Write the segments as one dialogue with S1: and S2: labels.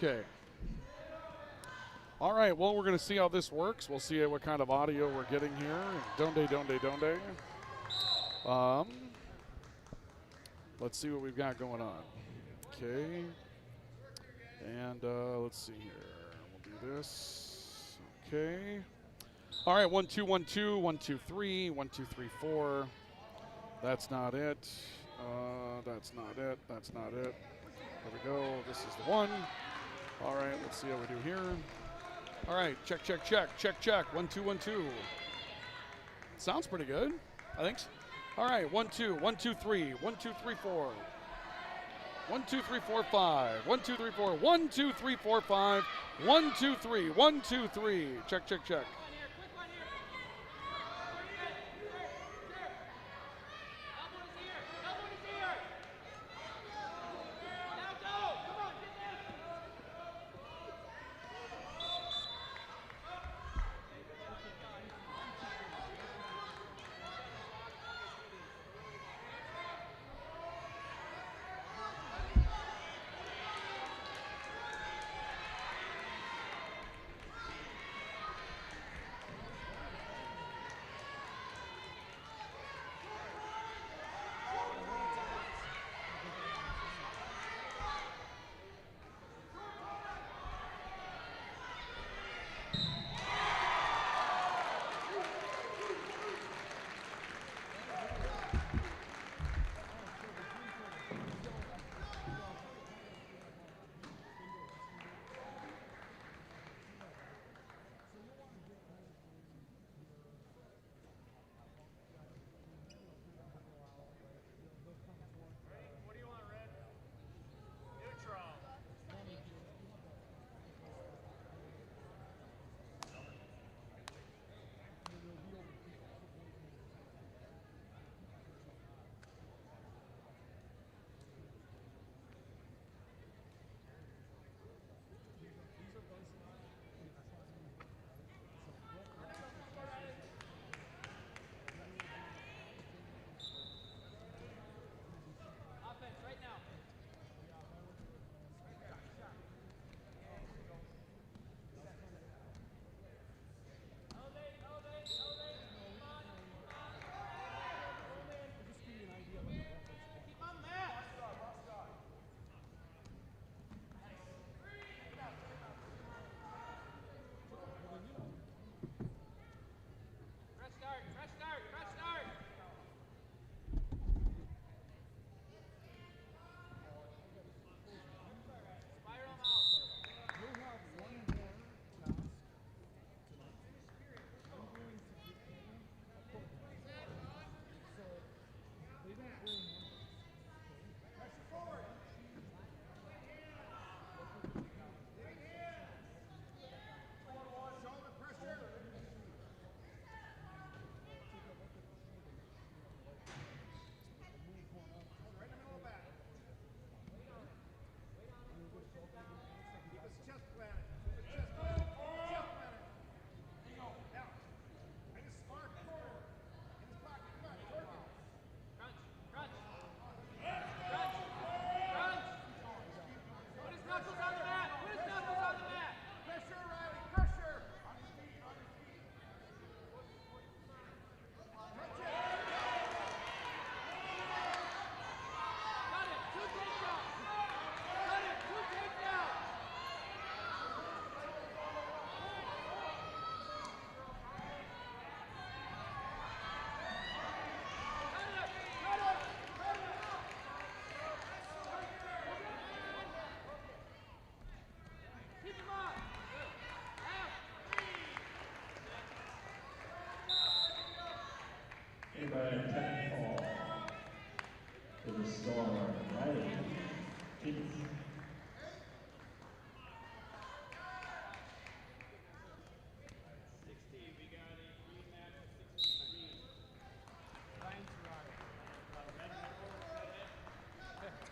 S1: Okay. All right, well, we're going to see how this works. We'll see what kind of audio we're getting here. Donde. Let's see what we've got going on. Okay. And let's see here. We'll do this. Okay. All right, 1 2 1 2 1 2 3 1 2 3 4. That's not it. That's not it. That's not it. There we go. This is the one. All right, let's see how we do here. All right, check. 1 2 1 2. Sounds pretty good, I think. All right, 1 2 1 2 3 1 2 3 4 1 2 3 4 5 1 2 3 4 1 2 3 4 5 1 2 3 1 2 3. Check.
S2: By technical to restore Riley. Peace.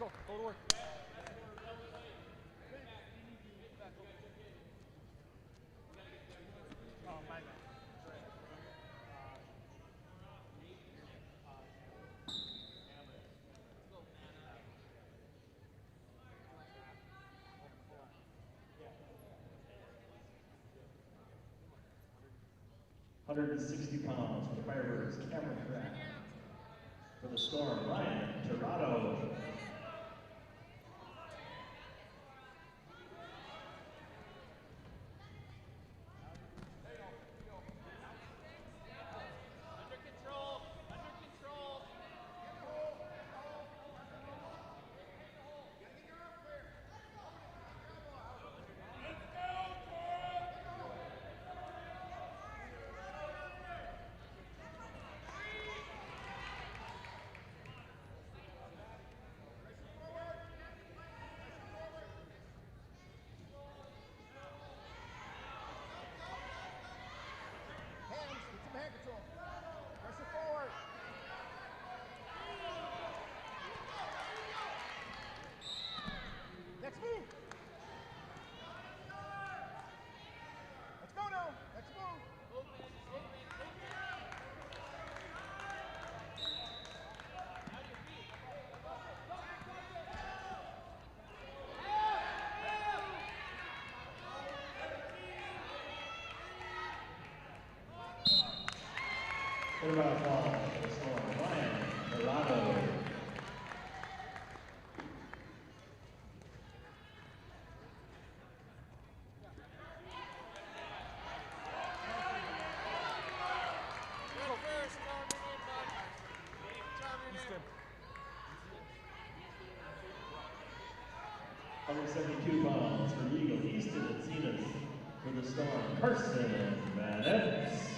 S3: Let's go to work. Oh, my bad.
S2: 160 pounds for the Firebirds, Cameron Pratt. For the Storm, Ryan Tirado.
S3: Next move. Let's go now. Next move.
S2: What about ball for the Storm, Ryan Tirado.
S3: Easton.
S2: 172 pounds for Eagle, Easton and Zenas. For the Storm, Carson Van Evans.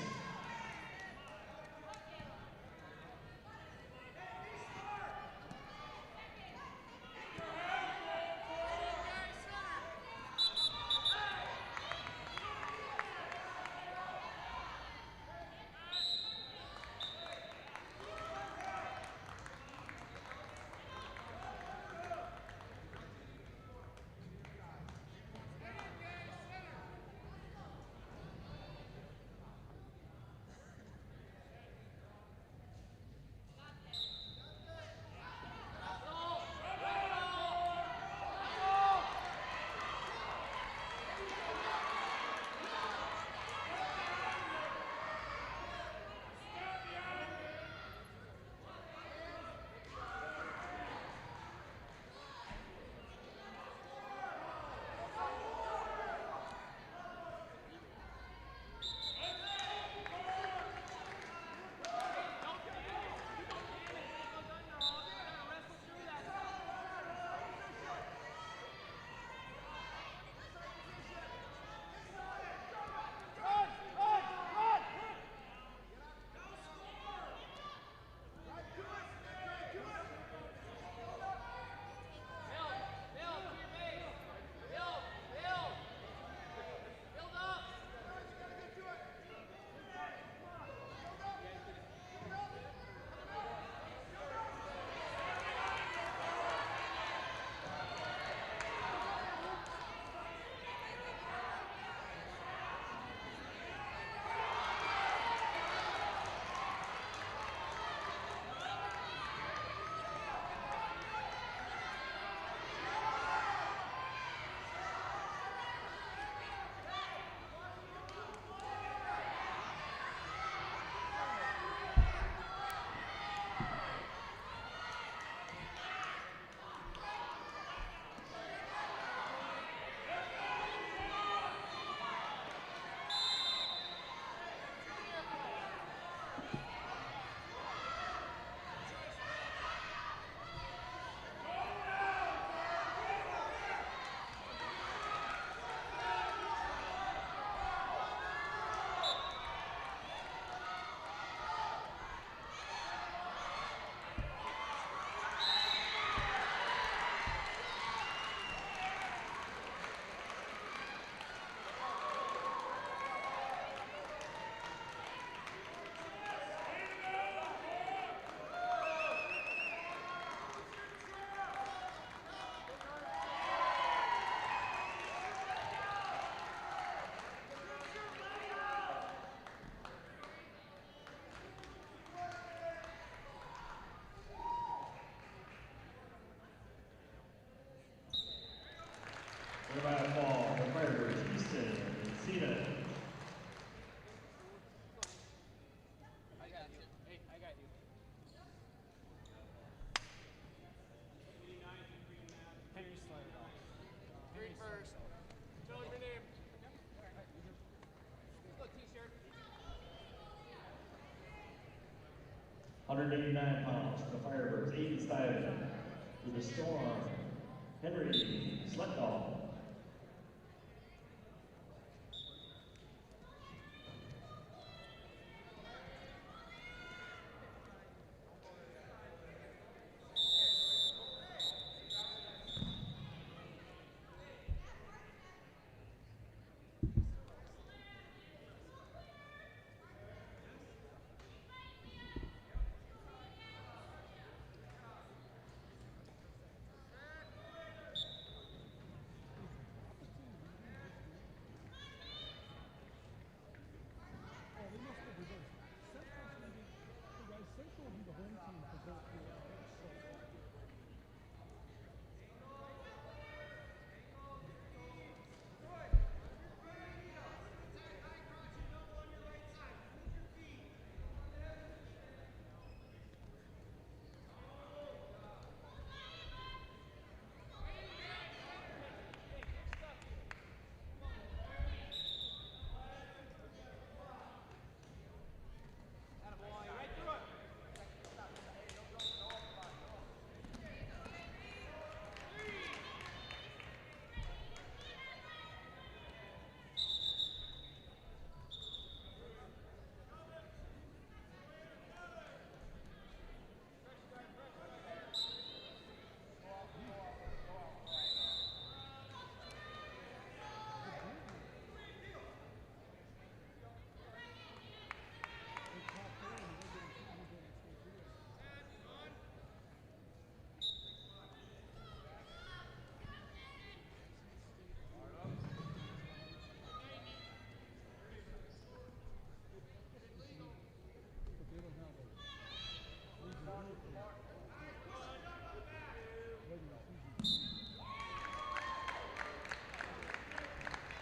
S2: 189 pounds for the Firebirds, Aiden Stiver. For the Storm, Henry Sletdahl.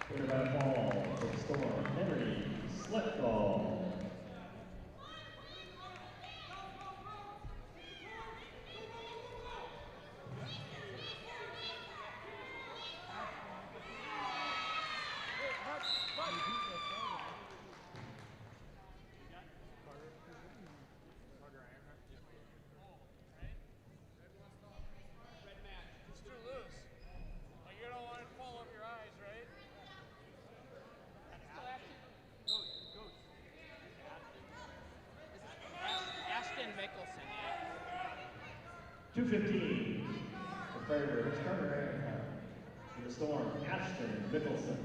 S2: Quarterback ball for the Storm, Henry Sletdahl.
S4: Yeah.
S2: 2:15. The Firebirds, Carter Aaron. For the Storm, Ashton Mickelson.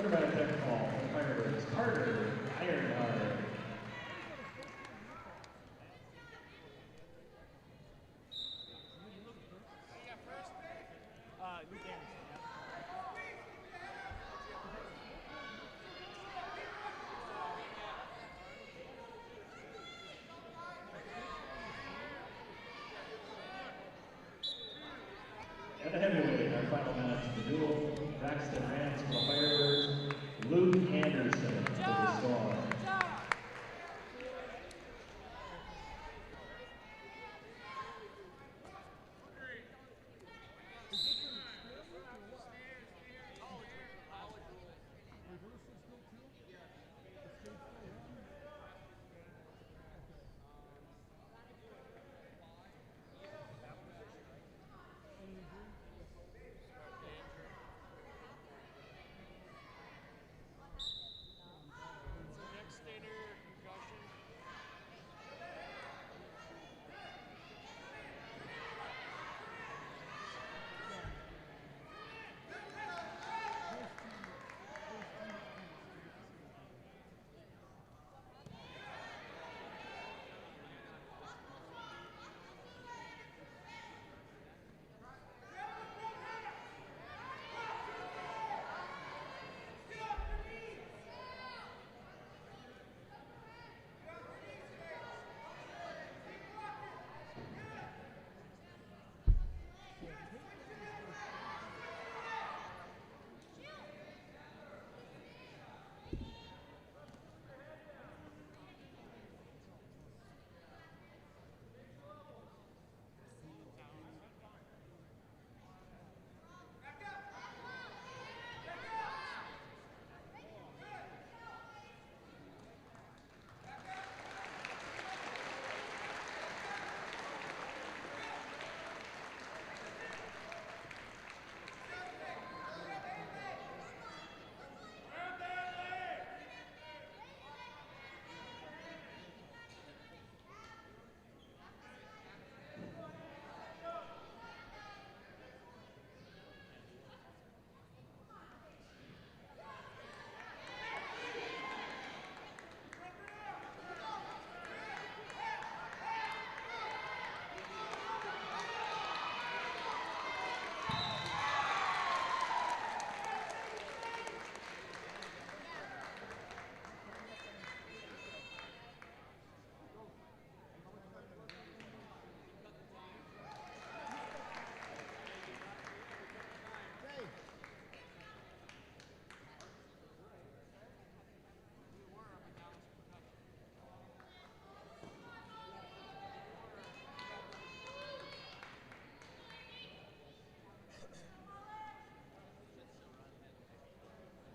S2: Automatic tech call for Firebirds, Carter Ironheart. And the heavyweight, our final match, the duel, Braxton Vance for the Firebirds, Luke Anderson for the Storm.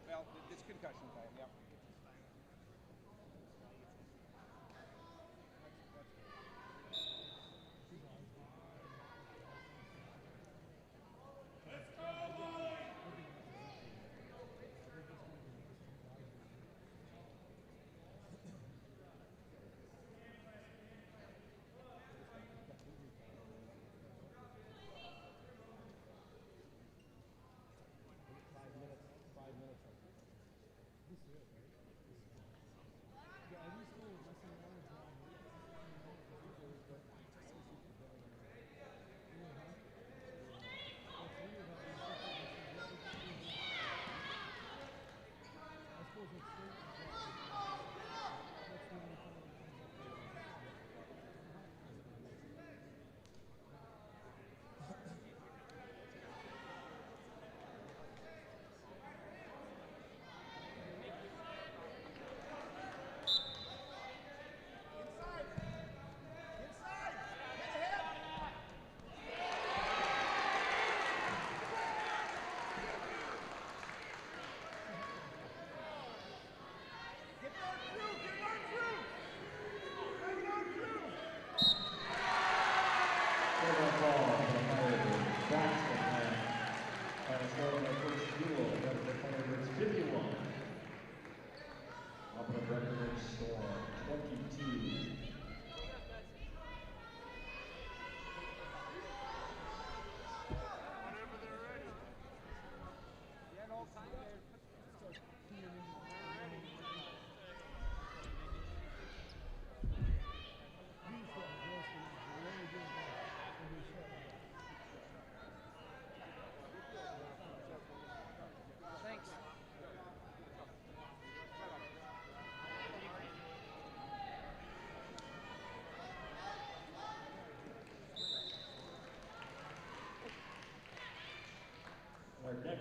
S3: Well, it's concussion time, yep.
S5: Five minutes. This year.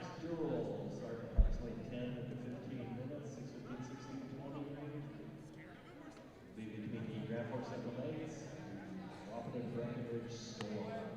S2: next duel will start approximately 10 to 15 minutes, 6:15, 16, 20 range. Be between the Grand Forks Central Knights and Wahpeton Breckenridge Storm.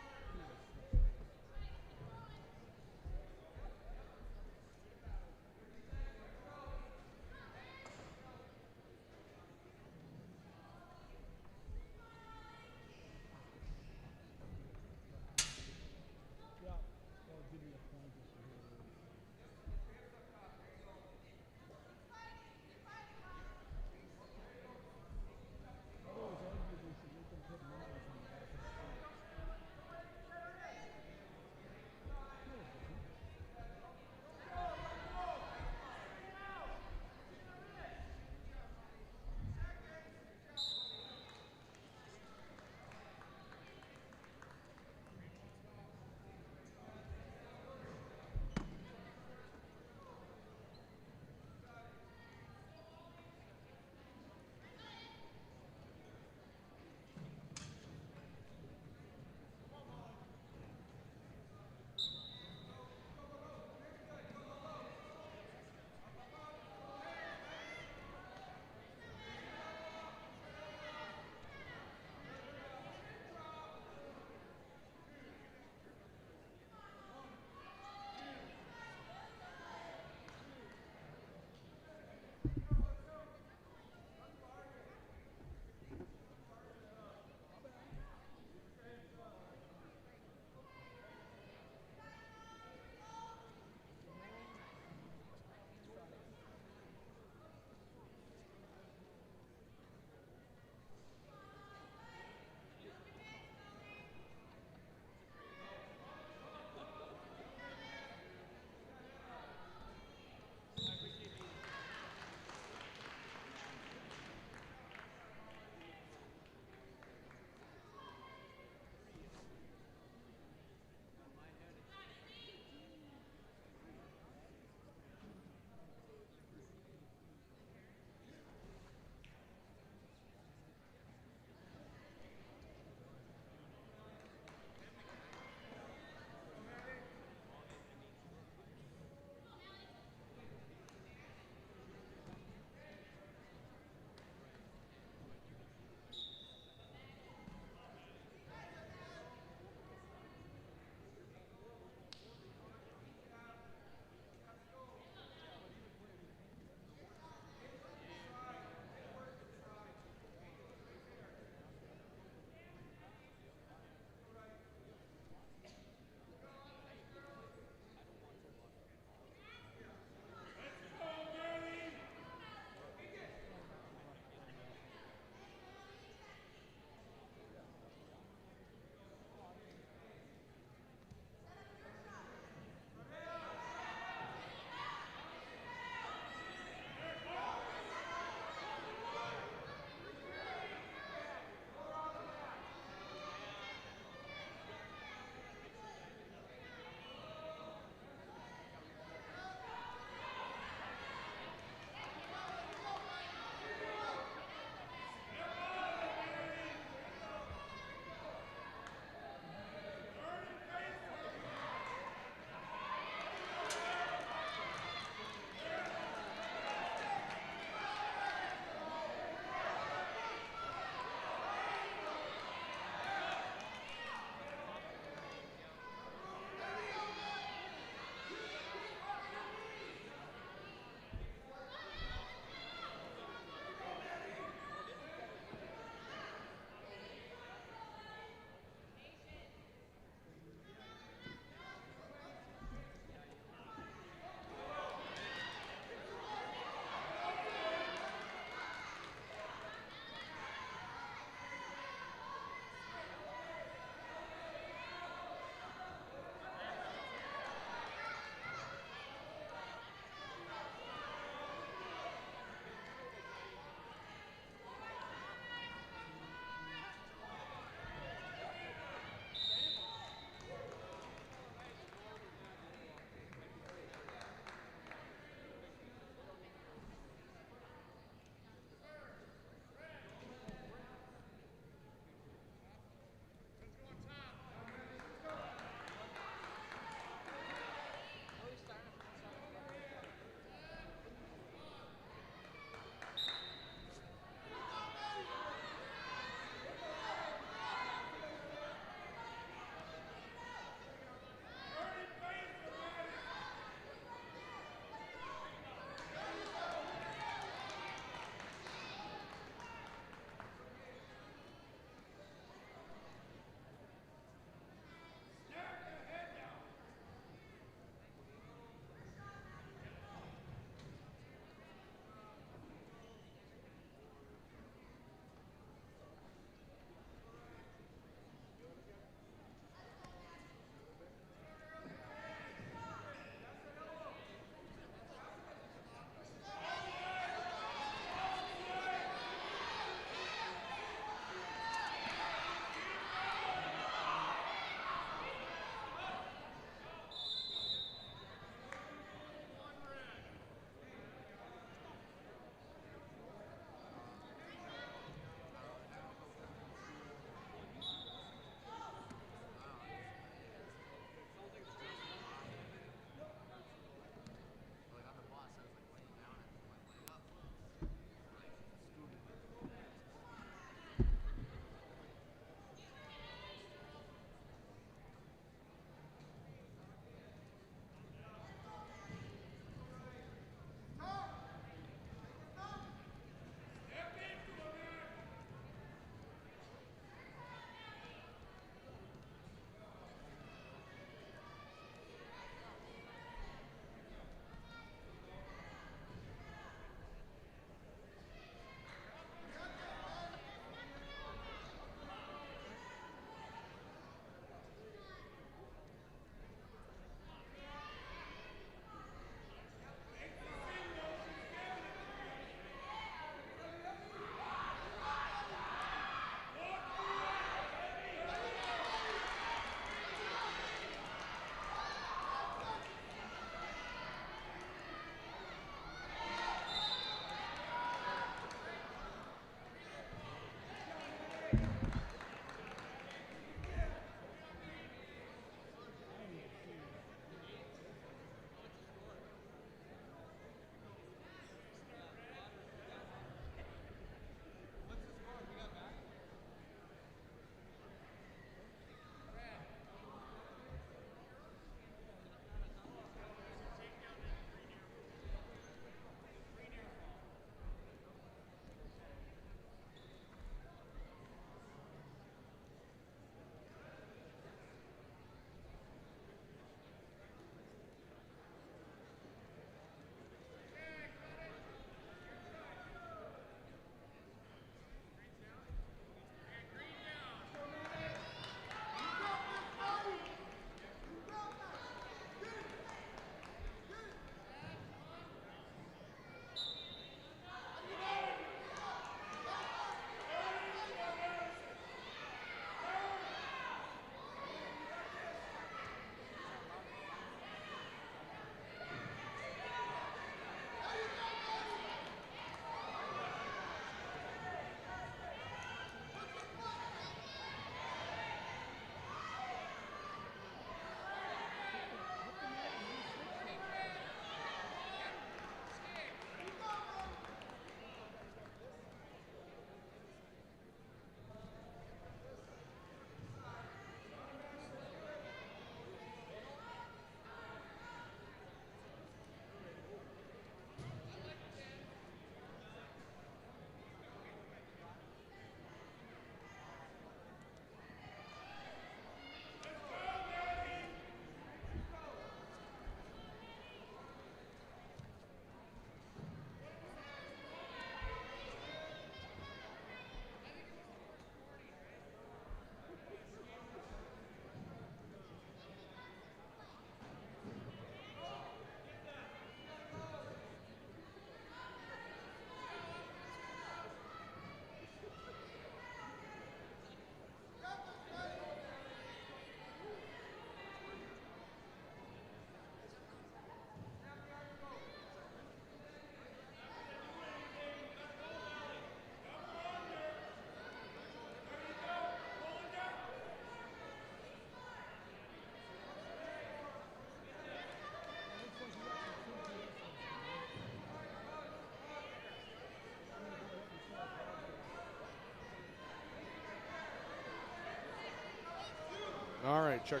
S1: All right, check.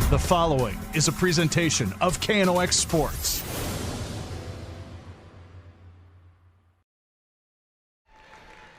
S5: The following is a presentation of KNOX Sports.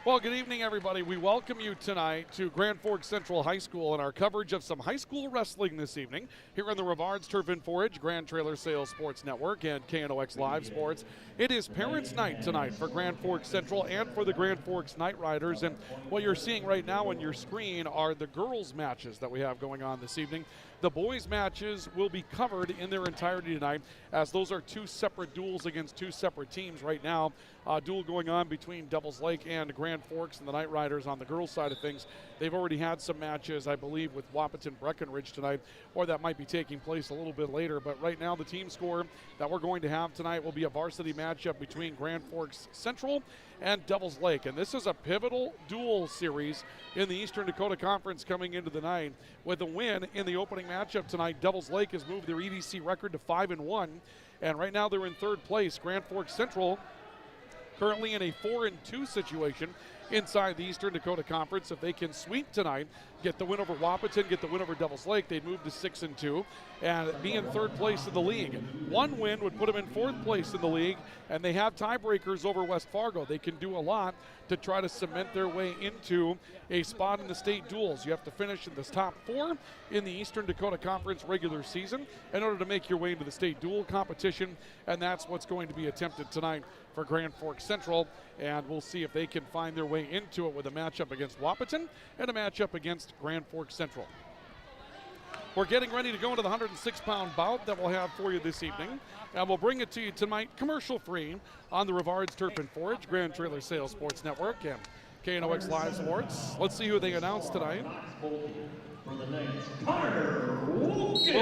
S1: Well, good evening, everybody. We welcome you tonight to Grand Forks Central High School and our coverage of some high school wrestling this evening here on the Rivards Turf and Forage, Grand Trailer Sales Sports Network, and KNOX Live Sports. It is Parents' Night tonight for Grand Forks Central and for the Grand Forks Night Riders. And what you're seeing right now on your screen are the girls' matches that we have going on this evening. The boys' matches will be covered in their entirety tonight, as those are two separate duels against two separate teams right now. Duel going on between Devils Lake and Grand Forks and the Night Riders on the girls' side of things. They've already had some matches, I believe, with Wahpeton Breckenridge tonight, or that might be taking place a little bit later. But right now, the team score that we're going to have tonight will be a varsity matchup between Grand Forks Central and Devils Lake. And this is a pivotal duel series in the Eastern Dakota Conference coming into the night. With a win in the opening matchup tonight, Devils Lake has moved their EDC record to 5-1. And right now they're in third place. Grand Forks Central currently in a 4-2 situation inside the Eastern Dakota Conference. If they can sweep tonight, get the win over Wahpeton, get the win over Devils Lake, they'd move to 6-2 and be in third place in the league. One win would put them in fourth place in the league, and they have tiebreakers over West Fargo. They can do a lot to try to cement their way into a spot in the state duels. You have to finish in the top 4 in the Eastern Dakota Conference regular season in order to make your way into the state duel competition, and that's what's going to be attempted tonight for Grand Forks Central, and we'll see if they can find their way into it with a matchup against Wahpeton and a matchup against Grand Forks Central. We're getting ready to go into the 106-pound bout that we'll have for you this evening, and we'll bring it to you tonight commercial-free on the Rivards Turf and Forage, Grand Trailer Sales Sports Network, and KNOX Live Sports. Let's see who they announce tonight. We'll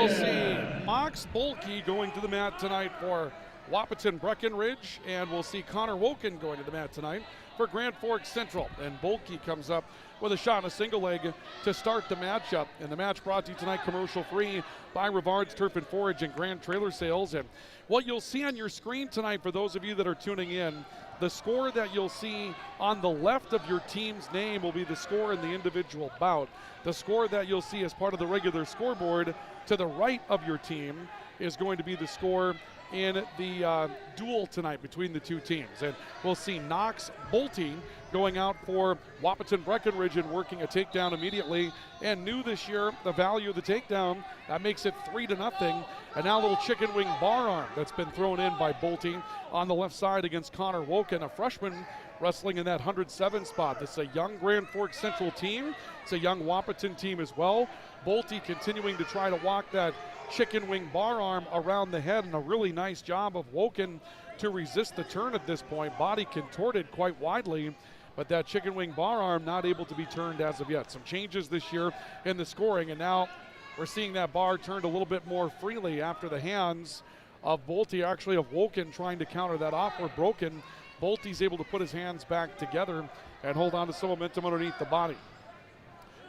S1: see Mox Bolke going to the mat tonight for Wahpeton Breckenridge, and we'll see Connor Woken going to the mat tonight for Grand Forks Central. And Bolke comes up with a shot in a single leg to start the matchup. And the match brought to you tonight commercial-free by Rivards Turf and Forage and Grand Trailer Sales. And what you'll see on your screen tonight, for those of you that are tuning in, the score that you'll see on the left of your team's name will be the score in the individual bout. The score that you'll see as part of the regular scoreboard to the right of your team is going to be the score in the duel tonight between the two teams. And we'll see KNOX Bolte going out for Wahpeton Breckenridge and working a takedown immediately. And new this year, the value of the takedown, that makes it 3-0. And now a little chicken wing bar arm that's been thrown in by Bolte on the left side against Connor Woken, a freshman wrestling in that 107 spot. This is a young Grand Forks Central team. It's a young Wahpeton team as well. Bolte continuing to try to walk that chicken wing bar arm around the head, and a really nice job of Woken to resist the turn at this point. Body contorted quite widely, but that chicken wing bar arm not able to be turned as of yet. Some changes this year in the scoring, and now we're seeing that bar turned a little bit more freely after the hands of Bolte, actually of Woken, trying to counter that off were broken. Bolte's able to put his hands back together and hold on to some momentum underneath the body.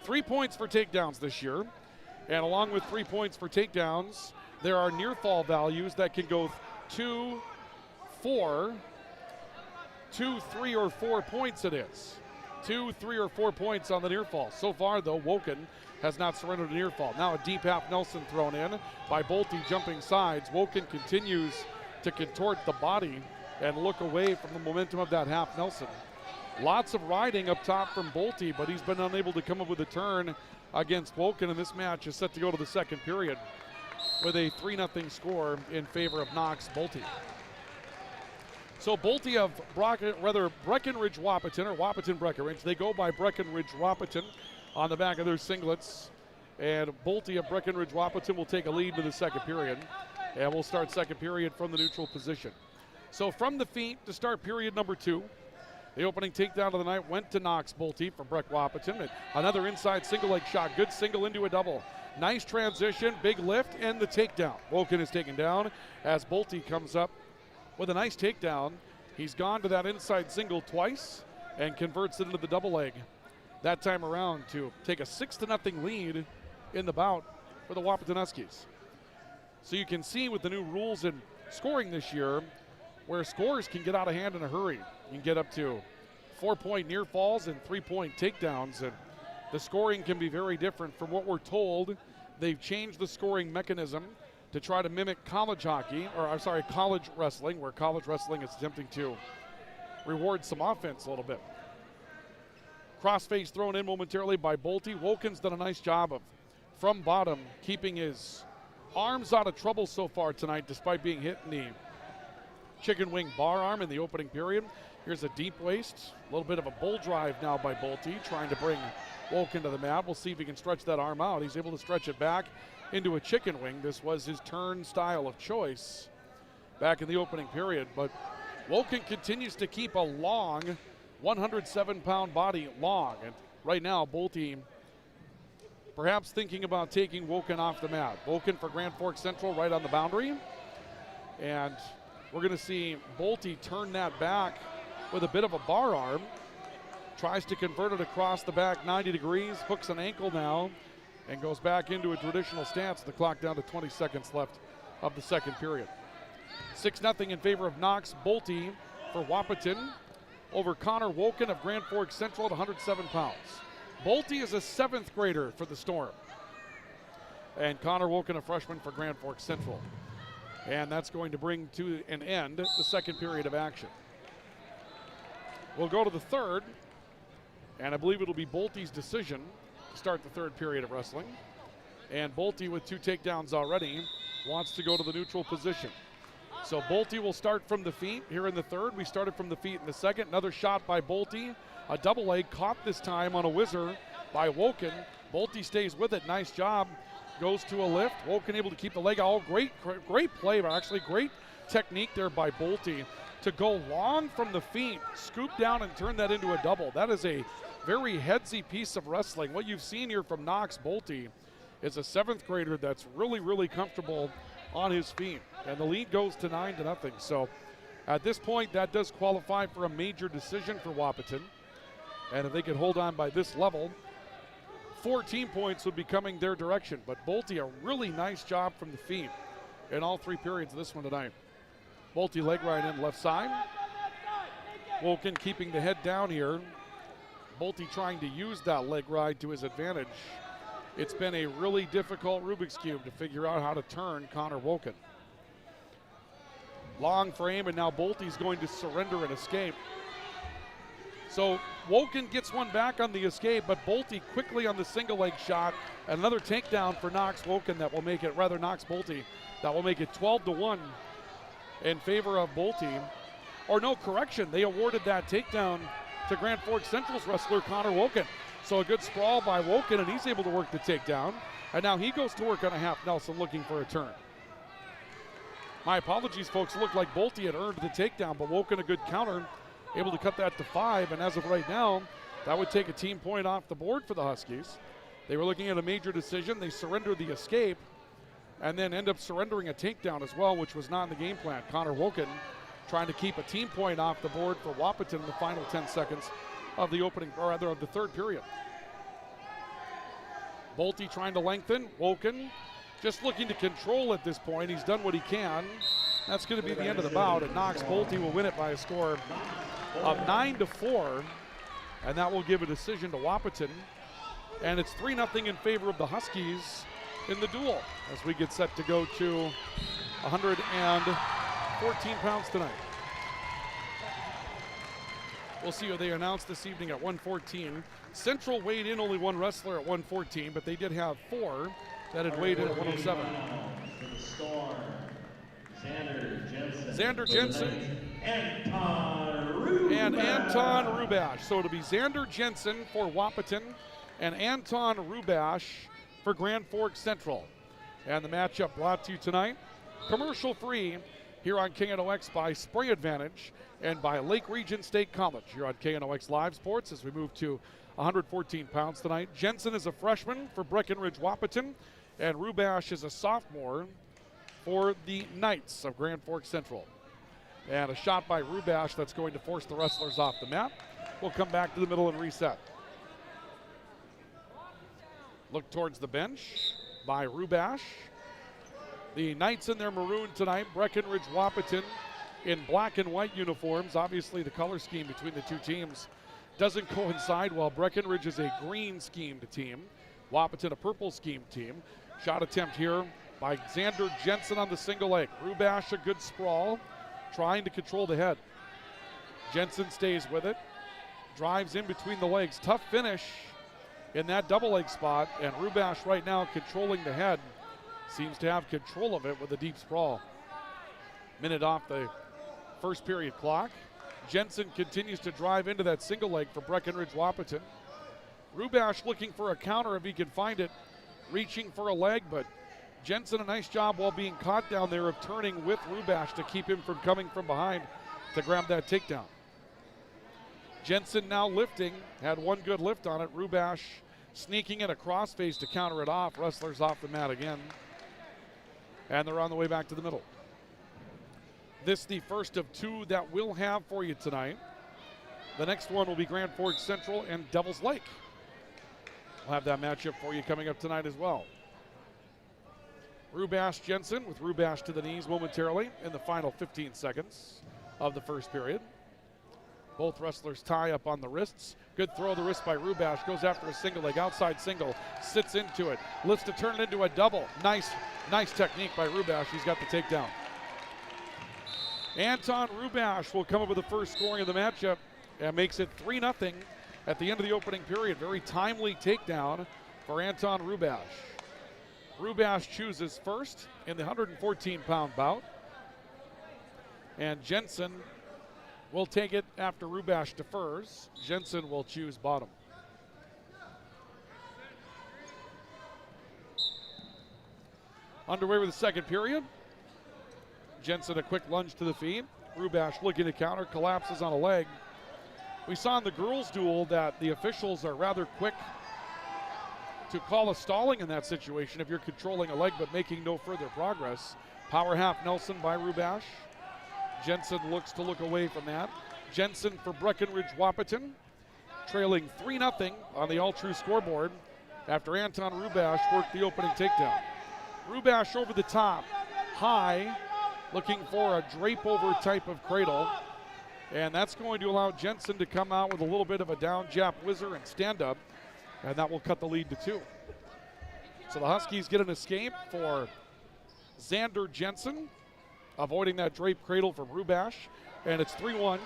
S1: 3 points for takedowns this year. And along with 3 points for takedowns, there are near fall values that can go 2, 4, 2, 3, or 4 points it is. 2, 3, or 4 points on the near fall. So far, though, Woken has not surrendered a near fall. Now a deep half Nelson thrown in by Bolte jumping sides. Woken continues to contort the body and look away from the momentum of that half Nelson. Lots of riding up top from Bolte, but he's been unable to come up with a turn against Woken, and this match is set to go to the second period with a 3-0 score in favor of KNOX Bolte. So Bolte of Breckenridge Wahpeton, or Wahpeton Breckenridge. They go by Breckenridge Wahpeton on the back of their singlets. And Bolte of Breckenridge Wahpeton will take a lead to the second period. And we'll start second period from the neutral position. So from the feet to start period number 2. The opening takedown of the night went to KNOX Bolte for Breck Wahpeton. And another inside single leg shot. Good single into a double. Nice transition, big lift, and the takedown. Woken is taken down as Bolte comes up with a nice takedown. He's gone to that inside single twice and converts it into the double leg that time around to take a 6-0 lead in the bout for the Wahpeton Huskies. So you can see with the new rules in scoring this year where scores can get out of hand in a hurry. You can get up to 4-point near falls and 3-point takedowns. And the scoring can be very different from what we're told. They've changed the scoring mechanism to try to mimic college hockey, or I'm sorry, college wrestling, where college wrestling is attempting to reward some offense a little bit. Crossface thrown in momentarily by Bolte. Woken's done a nice job of, from bottom, keeping his arms out of trouble so far tonight, despite being hit in the chicken wing bar arm in the opening period. Here's a deep waist, a little bit of a bull drive now by Bolte, trying to bring Woken to the mat. We'll see if he can stretch that arm out. He's able to stretch it back into a chicken wing. This was his turn style of choice back in the opening period, but Woken continues to keep a long 107-pound body long, and right now Bolte perhaps thinking about taking Woken off the mat. Woken for Grand Forks Central right on the boundary, and we're going to see Bolte turn that back with a bit of a bar arm. Tries to convert it across the back 90 degrees, hooks an ankle now, and goes back into a traditional stance. The clock down to 20 seconds left of the second period. 6-0 in favor of KNOX. Bolte for Wahpeton over Connor Woken of Grand Forks Central at 107 pounds. Bolte is a 7th grader for the Storm. And Connor Woken, a freshman for Grand Forks Central. And that's going to bring to an end the second period of action. We'll go to the third, and I believe it'll be Bolte's decision to start the third period of wrestling. And Bolte, with 2 takedowns already, wants to go to the neutral position. So Bolte will start from the feet here in the third. We started from the feet in the second. Another shot by Bolte. A double leg caught this time on a whizzer by Woken. Bolte stays with it. Nice job. Goes to a lift. Woken able to keep the leg out. Great play, but actually great technique there by Bolte to go long from the feet, scoop down and turn that into a double. That is a very headsy piece of wrestling. What you've seen here from Knox Bolte is a 7th grader that's really, really comfortable on his feet. And the lead goes to 9-0. So at this point, that does qualify for a major decision for Wahpeton. And if they could hold on by this level, 14 points would be coming their direction. But Bolte, a really nice job from the feet in all 3 periods of this one tonight. Bolte leg right in left side. Woken keeping the head down here. Bolte trying to use that leg ride to his advantage. It's been a really difficult Rubik's Cube to figure out how to turn Connor Woken. Long frame, and now Bolte's going to surrender and escape. So Woken gets one back on the escape, but Bolte quickly on the single leg shot. Another takedown for Knox Woken that will make it, rather Knox Bolte, that will make it 12-1 in favor of Bolte. Or no, correction, they awarded that takedown to Grand Forks Central's wrestler Connor Woken. So a good sprawl by Woken, and he's able to work the takedown. And now he goes to work on a half Nelson looking for a turn. My apologies, folks. It looked like Bolte had earned the takedown, but Woken a good counter, able to cut that to 5. And as of right now, that would take a team point off the board for the Huskies. They were looking at a major decision. They surrendered the escape and then end up surrendering a takedown as well, which was not in the game plan. Connor Woken trying to keep a team point off the board for Wahpeton in the final 10 seconds of the opening, or rather of the third period. Bolte trying to lengthen. Woken just looking to control at this point. He's done what he can. That's going to be the end of the bout, and Knox Bolte will win it by a score of 9-4, and that will give a decision to Wahpeton. And it's 3-0 in favor of the Huskies in the duel as we get set to go to 114 pounds tonight. We'll see what they announced this evening at 114. Central weighed in only 1 wrestler at 114, but they did have 4 that had weighed in at 107. Xander Jensen and Anton Rubash. So it'll be Xander Jensen for Wahpeton and Anton Rubash for Grand Forks Central. And the matchup brought to you tonight, commercial free, here on KNOX by Spray Advantage and by Lake Region State College here on KNOX Live Sports as we move to 114 pounds tonight. Jensen is a freshman for Breckenridge Wahpeton, and Rubash is a sophomore for the Knights of Grand Forks Central. And a shot by Rubash that's going to force the wrestlers off the mat. We'll come back to the middle and reset. Look towards the bench by Rubash. The Knights in their maroon tonight, Breckenridge Wahpeton in black and white uniforms. Obviously the color scheme between the two teams doesn't coincide well. Breckenridge is a green schemed team. Wahpeton a purple schemed team. Shot attempt here by Xander Jensen on the single leg. Rubash a good sprawl, trying to control the head. Jensen stays with it, drives in between the legs. Tough finish in that double leg spot, and Rubash right now controlling the head. Seems to have control of it with a deep sprawl. Minute off the first period clock. Jensen continues to drive into that single leg for Breckenridge Wahpeton. Rubash looking for a counter if he can find it, reaching for a leg, but Jensen a nice job while being caught down there of turning with Rubash to keep him from coming from behind to grab that takedown. Jensen now lifting, had one good lift on it. Rubash sneaking in a crossface to counter it off. Wrestlers off the mat again. And they're on the way back to the middle. This the first of two that we'll have for you tonight. The next one will be Grand Forks Central and Devils Lake. We'll have that matchup for you coming up tonight as well. Rubash Jensen with Rubash to the knees momentarily in the final 15 seconds of the first period. Both wrestlers tie up on the wrists. Good throw of the wrist by Rubash. Goes after a single leg, outside single, sits into it, lifts to turn it into a double. Nice technique by Rubash. He's got the takedown. Anton Rubash will come up with the first scoring of the matchup and makes it 3-0 at the end of the opening period. Very timely takedown for Anton Rubash. Rubash chooses first in the 114-pound bout. And Jensen will take it after Rubash defers. Jensen will choose bottom. Underway with the second period. Jensen a quick lunge to the feet. Rubash looking to counter, collapses on a leg. We saw in the girls' duel that the officials are rather quick to call a stalling in that situation if you're controlling a leg but making no further progress. Power half Nelson by Rubash. Jensen looks to look away from that. Jensen for Breckenridge Wahpeton, trailing 3-0 on the all-true scoreboard after Anton Rubash worked the opening takedown. Rubash over the top, high, looking for a drape-over type of cradle, and that's going to allow Jensen to come out with a little bit of a down jab whizzer and stand-up, and that will cut the lead to 2. So the Huskies get an escape for Xander Jensen, avoiding that drape cradle from Rubash, and it's 3-1.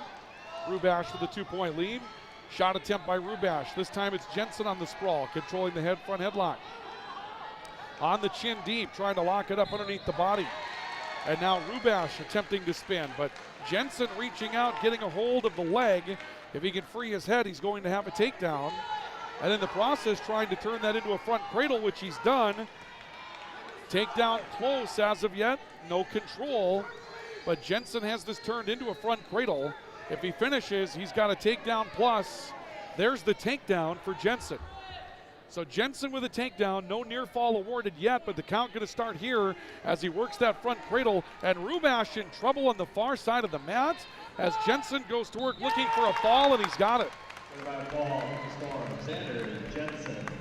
S1: Rubash with a 2-point lead. Shot attempt by Rubash. This time it's Jensen on the sprawl, controlling the front headlock. On the chin deep, trying to lock it up underneath the body. And now Rubash attempting to spin, but Jensen reaching out, getting a hold of the leg. If he can free his head, he's going to have a takedown. And in the process, trying to turn that into a front cradle, which he's done. Takedown close as of yet, no control, but Jensen has this turned into a front cradle. If he finishes, he's got a takedown plus. There's the takedown for Jensen. So Jensen with a takedown, no near fall awarded yet, but the count going to start here as he works that front cradle, and Rubash in trouble on the far side of the mat as Jensen goes to work looking for a fall, and he's got it.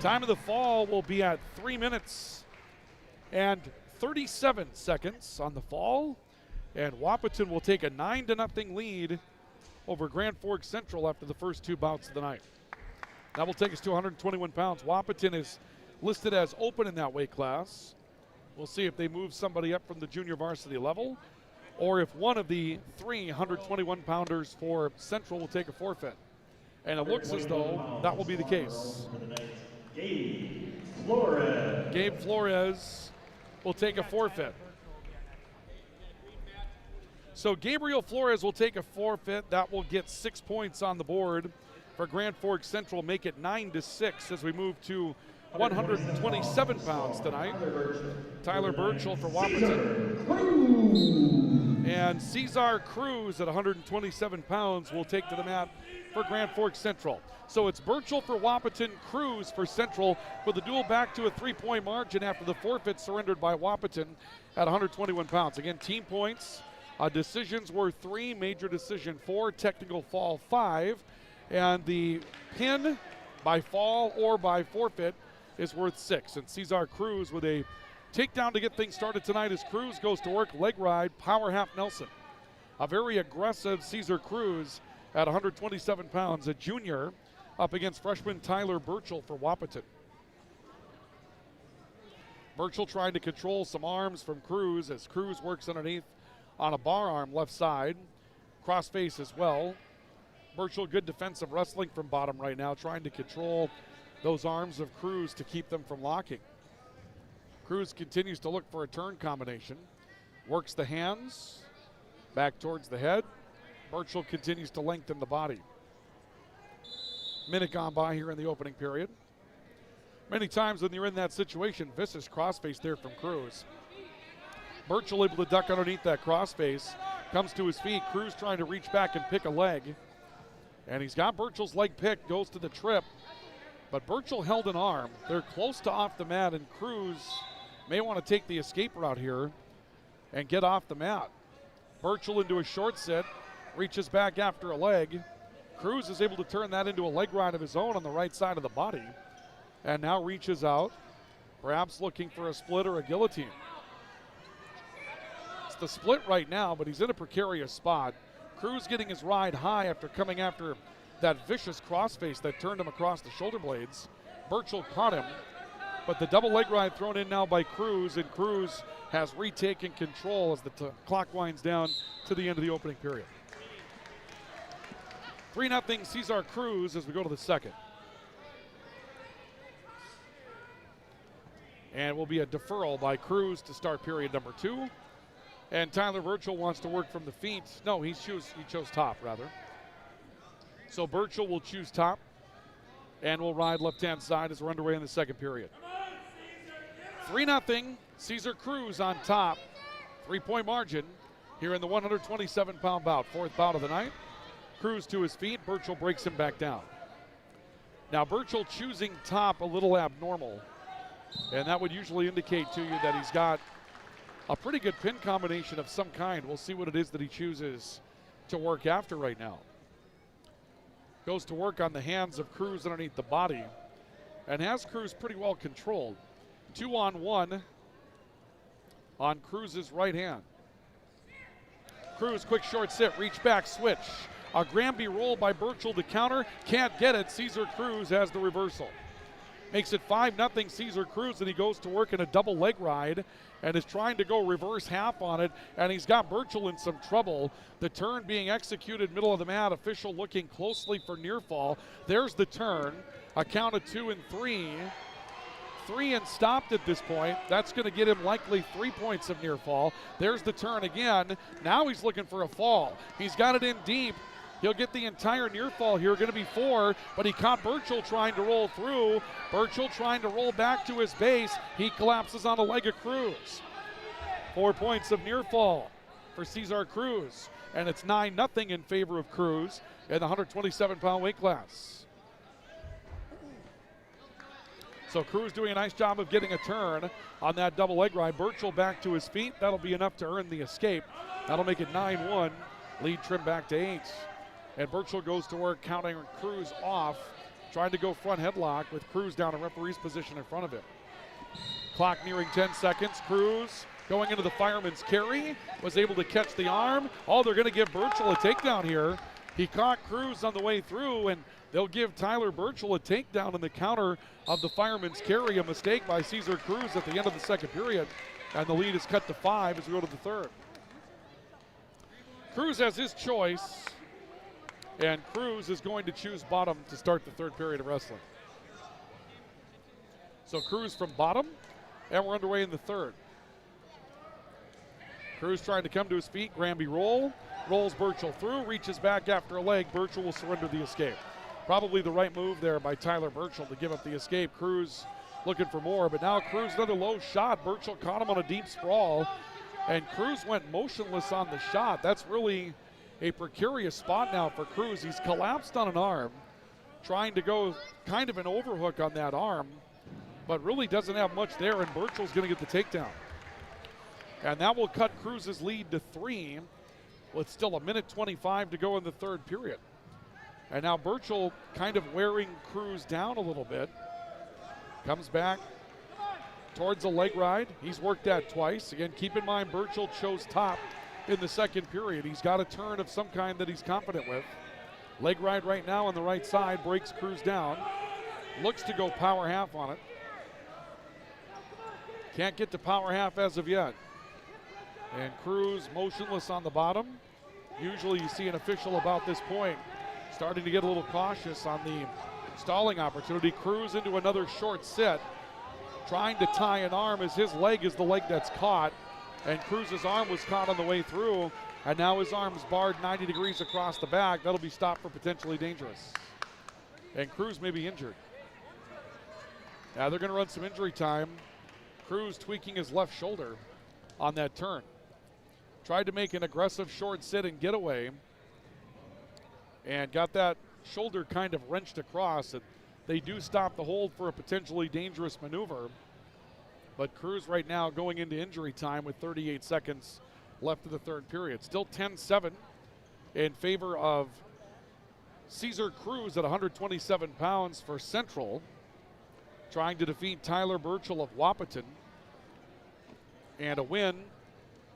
S1: Time of the fall will be at 3 minutes and 37 seconds on the fall, and Wahpeton will take a 9-0 lead over Grand Forks Central after the first 2 bouts of the night. That will take us to 121 pounds. Wahpeton is listed as open in that weight class. We'll see if they move somebody up from the junior varsity level, or if one of the 3 121-pounders for Central will take a forfeit. And it looks as though that will be the case.
S2: Gabe
S1: Flores will take a forfeit. So Gabriel Flores will take a forfeit. That will get 6 points on the board for Grand Forks Central, make it 9-6 as we move to 127 pounds tonight. Tyler Burchell for Wahpeton. And Cesar Cruz at 127 pounds will take to the mat for Grand Forks Central. So it's Burchell for Wahpeton, Cruz for Central, with the duel back to a 3-point margin after the forfeit surrendered by Wahpeton at 121 pounds. Again, team points, decisions were 3, major decision 4, technical fall 5, and the pin by fall or by forfeit is worth 6. And Cesar Cruz with a takedown to get things started tonight as Cruz goes to work, leg ride, power half Nelson. A very aggressive Cesar Cruz at 127 pounds, a junior, up against freshman Tyler Burchell for Wahpeton. Burchell trying to control some arms from Cruz as Cruz works underneath on a bar arm left side. Cross face as well. Burchell, good defensive wrestling from bottom right now, trying to control those arms of Cruz to keep them from locking. Cruz continues to look for a turn combination. Works the hands, back towards the head. Burchell continues to lengthen the body. Minute gone by here in the opening period. Many times when you're in that situation, vicious crossface there from Cruz. Burchell able to duck underneath that crossface, comes to his feet. Cruz trying to reach back and pick a leg. And he's got Burchell's leg picked, goes to the trip. But Burchell held an arm. They're close to off the mat, and Cruz may want to take the escape route here and get off the mat. Burchell into a short sit, reaches back after a leg. Cruz is able to turn that into a leg ride of his own on the right side of the body, and now reaches out, perhaps looking for a split or a guillotine. It's the split right now, but he's in a precarious spot. Cruz getting his ride high after coming after that vicious crossface that turned him across the shoulder blades. Burchell caught him, but the double leg ride thrown in now by Cruz, and Cruz has retaken control as the clock winds down to the end of the opening period. 3-0 Cesar Cruz as we go to the second. And will be a deferral by Cruz to start period number 2. And Tyler Burchell wants to work from the feet. No, he chose top, rather. So Burchell will choose top and will ride left-hand side as we're underway in the second period. 3-0, Cesar Cruz on top. 3-point margin here in the 127-pound bout. Fourth bout of the night. Cruz to his feet. Burchell breaks him back down. Now Burchell choosing top a little abnormal. And that would usually indicate to you that he's got a pretty good pin combination of some kind. We'll see what it is that he chooses to work after right now. Goes to work on the hands of Cruz underneath the body and has Cruz pretty well controlled. 2-on-1 on Cruz's right hand. Cruz, quick short sit, reach back, switch. A Granby roll by Burchell to counter. Can't get it. Cesar Cruz has the reversal. Makes it 5-0 Cesar Cruz, and he goes to work in a double leg ride and is trying to go reverse half on it, and he's got Burchell in some trouble. The turn being executed middle of the mat, official looking closely for near fall. There's the turn, a count of 2 and 3. 3 and stopped at this point. That's going to get him likely 3 points of near fall. There's the turn again. Now he's looking for a fall. He's got it in deep. He'll get the entire near fall here, going to be 4, but he caught Burchell trying to roll through. Burchell trying to roll back to his base. He collapses on the leg of Cruz. 4 points of near fall for Cesar Cruz, and it's 9-0 in favor of Cruz in the 127-pound weight class. So Cruz doing a nice job of getting a turn on that double leg ride. Burchell back to his feet. That'll be enough to earn the escape. That'll make it 9-1. Lead trimmed back to 8. And Burchell goes to work counting Cruz off, trying to go front headlock with Cruz down in referee's position in front of him. Clock nearing 10 seconds. Cruz going into the fireman's carry, was able to catch the arm. Oh, they're going to give Burchell a takedown here. He caught Cruz on the way through, and they'll give Tyler Burchell a takedown in the counter of the fireman's carry. A mistake by Cesar Cruz at the end of the second period, and the lead is cut to 5 as we go to the third. Cruz has his choice, and Cruz is going to choose bottom to start the third period of wrestling. So Cruz from bottom, and we're underway in the third. Cruz trying to come to his feet. Granby roll, rolls Burchell through, reaches back after a leg. Burchell will surrender the escape. Probably the right move there by Tyler Burchell to give up the escape. Cruz looking for more, but now Cruz another low shot. Burchell caught him on a deep sprawl, and Cruz went motionless on the shot. That's really a precarious spot now for Cruz. He's collapsed on an arm, trying to go kind of an overhook on that arm, but really doesn't have much there, and Burchell's going to get the takedown. And that will cut Cruz's lead to 3 with still 1:25 to go in the third period. And now Burchell kind of wearing Cruz down a little bit. Comes back towards a leg ride. He's worked that twice. Again, keep in mind Burchell chose top in the second period. He's got a turn of some kind that he's confident with. Leg ride right now on the right side, breaks Cruz down. Looks to go power half on it. Can't get to power half as of yet. And Cruz motionless on the bottom. Usually you see an official about this point starting to get a little cautious on the stalling opportunity. Cruz into another short sit, trying to tie an arm as his leg is the leg that's caught. And Cruz's arm was caught on the way through, and now his arm's barred 90 degrees across the back. That'll be stopped for potentially dangerous. And Cruz may be injured. Now they're going to run some injury time. Cruz tweaking his left shoulder on that turn. Tried to make an aggressive short sit and get away, and got that shoulder kind of wrenched across, and they do stop the hold for a potentially dangerous maneuver. But Cruz right now going into injury time with 38 seconds left of the third period. Still 10-7 in favor of Cesar Cruz at 127 pounds for Central, trying to defeat Tyler Burchell of Wahpeton. And a win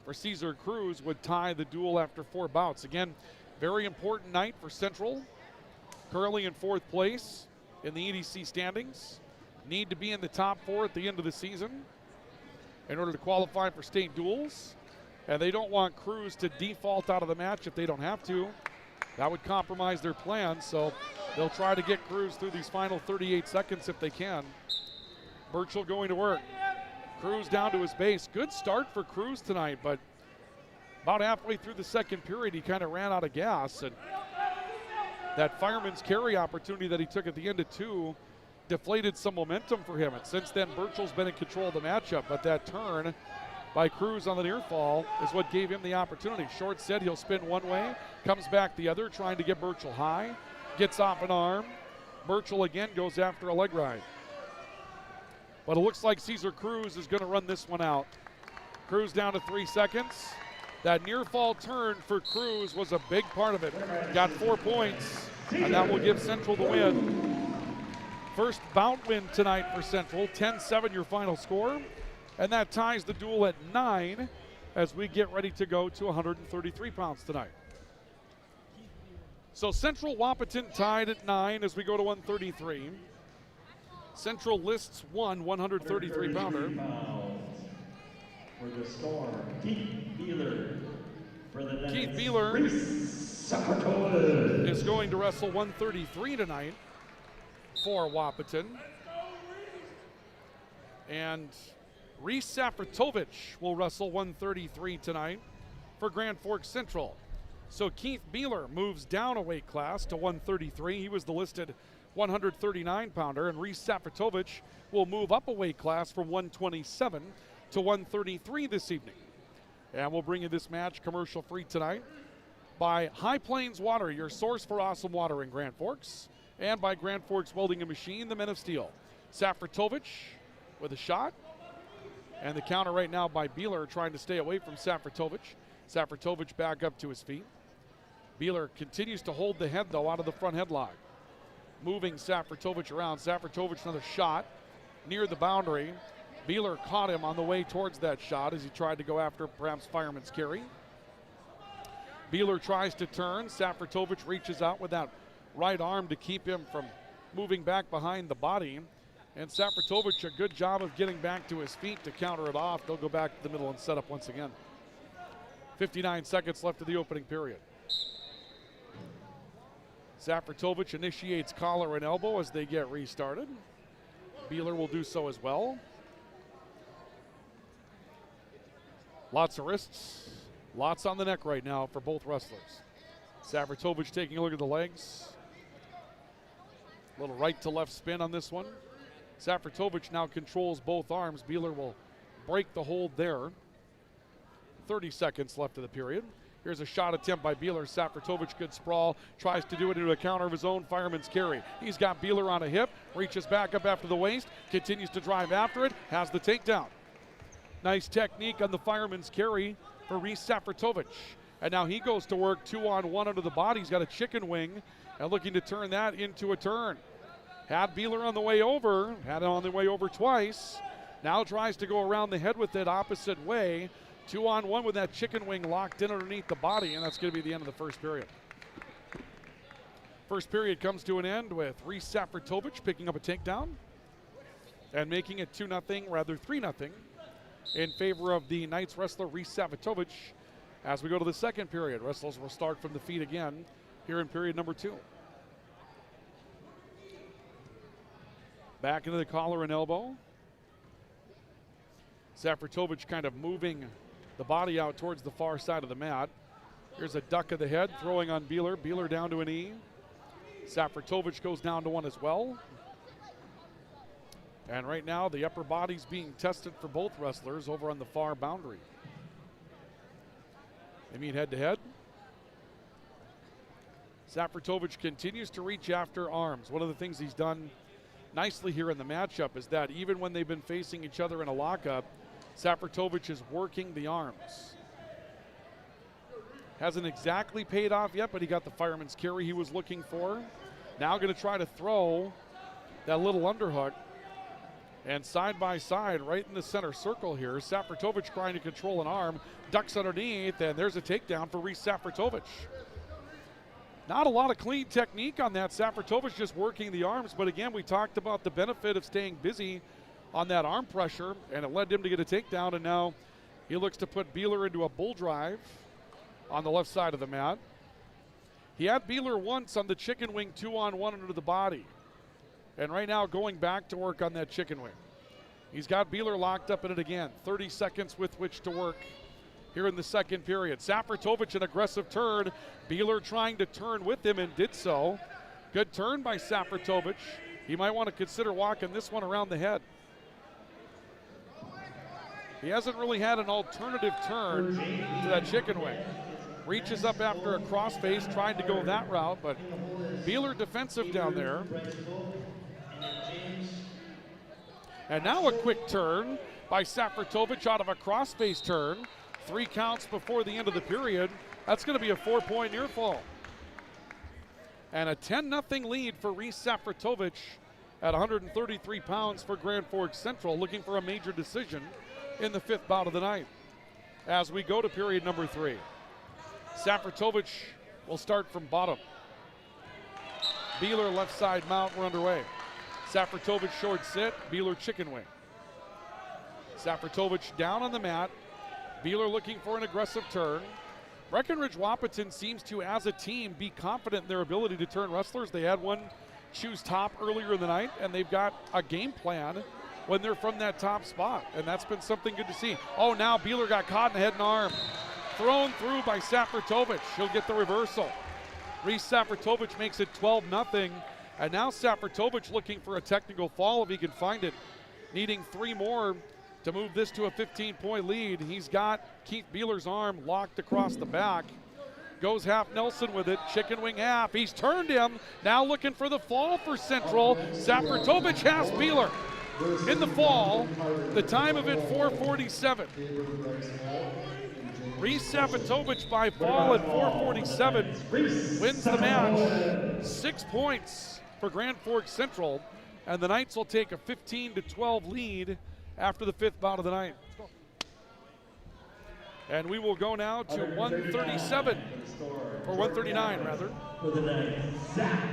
S1: for Cesar Cruz would tie the duel after 4 bouts. Again, very important night for Central. Currently in 4th place in the EDC standings. Need to be in the top 4 at the end of the season in order to qualify for state duels. And they don't want Cruz to default out of the match if they don't have to. That would compromise their plans, so they'll try to get Cruz through these final 38 seconds if they can. Burchell going to work. Cruz down to his base. Good start for Cruz tonight, but about halfway through the second period, he kind of ran out of gas. And that fireman's carry opportunity that he took at the end of 2 deflated some momentum for him. And since then, Burchell's been in control of the matchup, but that turn by Cruz on the near fall is what gave him the opportunity. Short set, he'll spin one way, comes back the other, trying to get Burchell high, gets off an arm. Burchell again goes after a leg ride. But it looks like Cesar Cruz is going to run this one out. Cruz down to 3 seconds. That near fall turn for Cruz was a big part of it. Got 4 points, and that will give Central the win. First bout win tonight for Central. 10-7 your final score. And that ties the duel at 9 as we get ready to go to 133 pounds tonight. So Central Wahpeton tied at 9 as we go to 133. Central lists 133 pounder.
S2: For the Storm, Keith Beeler. For the Nets,
S1: Keith Beeler is going to wrestle 133 tonight for Wahpeton. And Reese Safratovich will wrestle 133 tonight for Grand Forks Central. So Keith Beeler moves down a weight class to 133. He was the listed 139 pounder, and Reese Safratovich will move up a weight class from 127 to 133 this evening. And we'll bring you this match commercial free tonight by High Plains Water, your source for awesome water in Grand Forks, and by Grand Forks Welding and Machine, the Men of Steel. Safratovich with a shot, and the counter right now by Beeler trying to stay away from Safratovich. Safratovich back up to his feet. Beeler continues to hold the head though out of the front headlock. Moving Safratovich around. Safratovich another shot near the boundary. Beeler caught him on the way towards that shot as he tried to go after perhaps fireman's carry. Beeler tries to turn. Safratovich reaches out with that right arm to keep him from moving back behind the body. And Safratovich, a good job of getting back to his feet to counter it off. They'll go back to the middle and set up once again. 59 seconds left of the opening period. Safratovich initiates collar and elbow as they get restarted. Beeler will do so as well. Lots of wrists, lots on the neck right now for both wrestlers. Safratovich taking a look at the legs. A little right to left spin on this one. Safratovich now controls both arms. Beeler will break the hold there. 30 seconds left of the period. Here's a shot attempt by Beeler. Safratovich, good sprawl, tries to do it into a counter of his own fireman's carry. He's got Beeler on a hip, reaches back up after the waist, continues to drive after it, has the takedown. Nice technique on the fireman's carry for Reese Safratovich. And now he goes to work 2-on-1 under the body. He's got a chicken wing and looking to turn that into a turn. Had Beeler on the way over, had it on the way over twice. Now tries to go around the head with it opposite way. 2-on-1 with that chicken wing locked in underneath the body, and that's going to be the end of the first period. First period comes to an end with Reese Safratovich picking up a takedown and making it 3-0 in favor of the Knights wrestler Reese Safratovich. As we go to the second period, wrestlers will start from the feet again here in period number 2. Back into the collar and elbow. Safratovich kind of moving the body out towards the far side of the mat. Here's a duck of the head, throwing on Beeler. Beeler down to a knee. Safratovich goes down to one as well. And right now, the upper body's being tested for both wrestlers over on the far boundary. They meet head to head. Safratovich continues to reach after arms. One of the things he's done nicely here in the matchup is that even when they've been facing each other in a lockup, Safratovich is working the arms. Hasn't exactly paid off yet, but he got the fireman's carry he was looking for. Now going to try to throw that little underhook. And side by side, right in the center circle here, Safratovich trying to control an arm, ducks underneath, and there's a takedown for Reese Safratovich. Not a lot of clean technique on that. Safratovich just working the arms, but again, we talked about the benefit of staying busy on that arm pressure, and it led him to get a takedown, and now he looks to put Beeler into a bull drive on the left side of the mat. He had Beeler once on the chicken wing 2-on-1 under the body. And right now going back to work on that chicken wing. He's got Beeler locked up in it again. 30 seconds with which to work here in the second period. Safratovich an aggressive turn. Beeler trying to turn with him and did so. Good turn by Safratovich. He might want to consider walking this one around the head. He hasn't really had an alternative turn to that chicken wing. Reaches up after a crossface, trying to go that route, but Beeler defensive down there. And now a quick turn by Safratovich out of a crossface turn. 3 counts before the end of the period. That's going to be a 4-point near fall. And a 10-0 lead for Reese Safratovich at 133 pounds for Grand Forks Central, looking for a major decision in the 5th bout of the night. As we go to period number 3. Safratovich will start from bottom. Beeler left side mount, we're underway. Safratovich short sit, Beeler chicken wing. Safratovich down on the mat. Beeler looking for an aggressive turn. Breckenridge Wahpeton seems to, as a team, be confident in their ability to turn wrestlers. They had one choose top earlier in the night, and they've got a game plan when they're from that top spot, and that's been something good to see. Oh, now Beeler got caught in the head and arm. Thrown through by Safratovich. He'll get the reversal. Reese Safratovich makes it 12-0. And now Safratovich looking for a technical fall if he can find it. Needing 3 more to move this to a 15-point lead. He's got Keith Beeler's arm locked across the back. Goes half Nelson with it, chicken wing half. He's turned him, now looking for the fall for Central. Safratovich has Beeler in the fall. The time of it, 4:47. Reese Safratovich by fall at 4:47 wins the match. 6 points for Grand Forks Central, and the Knights will take a 15-12 lead after the 5th bout of the night. And we will go now to 137, or 139 rather.
S2: For the Knights, Zach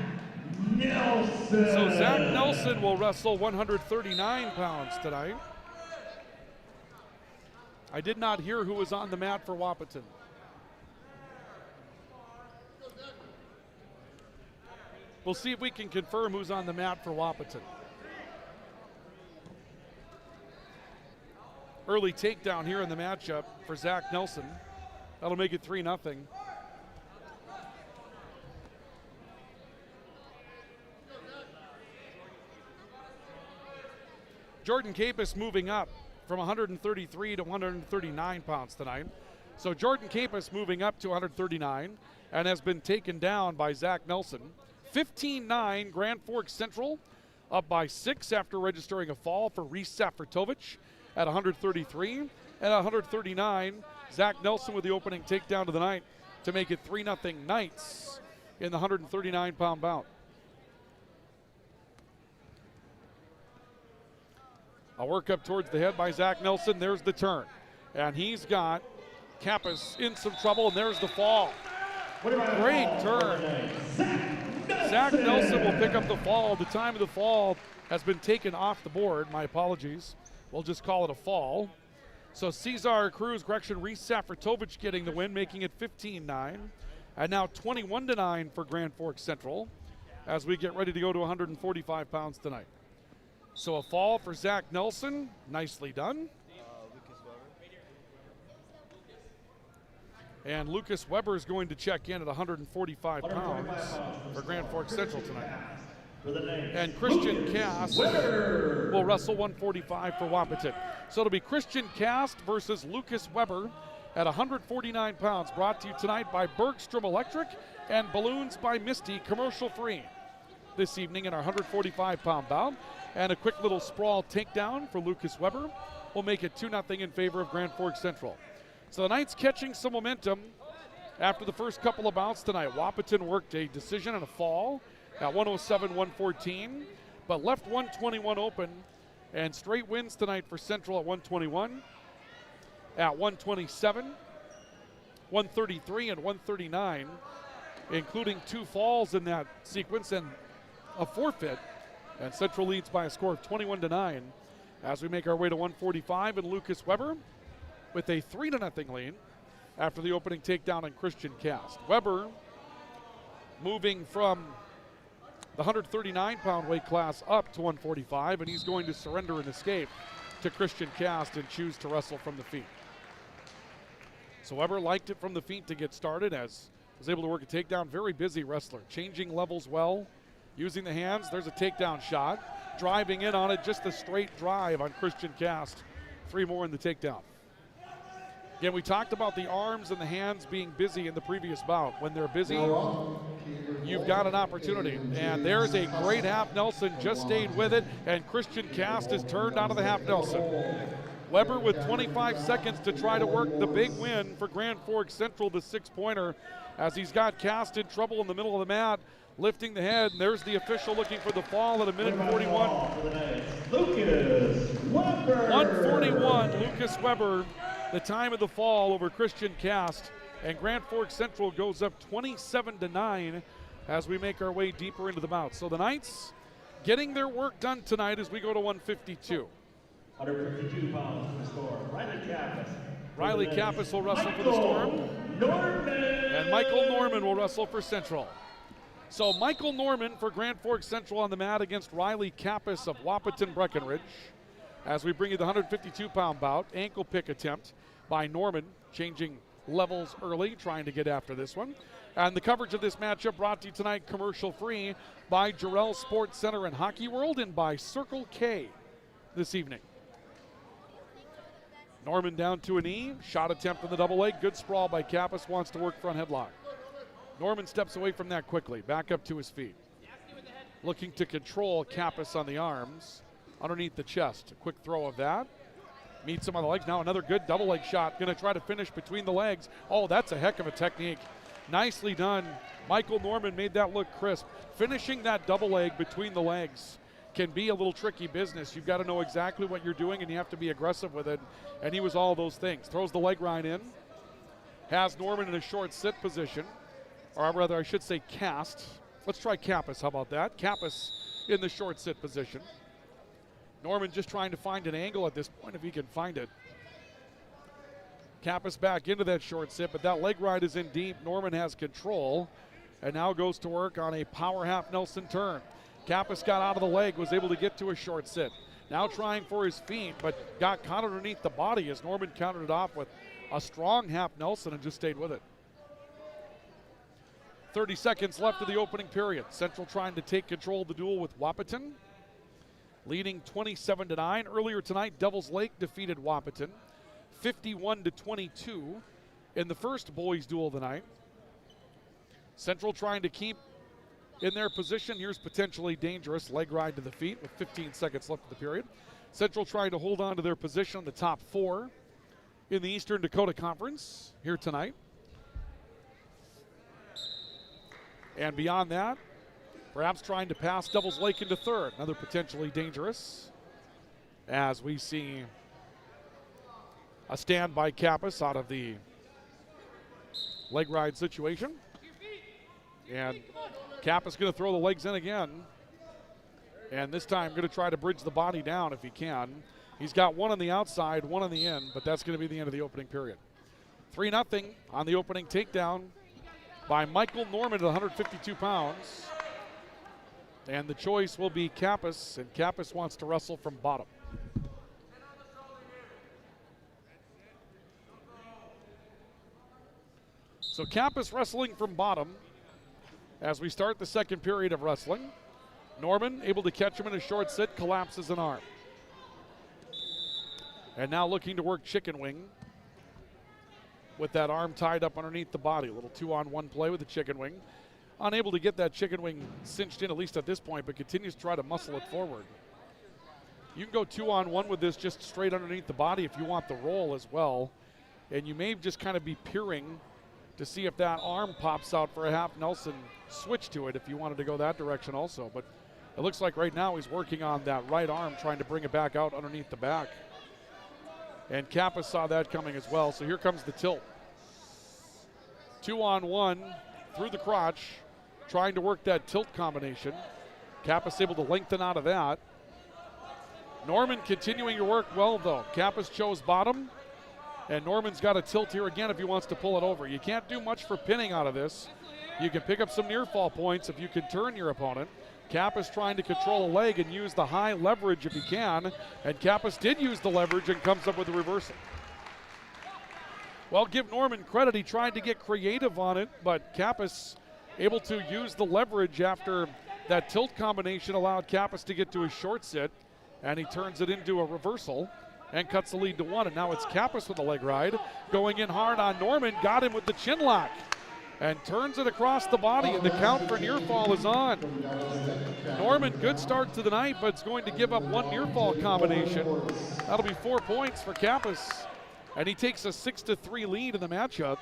S2: Nelson.
S1: So Zach Nelson will wrestle 139 pounds tonight. I did not hear who was on the mat for Wahpeton. We'll see if we can confirm who's on the mat for Wahpeton. Early takedown here in the matchup for Zach Nelson. That'll make it 3-0. Jordan Capus moving up from 133 to 139 pounds tonight. So Jordan Capus moving up to 139 and has been taken down by Zach Nelson. 15-9 Grand Forks Central, up by 6 after registering a fall for Reese Safratovich at 133. And at 139, Zach Nelson with the opening takedown of the night to make it 3-0 Knights in the 139-pound bout. A work up towards the head by Zach Nelson. There's the turn. And he's got Kappas in some trouble, and there's the fall. Great turn. Zach Nelson will pick up the fall. The time of the fall has been taken off the board. My apologies. We'll just call it a fall. So Cesar Cruz, Reese Safratovich getting the win, making it 15-9. And now 21-9 for Grand Forks Central as we get ready to go to 145 pounds tonight. So a fall for Zach Nelson, nicely done. And Lucas Weber is going to check in at 145 pounds for Grand Forks Central tonight. And Christian Cast will wrestle 145 for Wahpeton. So it'll be Christian Cast versus Lucas Weber at 149 pounds, brought to you tonight by Bergstrom Electric and Balloons by Misty, commercial free this evening in our 145-pound bout. And a quick little sprawl takedown for Lucas Weber will make it 2-0 in favor of Grand Forks Central. So the Knights catching some momentum after the first couple of bouts tonight. Wahpeton worked a decision and a fall at 107-114, but left 121 open, and straight wins tonight for Central at 121, at 127, 133, and 139, including 2 falls in that sequence and a forfeit. And Central leads by a score of 21-9 as we make our way to 145, and Lucas Weber with a 3-0 lead after the opening takedown on Christian Cast. Weber moving from the 139-pound weight class up to 145, and he's going to surrender and escape to Christian Cast and choose to wrestle from the feet. So Weber liked it from the feet to get started, as was able to work a takedown. Very busy wrestler, changing levels well, using the hands. There's a takedown shot, driving in on it, just a straight drive on Christian Cast. 3 more in the takedown. Again, we talked about the arms and the hands being busy in the previous bout. When they're busy, you've got an opportunity. And there's a great half Nelson, just stayed with it, and Christian Cast is turned out of the half Nelson. Weber with 25 seconds to try to work the big win for Grand Forks Central, the 6-pointer, as he's got Cast in trouble in the middle of the mat, lifting the head, and there's the official looking for the fall at 1:41.
S2: Lucas Weber.
S1: 141, Lucas Weber, the time of the fall over Christian Cast, and Grand Forks Central goes up 27-9 as we make our way deeper into the bout. So the Knights getting their work done tonight as we go to 152.
S2: 152 pounds for the Storm.
S1: Riley Kappas will wrestle for the Storm. And Michael Norman will wrestle for Central. So Michael Norman for Grand Forks Central on the mat against Riley Kappas of Wahpeton Breckenridge. As we bring you the 152-pound bout, ankle pick attempt by Norman, changing levels early, trying to get after this one. And the coverage of this matchup brought to you tonight commercial free by Jarrell Sports Center and Hockey World and by Circle K this evening. Norman down to a knee, shot attempt in the double leg, good sprawl by Kappas, wants to work front headlock. Norman steps away from that quickly, back up to his feet. Looking to control Kappas on the arms, underneath the chest. A quick throw of that. Meets him on the legs. Now another good double leg shot. Going to try to finish between the legs. Oh, that's a heck of a technique. Nicely done. Michael Norman made that look crisp. Finishing that double leg between the legs can be a little tricky business. You've got to know exactly what you're doing, and you have to be aggressive with it. And he was all those things. Throws the leg right in. Has Norman in a short sit position. Or rather, I should say cast. Let's try Kappas. How about that? Kappas in the short sit position. Norman just trying to find an angle at this point if he can find it. Kappas back into that short sit, but that leg ride is in deep. Norman has control and now goes to work on a power half Nelson turn. Kappas got out of the leg, was able to get to a short sit. Now trying for his feet, but got caught underneath the body as Norman countered it off with a strong half Nelson and just stayed with it. 30 seconds left of the opening period. Central trying to take control of the duel with Wahpeton, leading 27-9. Earlier tonight, Devils Lake defeated Wahpeton 51-22 in the first boys duel of the night. Central trying to keep in their position. Here's potentially dangerous leg ride to the feet with 15 seconds left of the period. Central trying to hold on to their position in the top 4 in the Eastern Dakota Conference here tonight. And beyond that, perhaps trying to pass Devils Lake into third. Another potentially dangerous, as we see a stand by Kappas out of the leg ride situation. And Kappa's going to throw the legs in again. And this time going to try to bridge the body down if he can. He's got one on the outside, one on the in, but that's going to be the end of the opening period. 3-0 on the opening takedown by Michael Norman at 152 pounds. And the choice will be Kappas, and Kappas wants to wrestle from bottom. So Kappas wrestling from bottom as we start the second period of wrestling. Norman able to catch him in a short sit, collapses an arm. And now looking to work chicken wing with that arm tied up underneath the body. A little 2-on-1 play with the chicken wing. Unable to get that chicken wing cinched in, at least at this point, but continues to try to muscle it forward. You can go 2-on-1 with this just straight underneath the body if you want the roll as well. And you may just kind of be peering to see if that arm pops out for a half Nelson switch to it if you wanted to go that direction also. But it looks like right now he's working on that right arm, trying to bring it back out underneath the back. And Kappa saw that coming as well, so here comes the tilt. 2-on-1 through the crotch, trying to work that tilt combination. Kappa's able to lengthen out of that. Norman continuing to work well though. Kappa's chose bottom, and Norman's got a tilt here again if he wants to pull it over. You can't do much for pinning out of this. You can pick up some near fall points if you can turn your opponent. Kappas trying to control a leg and use the high leverage if he can, and Kappas did use the leverage and comes up with a reversal. Well, give Norman credit. He tried to get creative on it, but Kappas able to use the leverage after that tilt combination allowed Kappas to get to his short sit, and he turns it into a reversal and cuts the lead to 1. And now it's Kappas with the leg ride, going in hard on Norman, got him with the chin lock, and turns it across the body, and the count for near fall is on. Norman, good start to the night, but it's going to give up one near fall combination. That'll be 4 points for Kappas, and he takes a 6-3 lead in the matchup.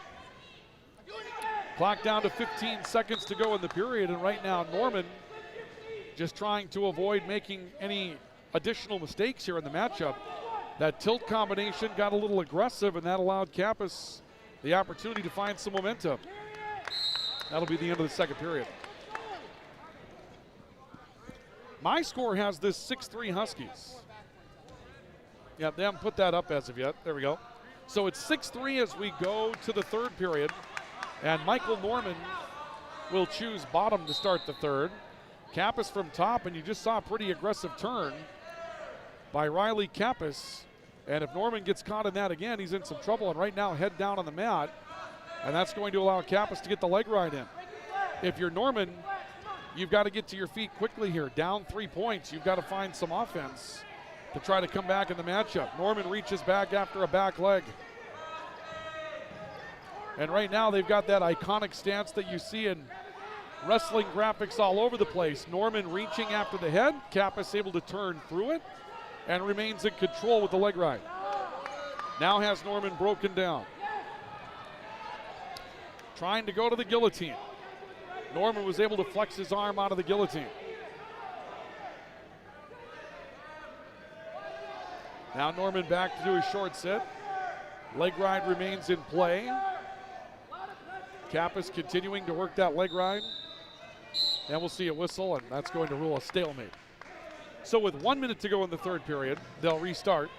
S1: Clock down to 15 seconds to go in the period, and right now Norman just trying to avoid making any additional mistakes here in the matchup. That tilt combination got a little aggressive, and that allowed Kappas the opportunity to find some momentum. That'll be the end of the second period. My score has this 6-3 Huskies. Yeah, they haven't put that up as of yet. There we go. So it's 6-3 as we go to the third period. And Michael Norman will choose bottom to start the third. Kappas from top, and you just saw a pretty aggressive turn by Riley Kappas. And if Norman gets caught in that again, he's in some trouble. And right now, head down on the mat. And that's going to allow Kappas to get the leg ride in. If you're Norman, you've got to get to your feet quickly here. Down 3 points, you've got to find some offense to try to come back in the matchup. Norman reaches back after a back leg. And right now they've got that iconic stance that you see in wrestling graphics all over the place. Norman reaching after the head, Kappas able to turn through it and remains in control with the leg ride. Now has Norman broken down. Trying to go to the guillotine. Norman was able to flex his arm out of the guillotine. Now Norman back to do his short sit. Leg ride remains in play. Kappas continuing to work that leg ride. And we'll see a whistle, and that's going to rule a stalemate. So with 1 minute to go in the third period, they'll restart.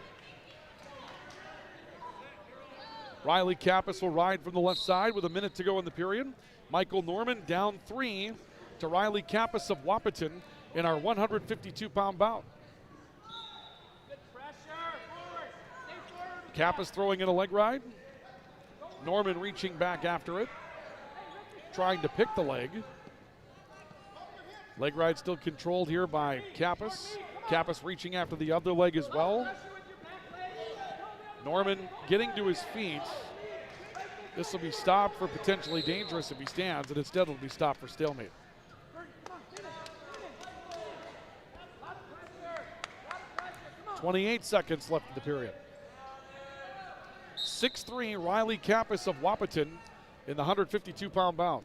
S1: Riley Kappas will ride from the left side with a minute to go in the period. Michael Norman down 3 to Riley Kappas of Wahpeton in our 152-pound bout. Kappas throwing in a leg ride. Norman reaching back after it, trying to pick the leg. Leg ride still controlled here by Kappas. Kappas reaching after the other leg as well. Norman getting to his feet. This will be stopped for potentially dangerous if he stands, and instead it'll be stopped for stalemate. .28 seconds left in the period. 6-3 Riley Kappas of Wahpeton in the 152-pound bout.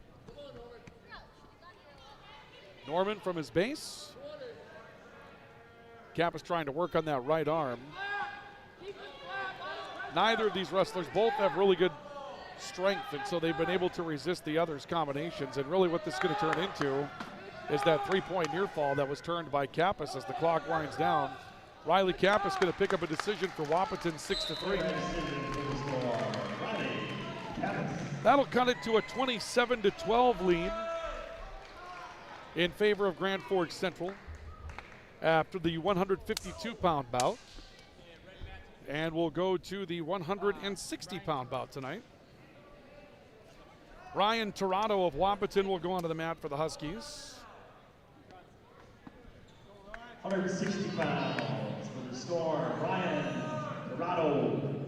S1: Norman from his base. Kappas trying to work on that right arm. Neither of these wrestlers, both have really good strength, and so they've been able to resist the others' combinations. And really what this is going to turn into is that three-point near fall that was turned by Kappas as the clock winds down. Riley Kappas going to pick up a decision for Wahpeton, 6-3. That'll cut it to a 27-12 lead in favor of Grand Forks Central after the 152-pound bout. And we'll go to the 160-pound bout tonight. Ryan Tirado of Wahpeton will go onto the mat for the Huskies.
S2: 160 pounds for the Storm, Ryan Tirado.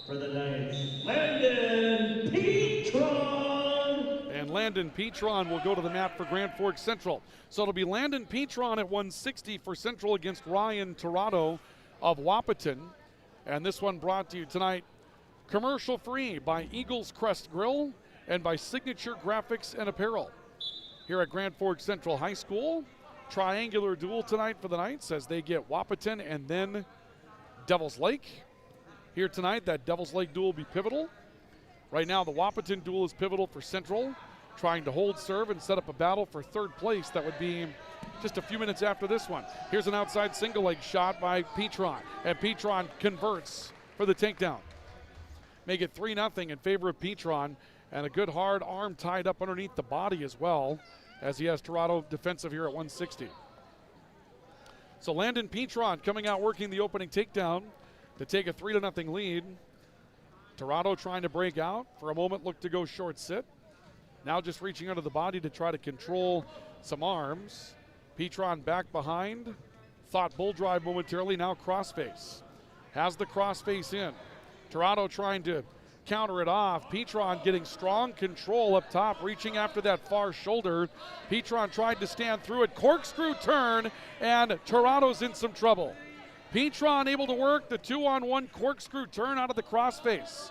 S2: For the Knights, Landon Petron.
S1: And Landon Petron will go to the mat for Grand Forks Central. So it'll be Landon Petron at 160 for Central against Ryan Tirado of Wahpeton. And this one brought to you tonight commercial free by Eagles Crest Grill and by Signature Graphics and Apparel. Here at Grand Forks Central High School, triangular duel tonight for the Knights as they get Wahpeton and then Devils Lake. Here tonight, that Devils Lake duel will be pivotal. Right now, the Wahpeton duel is pivotal for Central, trying to hold serve and set up a battle for third place. That would be just a few minutes after this one. Here's an outside single leg shot by Petron, and Petron converts for the takedown. Make it 3-0 in favor of Petron, and a good hard arm tied up underneath the body as well, as he has Tirado defensive here at 160. So Landon Petron coming out working the opening takedown to take a 3-0 lead. Tirado trying to break out. For a moment, looked to go short sit. Now just reaching under the body to try to control some arms. Petron back behind. Thought bull drive momentarily, now crossface. Has the crossface in. Tirado trying to counter it off. Petron getting strong control up top, reaching after that far shoulder. Petron tried to stand through it. Corkscrew turn, and Tirado's in some trouble. Petron able to work the 2-on-1 corkscrew turn out of the crossface.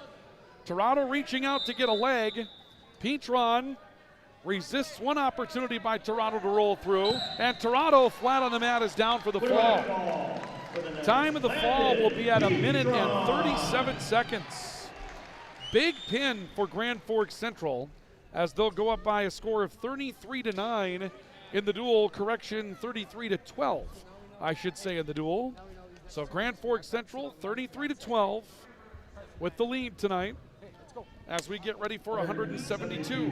S1: Tirado reaching out to get a leg. Petron resists one opportunity by Tirado to roll through, and Tirado flat on the mat is down for the fall. Time of the fall will be at 1 minute and 37 seconds. Big pin for Grand Forks Central as they'll go up by a score of 33-9 in the duel. Correction, 33-12, I should say, in the duel. So Grand Forks Central 33-12 with the lead tonight as we get ready for 172.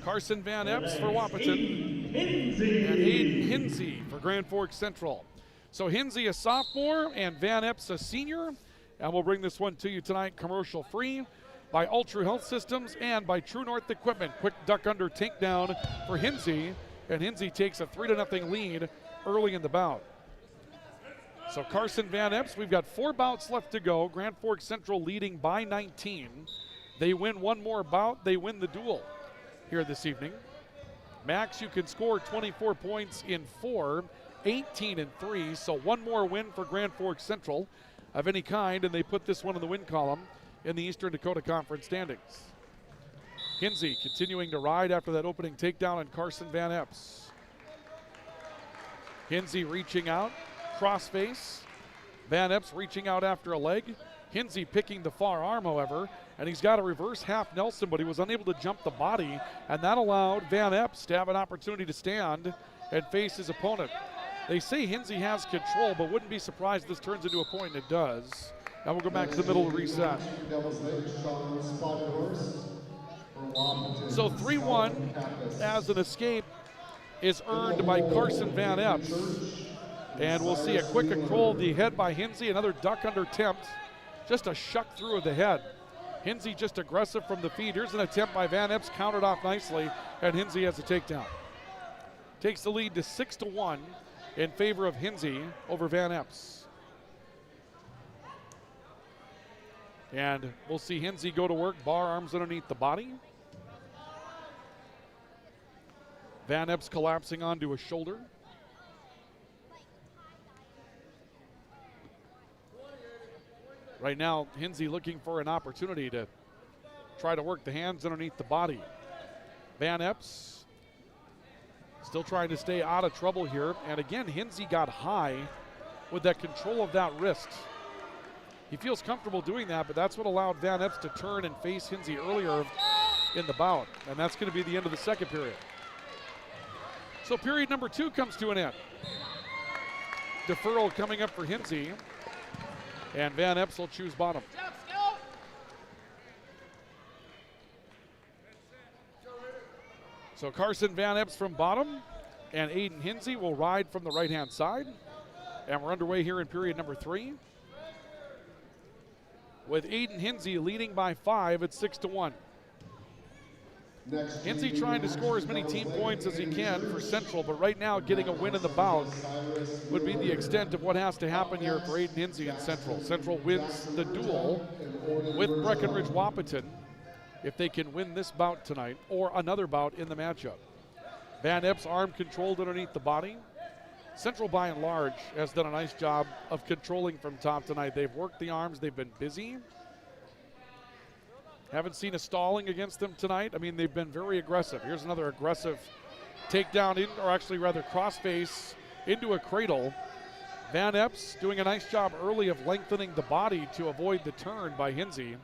S1: Carson Van Epps for Wahpeton and Aiden Hinsey for Grand Forks Central. So Hinsey a sophomore and Van Epps a senior. And we'll bring this one to you tonight commercial free by Ultra Health Systems and by True North Equipment. Quick duck under takedown for Hinsey, and Hinsey takes a 3-0 lead early in the bout. So Carson Van Epps, we've got 4 bouts left to go. Grand Forks Central leading by 19. They win one more bout, they win the duel here this evening. Max, you can score 24 points in 4, 18 in 3, so one more win for Grand Forks Central of any kind, and they put this one in the win column in the Eastern Dakota Conference standings. Hinsey continuing to ride after that opening takedown on Carson Van Epps. Hinsey reaching out, crossface. Van Epps reaching out after a leg. Hinsey picking the far arm, however, and he's got a reverse half Nelson, but he was unable to jump the body, and that allowed Van Epps to have an opportunity to stand and face his opponent. They say Hinsey has control, but wouldn't be surprised if this turns into a point, and it does. And we'll go back to the middle of the reset. So 3-1 as an escape is earned by Carson Van Epps. And we'll see a quick control of the head by Hinsey, another duck under attempt. Just a shuck through of the head. Hinsey just aggressive from the feet. Here's an attempt by Van Epps, countered off nicely, and Hinsey has a takedown. Takes the lead to 6-1 in favor of Hinsey over Van Epps. And we'll see Hinsey go to work, bar arms underneath the body. Van Epps collapsing onto a shoulder. Right now, Hinsey looking for an opportunity to try to work the hands underneath the body. Van Epps still trying to stay out of trouble here. And again, Hinsey got high with that control of that wrist. He feels comfortable doing that, but that's what allowed Van Epps to turn and face Hinsey earlier in the bout. And that's going to be the end of the second period. So period number 2 comes to an end. Deferral coming up for Hinsey. And Van Epps will choose bottom. So Carson Van Epps from bottom, and Aiden Hinsey will ride from the right-hand side. And we're underway here in period number 3. With Aiden Hinsey leading by 5 at 6-1. Hinsey trying to score as many team points as he can for Central, but right now getting a win in the bout would be the extent of what has to happen here for Aiden Hinsey and Central. Central wins the duel with Breckenridge Wahpeton if they can win this bout tonight or another bout in the matchup. Van Epps arm controlled underneath the body. Central by and large has done a nice job of controlling from top tonight. They've worked the arms, they've been busy. Haven't seen a stalling against them tonight. I mean, they've been very aggressive. Here's another aggressive takedown, or actually rather crossface into a cradle. Van Epps doing a nice job early of lengthening the body to avoid the turn by Hinsey.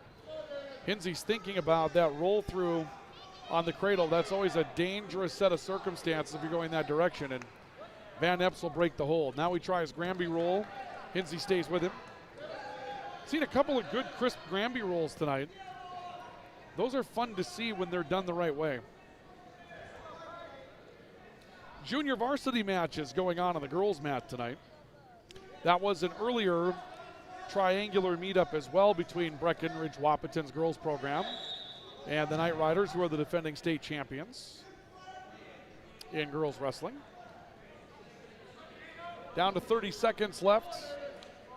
S1: Hinsey's thinking about that roll through on the cradle. That's always a dangerous set of circumstances if you're going that direction, and Van Epps will break the hold. Now he tries Granby roll. Hinsey stays with him. Seen a couple of good crisp Granby rolls tonight. Those are fun to see when they're done the right way. Junior varsity matches going on the girls' mat tonight. That was an earlier triangular meetup as well between Breckenridge Wahpeton's girls program and the Night Riders, who are the defending state champions in girls wrestling. Down to 30 seconds left.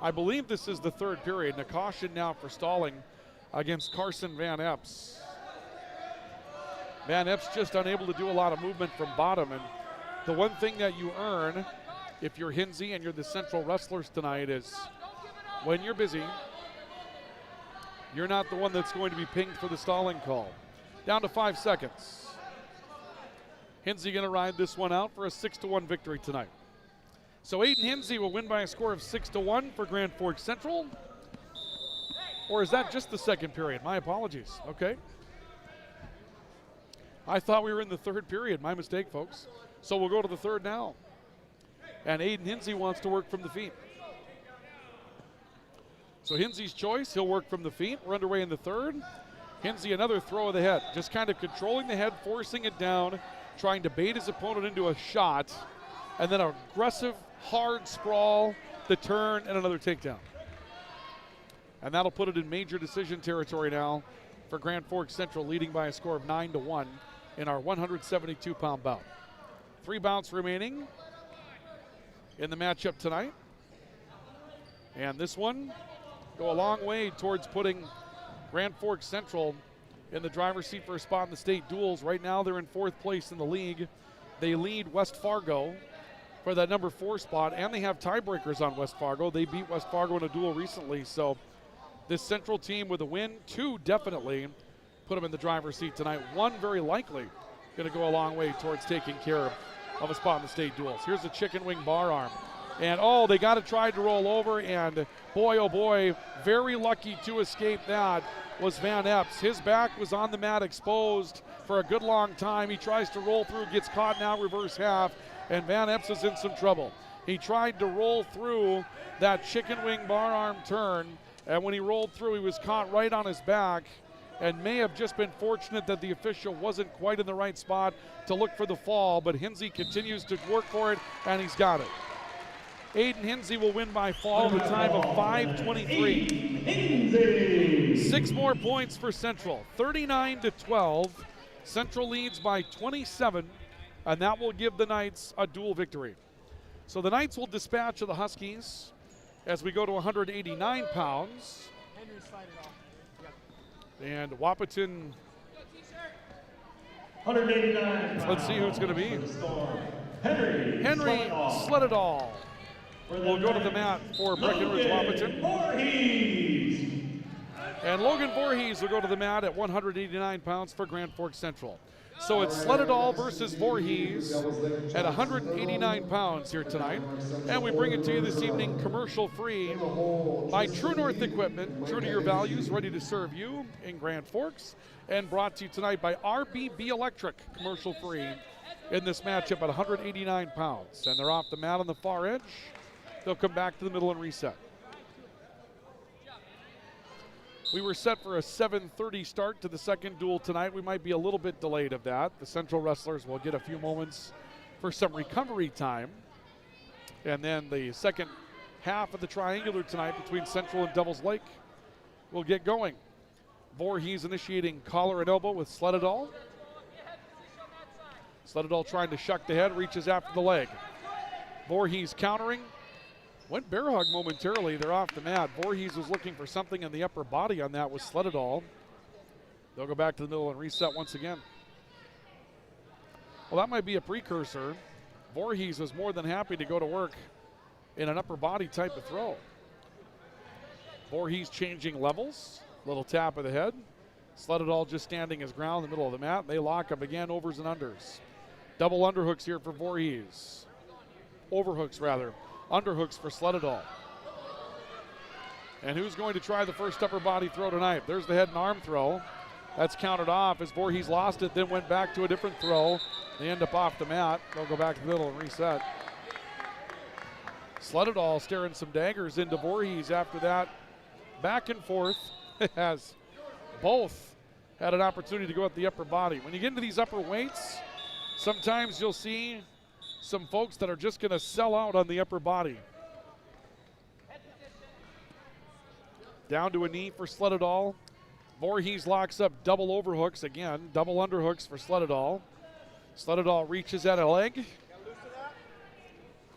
S1: I believe this is the third period, and a caution now for stalling against Carson Van Epps. Van Epps just unable to do a lot of movement from bottom, and the one thing that you earn if you're Hinsey and you're the Central wrestlers tonight is when you're busy, you're not the one that's going to be pinged for the stalling call. Down to 5 seconds. Hinsey gonna ride this one out for a 6-1 victory tonight. So Aiden Hinsey will win by a score of 6-1 for Grand Forks Central. Or is that just the second period? My apologies. Okay. I thought we were in the third period. My mistake, folks. So we'll go to the third now. And Aiden Hinsey wants to work from the feet. So Hinsey's choice, he'll work from the feet. We're underway in the third. Hinsey, another throw of the head. Just kind of controlling the head, forcing it down, trying to bait his opponent into a shot. And then an aggressive, hard sprawl, the turn, and another takedown. And that'll put it in major decision territory now for Grand Forks Central, leading by a score of 9-1 in our 172-pound bout. 3 bouts remaining in the matchup tonight. And this one go a long way towards putting Grand Forks Central in the driver's seat for a spot in the state duels. Right now they're in 4th place in the league. They lead West Fargo for that number 4 spot, and they have tiebreakers on West Fargo. They beat West Fargo in a duel recently, so this Central team with a win, 2 definitely put them in the driver's seat tonight. 1 very likely going to go a long way towards taking care of a spot in the state duels. Here's a chicken wing bar arm. And oh, they got to try to roll over, and boy, oh boy, very lucky to escape that was Van Epps. His back was on the mat exposed for a good long time. He tries to roll through, gets caught now reverse half, and Van Epps is in some trouble. He tried to roll through that chicken wing bar arm turn, and when he rolled through, he was caught right on his back and may have just been fortunate that the official wasn't quite in the right spot to look for the fall, but Hinsey continues to work for it, and he's got it. Aiden Hinsey will win by fall at a time of 5:23. 6 more points for Central, 39-12. Central leads by 27, and that will give the Knights a dual victory. So the Knights will dispatch of the Huskies as we go to 189 pounds. And Wahpeton,
S2: 189.
S1: let's see who it's going to be.
S2: Henry
S1: Sledadall will go to the mat for Breckenridge Wahpeton. And Logan Voorhees will go to the mat at 189 pounds for Grand Forks Central. So it's Sledadal versus Voorhees at 189 pounds here tonight. And we bring it to you this evening commercial-free by True North Equipment, true to your values, ready to serve you in Grand Forks. And brought to you tonight by RBB Electric, commercial-free in this matchup at 189 pounds. And they're off the mat on the far edge. They'll come back to the middle and reset. We were set for a 7:30 start to the second duel tonight. We might be a little bit delayed of that. The Central wrestlers will get a few moments for some recovery time. And then the second half of the triangular tonight between Central and Devil's Lake will get going. Voorhees initiating collar and elbow with Sledadal. Sledadal trying to shuck the head, reaches after the leg. Voorhees countering. Went bear hug momentarily. They're off the mat. Voorhees was looking for something in the upper body on that with Sledadal. They'll go back to the middle and reset once again. Well, that might be a precursor. Voorhees was more than happy to go to work in an upper body type of throw. Voorhees changing levels. Little tap of the head. Sledadal just standing his ground in the middle of the mat. They lock up again, overs and unders. Double underhooks here for Voorhees. Overhooks rather. Underhooks for Sledadal. And who's going to try the first upper body throw tonight? There's the head and arm throw. That's counted off as Voorhees lost it, then went back to a different throw. They end up off the mat. They'll go back to the middle and reset. Sledadal staring some daggers into Voorhees after that. Back and forth as both had an opportunity to go at the upper body. When you get into these upper weights, sometimes you'll see some folks that are just going to sell out on the upper body. Down to a knee for Sledadal. Voorhees locks up double overhooks again. Double underhooks for Sledadal. Sledadal reaches at a leg.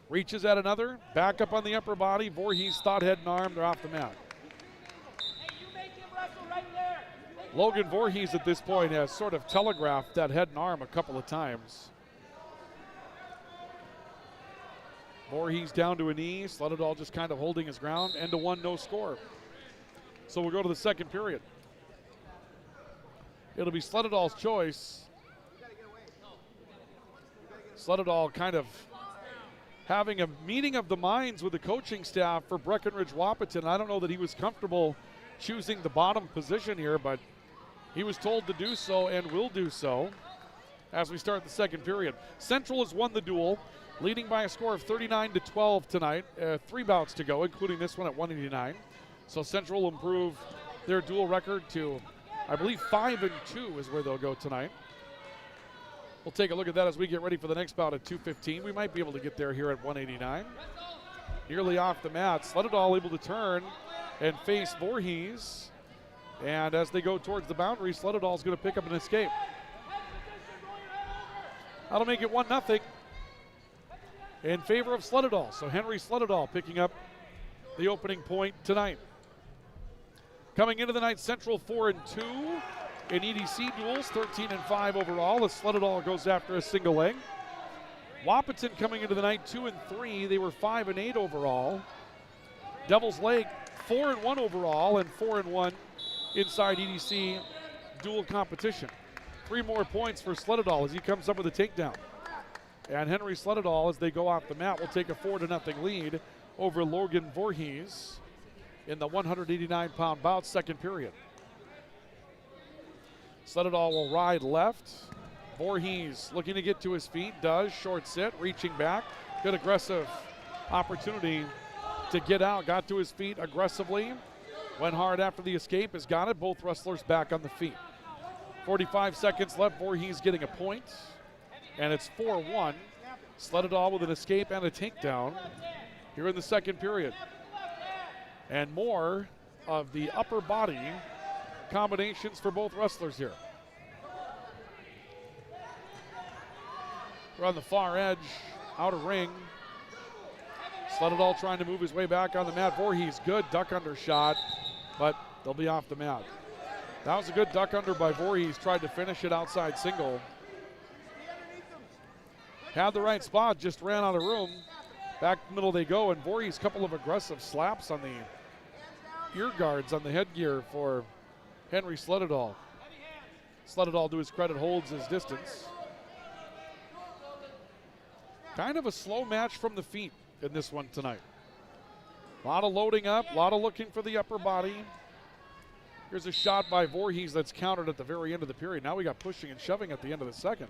S1: Reaches at another. Back up on the upper body. Voorhees thought head and arm. They're off the mat. Logan Voorhees at this point has sort of telegraphed that head and arm a couple of times. Voorhees down to a knee. Sledadal just kind of holding his ground. End to one, no score. So we'll go to the second period. It'll be Sledadal's choice. Sledadal kind of having a meeting of the minds with the coaching staff for Breckenridge Wahpeton. I don't know that he was comfortable choosing the bottom position here, but he was told to do so and will do so as we start the second period. Central has won the duel, leading by a score of 39-12 tonight. 3 bouts to go, including this one at 189. So Central will improve their duel record to, I believe, 5-2 is where they'll go tonight. We'll take a look at that as we get ready for the next bout at 2:15. We might be able to get there here at 189. Nearly off the mat. Sledadal able to turn and face Voorhees. And as they go towards the boundary, Sledadal is going to pick up an escape. That'll make it 1-0 in favor of Sledadal. So Henry Sledadal picking up the opening point tonight. Coming into the night, Central 4-2 in EDC duels, 13-5 overall as Sledadal goes after a single leg. Wahpeton coming into the night 2-3. They were 5-8 overall. Devil's Lake 4-1 overall and 4-1 inside EDC dual competition. 3 more points for Sledadal as he comes up with a takedown. And Henry Sledadal, as they go off the mat, will take a 4-0 lead over Logan Voorhees in the 189-pound bout, second period. Sledadal will ride left. Voorhees looking to get to his feet, does. Short sit, reaching back. Good aggressive opportunity to get out. Got to his feet aggressively. Went hard after the escape, has got it. Both wrestlers back on the feet. 45 seconds left. Voorhees getting a point. And it's 4-1. Sledadal with an escape and a takedown here in the second period. And more of the upper body combinations for both wrestlers here. We're on the far edge, outer ring. Sledadal trying to move his way back on the mat. Voorhees, good duck under shot, but they'll be off the mat. That was a good duck under by Voorhees. Tried to finish it outside single. Had the right spot, just ran out of room. Back middle they go, and Voorhees, couple of aggressive slaps on the ear guards on the headgear for Henry Sledadal. Sledadol, to his credit, holds his distance. Kind of a slow match from the feet in this one tonight. A lot of loading up, a lot of looking for the upper body. Here's a shot by Voorhees that's countered at the very end of the period. Now we got pushing and shoving at the end of the second.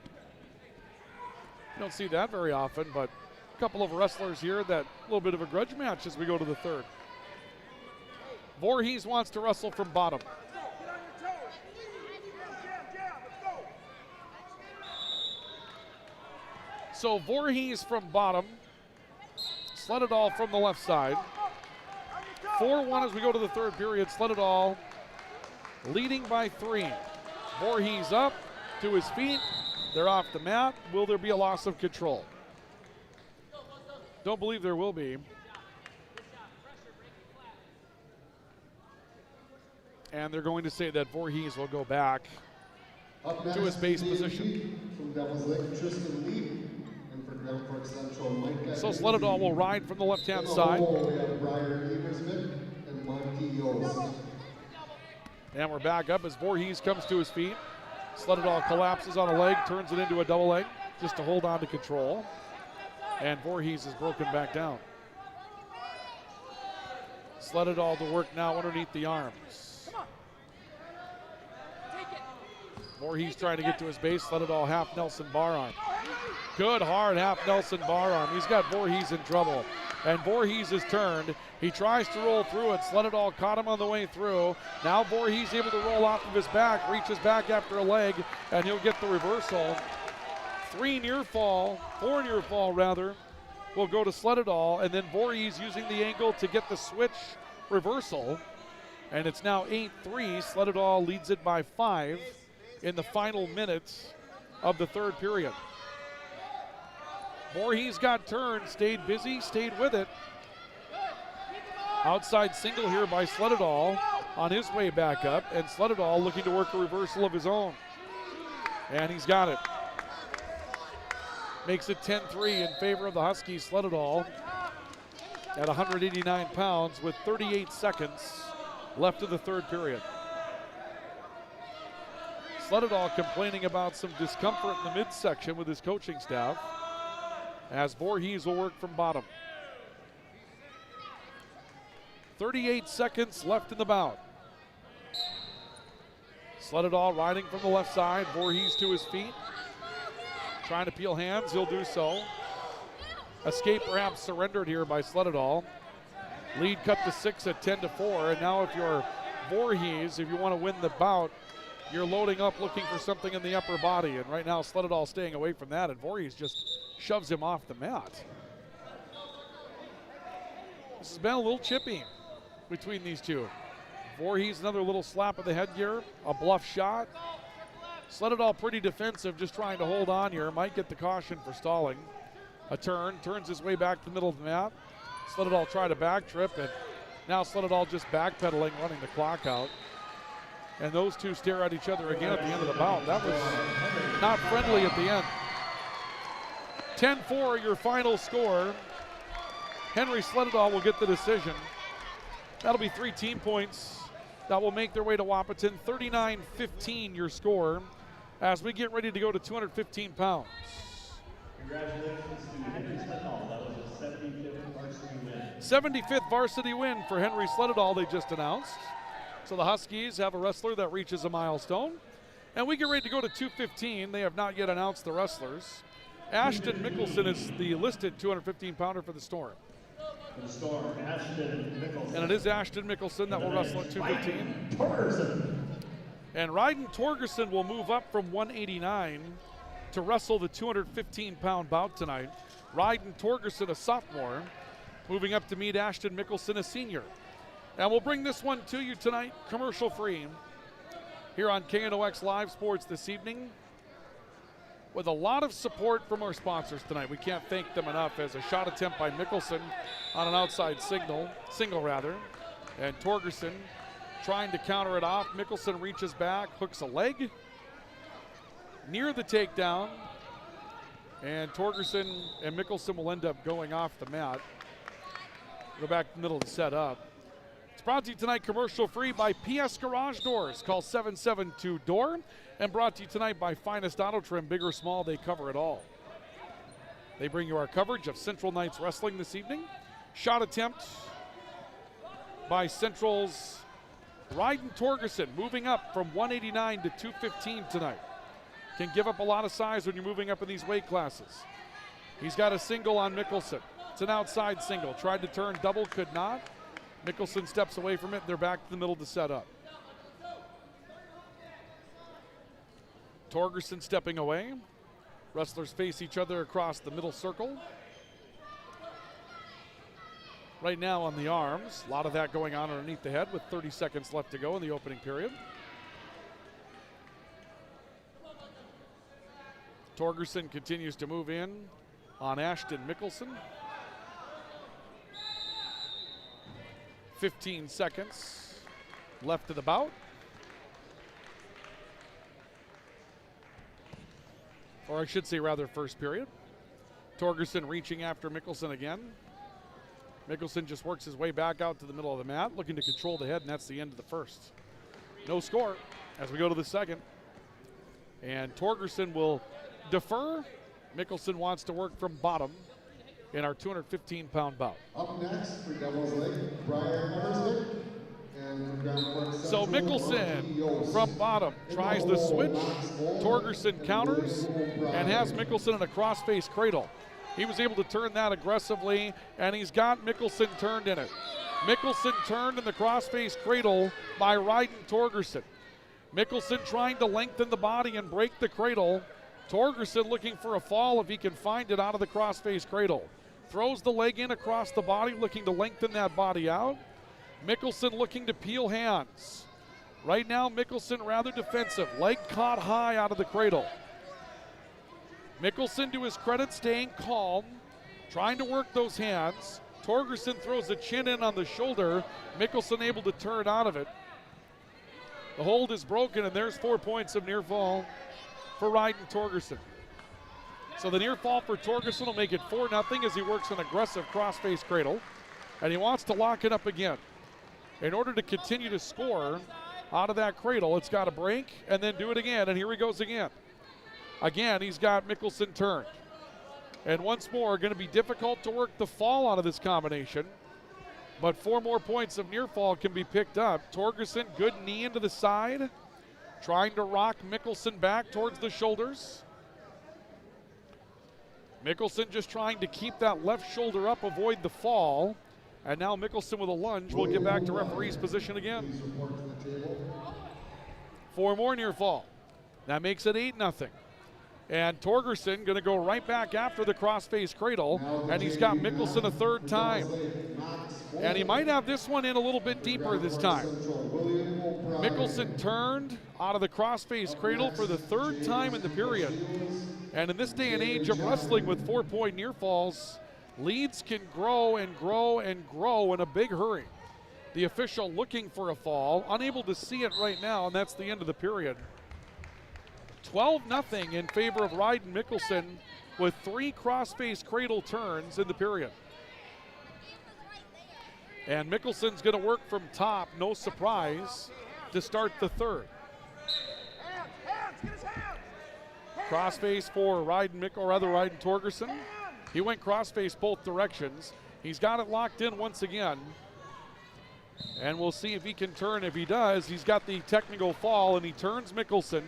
S1: You don't see that very often, but a couple of wrestlers here, that little bit of a grudge match as we go to the third. Voorhees wants to wrestle from bottom. So Voorhees from bottom, Sledadol from the left side. 4-1 as we go to the third period. Sledadol leading by 3. Voorhees up to his feet. They're off the mat. Will there be a loss of control? Don't believe there will be. And they're going to say that Voorhees will go back to his base position.
S4: From Devil's Lake, Tristan Lee. And for Grand Forks Central, Mike.
S1: So Sledadol will ride from the left-hand side.
S4: We have Brian Eversman and Monty Yost.
S1: And we're back up as Voorhees comes to his feet. Sledadol collapses on a leg, turns it into a double leg just to hold on to control. And Voorhees is broken back down. Sledadol to work now underneath the arms. Voorhees trying to get to his base. Sledadol half Nelson bar arm. Good hard half Nelson bar arm. He's got Voorhees in trouble. And Voorhees is turned. He tries to roll through it. Sledadol caught him on the way through. Now Voorhees able to roll off of his back, reaches back after a leg, and he'll get the reversal. 4 near fall rather, will go to Sledadol, and then Voorhees using the angle to get the switch reversal. And it's now 8-3. Sledadol leads it by 5 in the final minutes of the third period. Voorhees got turned, stayed busy, stayed with it. Outside single here by Sledadol on his way back up, and Sledadol looking to work a reversal of his own. And he's got it. Makes it 10-3 in favor of the Huskies. Sledadol at 189 pounds with 38 seconds left of the third period. Sledadol complaining about some discomfort in the midsection with his coaching staff as Voorhees will work from bottom. 38 seconds left in the bout. Sledadol riding from the left side, Voorhees to his feet. Trying to peel hands, he'll do so. Escape perhaps surrendered here by Sledadol. Lead cut to 6 at 10-4, and now if you're Voorhees, if you want to win the bout, you're loading up looking for something in the upper body, and right now Sledadol staying away from that, and Voorhees just shoves him off the mat. This has been a little chippy between these two. Voorhees another little slap of the headgear, a bluff shot. Sledadol pretty defensive, just trying to hold on here. Might get the caution for stalling. A turn, turns his way back to the middle of the mat. Sledadol trying to back trip, and now Sledadol just backpedaling, running the clock out. And those two stare at each other again at the end of the bout. That was not friendly at the end. 10-4 your final score. Henry Sledadol will get the decision. That'll be 3 team points that will make their way to Wahpeton. 39-15 your score as we get ready to go to 215 pounds.
S2: Congratulations to Henry Sledadol. That was a 75th varsity win.
S1: 75th varsity win for Henry Sledadol, they just announced. So the Huskies have a wrestler that reaches a milestone. And we get ready to go to 215. They have not yet announced the wrestlers. Ashton Mickelson is the listed 215-pounder for the Storm.
S2: For the Storm, Ashton Mickelson.
S1: And it is Ashton Mickelson that will wrestle at 215.
S2: Torgerson.
S1: And Ryden Torgerson will move up from 189 to wrestle the 215-pound bout tonight. Ryden Torgerson, a sophomore, moving up to meet Ashton Mickelson, a senior. And we'll bring this one to you tonight, commercial-free, here on KNOX Live Sports this evening, with a lot of support from our sponsors tonight. We can't thank them enough, as a shot attempt by Mickelson on an outside single, and Torgerson trying to counter it off. Mickelson reaches back, hooks a leg near the takedown, and Torgerson and Mickelson will end up going off the mat. Go back to the middle to set up. brought to you tonight commercial free by PS Garage Doors. Call 772-DOOR. And brought to you tonight by Finest Auto Trim. Big or small, they cover it all. They bring you our coverage of Central Knights Wrestling this evening. Shot attempt by Central's Ryden Torgerson, moving up from 189 to 215 tonight. Can give up a lot of size when you're moving up in these weight classes. He's got a single on Mickelson. It's an outside single. Tried to turn double, could not. Mickelson steps away from it. They're back to the middle to set up. Torgerson stepping away. Wrestlers face each other across the middle circle. Right now on the arms, a lot of that going on underneath the head with 30 seconds left to go in the opening period. Torgerson continues to move in on Ashton Mickelson. 15 seconds left of the bout. Or I should say rather first period. Torgerson reaching after Mickelson again. Mickelson just works his way back out to the middle of the mat, looking to control the head, and that's the end of the first. No score as we go to the second. And Torgerson will defer. Mickelson wants to work from bottom in our 215-pound bout.
S4: Up next for Devil's Lake, Brian Hammersnick.
S1: So Mickelson from bottom tries the switch. Torgerson counters and has Mickelson in a crossface cradle. He was able to turn that aggressively, and he's got Mickelson turned in it. Mickelson turned in the crossface cradle by Ryden Torgerson. Mickelson trying to lengthen the body and break the cradle. Torgerson looking for a fall if he can find it out of the crossface cradle. Throws the leg in across the body, looking to lengthen that body out. Mickelson looking to peel hands. Right now, Mickelson rather defensive. Leg caught high out of the cradle. Mickelson, to his credit, staying calm, trying to work those hands. Torgerson throws a chin in on the shoulder. Mickelson able to turn out of it. The hold is broken, and there's 4 points of near fall for Ryden Torgerson. So the near fall for Torgerson will make it 4-0 as he works an aggressive crossface cradle, and he wants to lock it up again. In order to continue to score out of that cradle, it's got to break and then do it again, and here he goes again. Again, he's got Mickelson turned. And once more, going to be difficult to work the fall out of this combination, but 4 more points of near fall can be picked up. Torgerson, good knee into the side, trying to rock Mickelson back towards the shoulders. Mickelson just trying to keep that left shoulder up, avoid the fall. And now Mickelson with a lunge. We'll get back to referee's position again. 4 more near fall. That makes it 8-0. And Torgerson going to go right back after the crossface cradle, and he's got Mickelson a third time. And he might have this one in a little bit deeper this time. Mickelson turned out of the crossface cradle for the third time in the period. And in this day and age of wrestling with 4-point near falls, leads can grow and grow and grow in a big hurry. The official looking for a fall, unable to see it right now, and that's the end of the period. 12-0 in favor of Ryden Mickelson with 3 crossface cradle turns in the period. And Mickelson's going to work from top, no surprise, to start the third. Crossface for Ryden Torgerson. He went crossface both directions. He's got it locked in once again. And we'll see if he can turn. If he does, he's got the technical fall, and he turns Mickelson.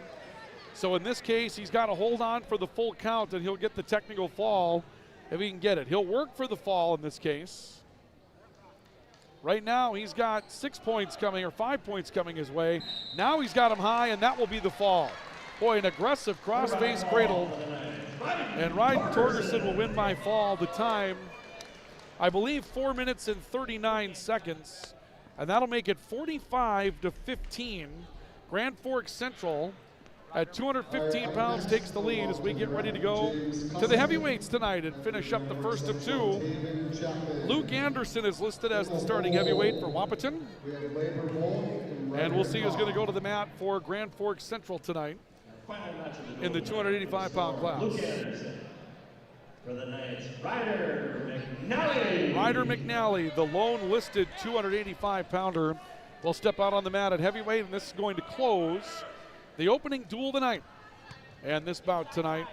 S1: So in this case, he's got to hold on for the full count, and he'll get the technical fall if he can get it. He'll work for the fall in this case. Right now, he's got 6 points coming, or 5 points coming his way. Now he's got him high, and that will be the fall. Boy, an aggressive cross-face cradle. And Ryden Torgerson will win by fall. The time, I believe, 4 minutes and 39 seconds. And that'll make it 45-15. Grand Forks Central at 215 pounds takes the lead as we get ready to go to the heavyweights tonight and finish up the first of 2. Luke Anderson is listed as the starting heavyweight for Wahpeton. And we'll see who's going to go to the mat for Grand Forks Central tonight in the 285-pound class.
S2: For the Knights, Ryder McNally.
S1: Ryder McNally, the lone listed 285-pounder, will step out on the mat at heavyweight, and this is going to close the opening duel tonight. And this bout tonight,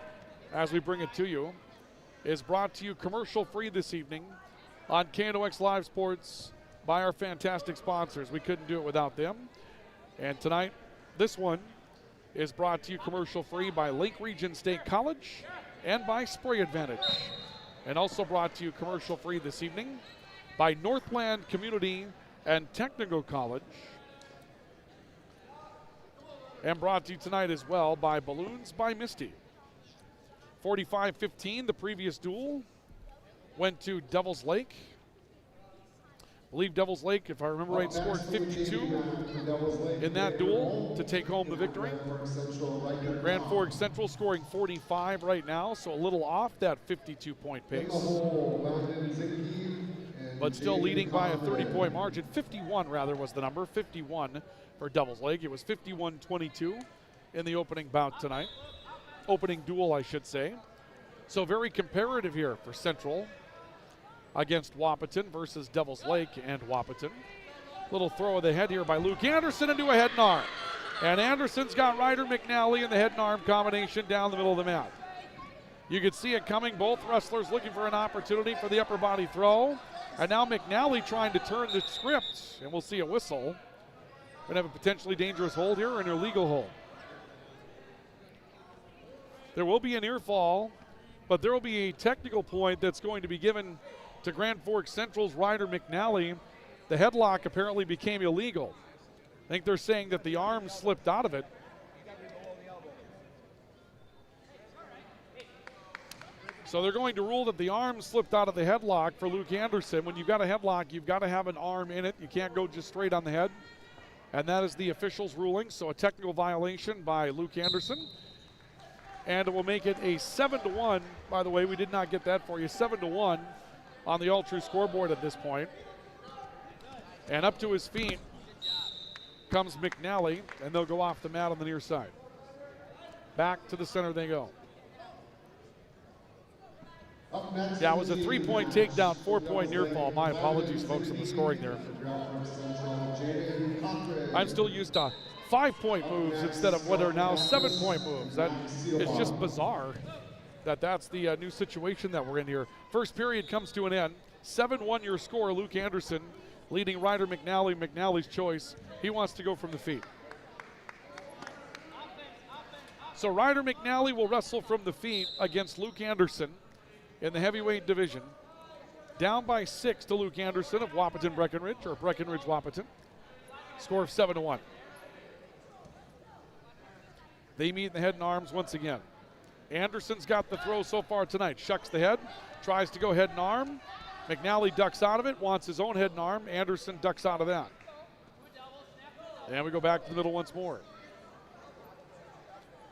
S1: as we bring it to you, is brought to you commercial-free this evening on KNOX Live Sports by our fantastic sponsors. We couldn't do it without them. And tonight, this one is brought to you commercial-free by Lake Region State College and by Spray Advantage. And also brought to you commercial-free this evening by Northland Community and Technical College. And brought to you tonight as well by Balloons by Misty. 45-15, the previous duel went to Devil's Lake. I believe Devil's Lake, if I remember right, scored 52 in that duel to take home the victory. Grand Forks Central scoring 45 right now, so a little off that 52-point pace. But still leading by a 30-point margin. 51, rather, was the number. 51 for Devil's Lake. It was 51-22 in the opening bout tonight. Opening duel, I should say. So very comparative here for Central against Wahpeton versus Devil's Lake and Wahpeton. Little throw of the head here by Luke Anderson into a head and arm. And Anderson's got Ryder McNally in the head and arm combination down the middle of the mat. You could see it coming. Both wrestlers looking for an opportunity for the upper body throw. And now McNally trying to turn the script. And we'll see a whistle. Going to have a potentially dangerous hold here or an illegal hold. There will be an ear fall, but there will be a technical point that's going to be given to Grand Forks Central's Ryder McNally. The headlock apparently became illegal. I think they're saying that the arm slipped out of it. So they're going to rule that the arm slipped out of the headlock for Luke Anderson. When you've got a headlock, you've got to have an arm in it. You can't go just straight on the head. And that is the official's ruling. So a technical violation by Luke Anderson. And it will make it a 7-1. By the way, we did not get that for you. 7-1 on the All True scoreboard at this point. And up to his feet comes McNally, and they'll go off the mat on the near side. Back to the center they go. Yeah, it was a 3-point takedown, 4-point near fall. My apologies, folks, on the scoring there. I'm still used to 5-point moves instead of what are now 7-point moves. That is just bizarre that that's the new situation that we're in here. First period comes to an end. 7-1 your score. Luke Anderson leading Ryder McNally. McNally's choice. He wants to go from the feet. So Ryder McNally will wrestle from the feet against Luke Anderson in the heavyweight division. Down by 6 to Luke Anderson of Wahpeton Breckenridge, or Breckenridge Wahpeton. Score of 7-1. They meet in the head and arms once again. Anderson's got the throw so far tonight. Shucks the head, tries to go head and arm. McNally ducks out of it, wants his own head and arm. Anderson ducks out of that. And we go back to the middle once more.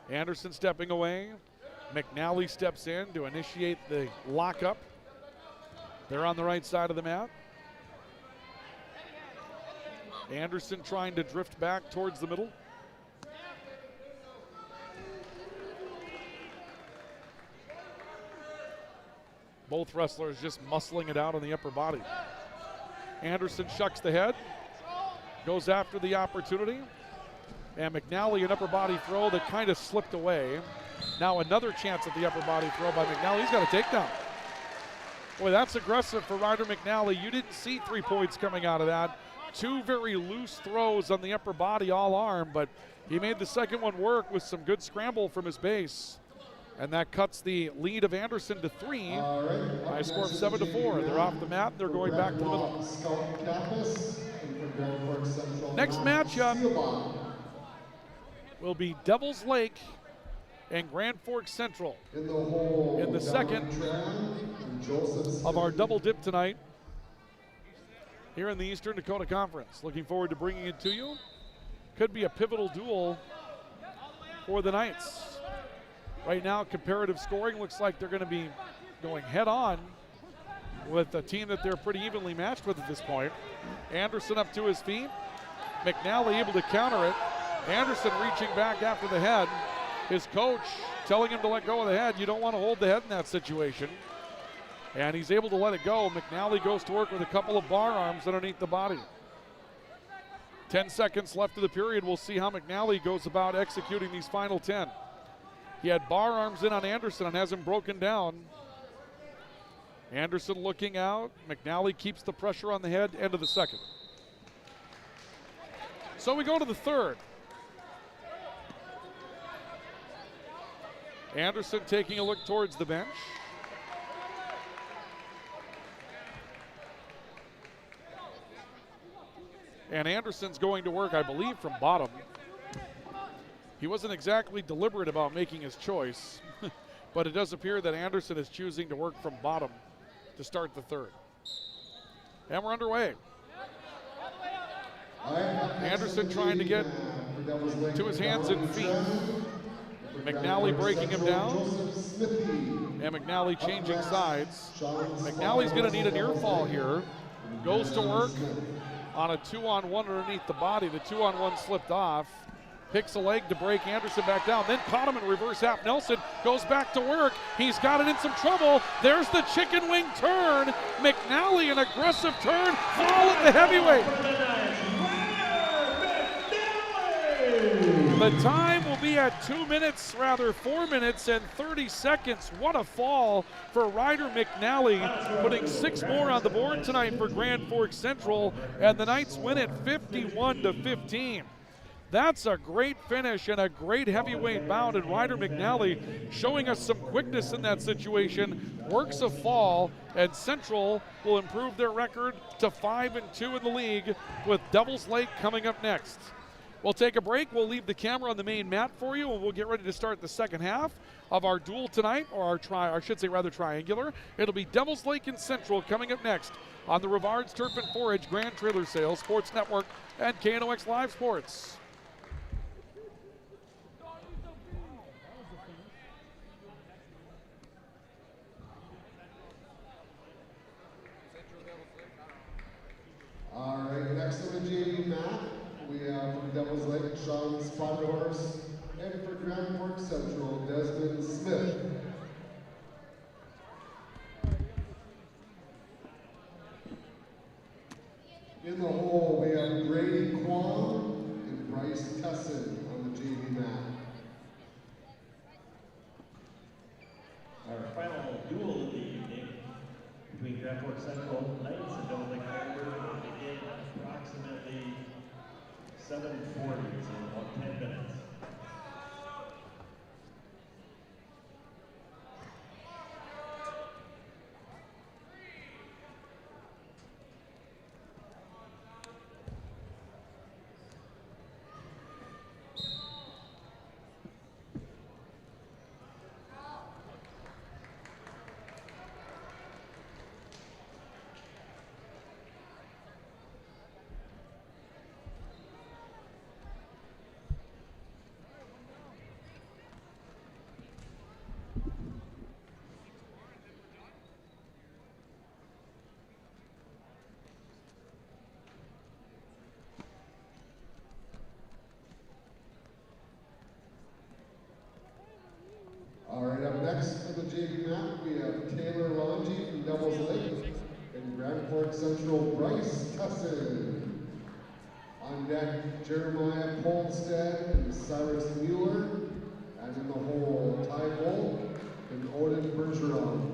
S1: Anderson stepping away. McNally steps in to initiate the lockup. They're on the right side of the mat. Anderson trying to drift back towards the middle. Both wrestlers just muscling it out on the upper body. Anderson shucks the head, goes after the opportunity, and McNally an upper body throw that kind of slipped away. Now another chance at the upper body throw by McNally. He's got a takedown. Boy, that's aggressive for Ryder McNally. You didn't see 3 points coming out of that. 2 very loose throws on the upper body, all arm, but he made the second one work with some good scramble from his base. And that cuts the lead of Anderson to 3. High score of 7-4. They're off the mat, and they're going back to the middle. Next matchup will be Devil's Lake and Grand Forks Central in the second of our double dip tonight here in the Eastern Dakota Conference. Looking forward to bringing it to you. Could be a pivotal duel for the Knights. Right now, comparative scoring looks like they're going to be going head-on with a team that they're pretty evenly matched with at this point. Anderson up to his feet. McNally able to counter it. Anderson reaching back after the head. His coach telling him to let go of the head. You don't want to hold the head in that situation. And he's able to let it go. McNally goes to work with a couple of bar arms underneath the body. 10 seconds left of the period. We'll see how McNally goes about executing these final 10. He had bar arms in on Anderson and has him broken down. Anderson looking out. McNally keeps the pressure on the head, end of the second. So we go to the third. Anderson taking a look towards the bench. And Anderson's going to work, I believe, from bottom. He wasn't exactly deliberate about making his choice, but it does appear that Anderson is choosing to work from bottom to start the third. And we're underway. Anderson trying to get to his hands and feet. McNally breaking him down. And McNally changing sides. McNally's going to need a near fall here. Goes to work on a 2-on-1 underneath the body. The 2-on-1 slipped off. Picks a leg to break Anderson back down. Then caught him in reverse half. Nelson goes back to work. He's got it in some trouble. There's the chicken wing turn. McNally, an aggressive turn. Fall at the heavyweight. The time will be at 4 minutes and 30 seconds. What a fall for Ryder McNally, putting 6 more on the board tonight for Grand Forks Central, and the Knights win it 51-15. That's a great finish and a great heavyweight bout, and Ryder McNally showing us some quickness in that situation. Works a fall, and Central will improve their record to 5-2 in the league, with Devils Lake coming up next. We'll take a break. We'll leave the camera on the main mat for you, and we'll get ready to start the second half of our duel tonight, or triangular. It'll be Devils Lake and Central coming up next on the Rivards Turf and Forage Grand Trailer Sales Sports Network and KNOX Live Sports.
S4: All right, next on the JV mat, we have from Devils Lake, Sean Spotted Horse, and for Grand Forks Central, Desmond Smith. In the hole, we have Brady Kwong and Bryce Tesson on the JV mat.
S2: Our final duel of the evening between Grand Forks Central Knights and Devils Lake Tiger will begin approximately 7:40, so about 10 minutes.
S4: All right, up next for the JV map, we have Taylor Longy from Devils Lake and Grand Forks Central, Bryce Tesson. On deck, Jeremiah Polstead and Cyrus Mueller. And in the hole, Ty Bolt and Odin Bergeron.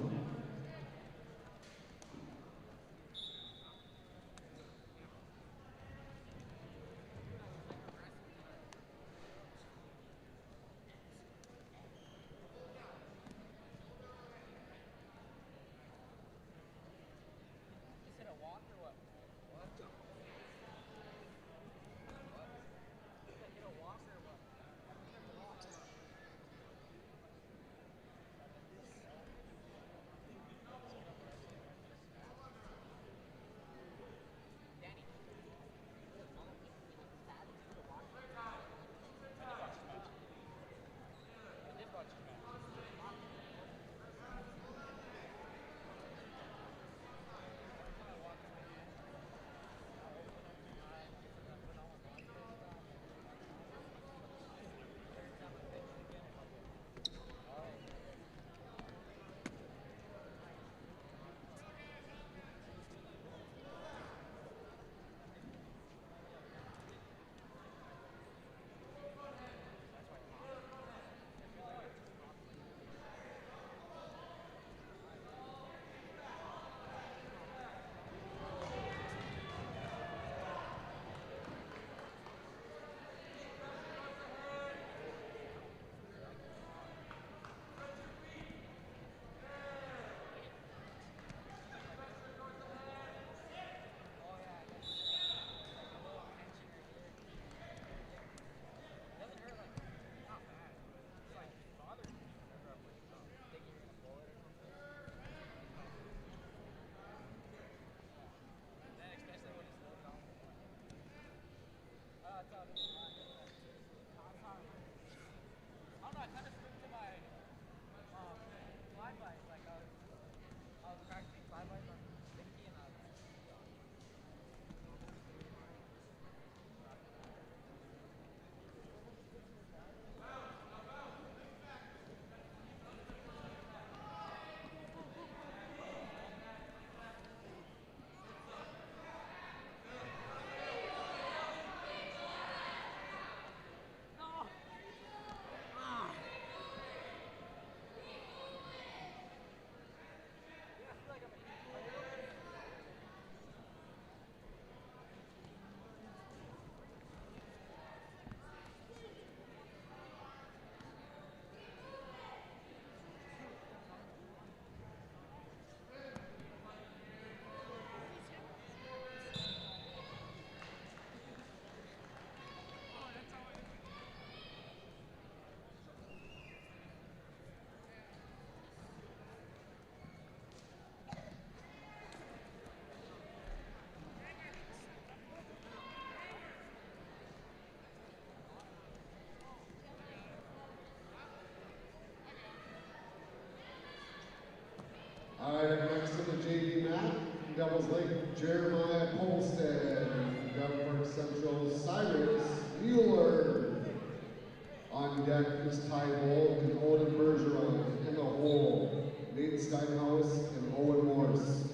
S4: Devils Lake, Jeremiah Polstead. From Grand Park Central, Cyrus Mueller. On deck is Ty Bolt and Odin Bergeron. In the hole, Nate Steinhaus and Owen Morse.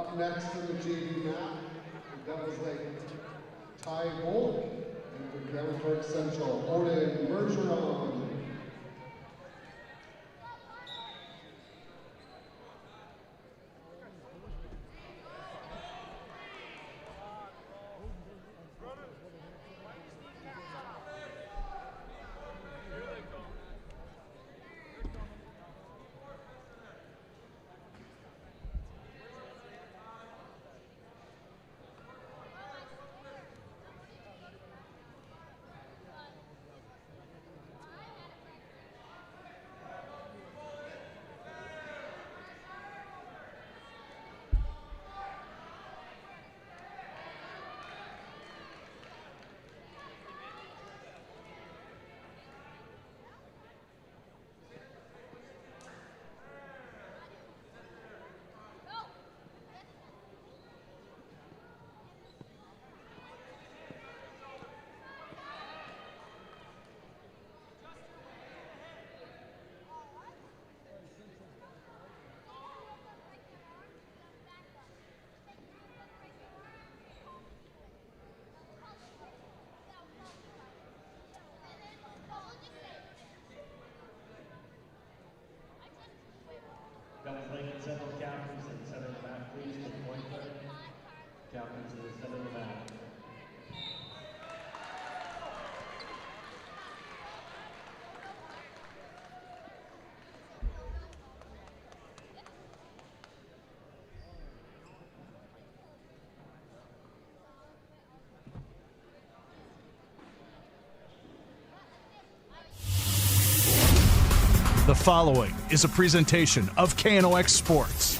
S4: Up next for the JV map, the Devils Lake Ty Volk, and for Grand Forks Central, Odin Bergeron.
S2: Devils Lake and Central captains in the center of the mat, please, to the point guard. Captains in the center of the mat.
S5: The following is a presentation of KNOX Sports.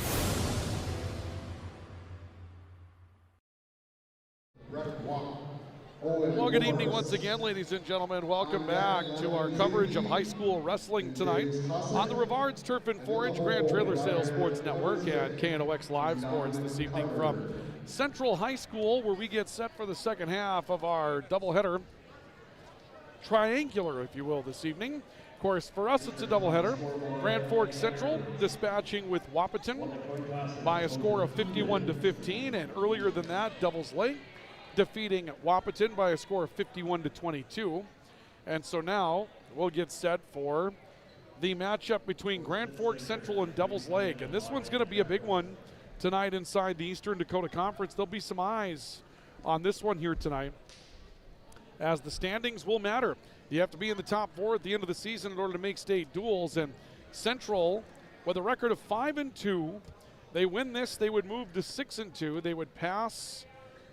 S1: Well, good evening once again, ladies and gentlemen. Welcome back to our coverage of high school wrestling tonight on the Rivards Turf and 4-H Grand Trailer Sales Sports Network and KNOX Live Sports this evening from Central High School, where we get set for the second half of our doubleheader triangular, if you will, this evening. Of course, for us, it's a doubleheader. Grand Forks Central dispatching with Wahpeton by a score of 51-15, and earlier than that, Devils Lake defeating Wahpeton by a score of 51-22. And so now we'll get set for the matchup between Grand Forks Central and Devils Lake, and this one's going to be a big one tonight inside the Eastern Dakota Conference. There'll be some eyes on this one here tonight, as the standings will matter. You have to be in the top 4 at the end of the season in order to make state duels. And Central, with a record of 5-2, they win this, they would move to 6-2. They would pass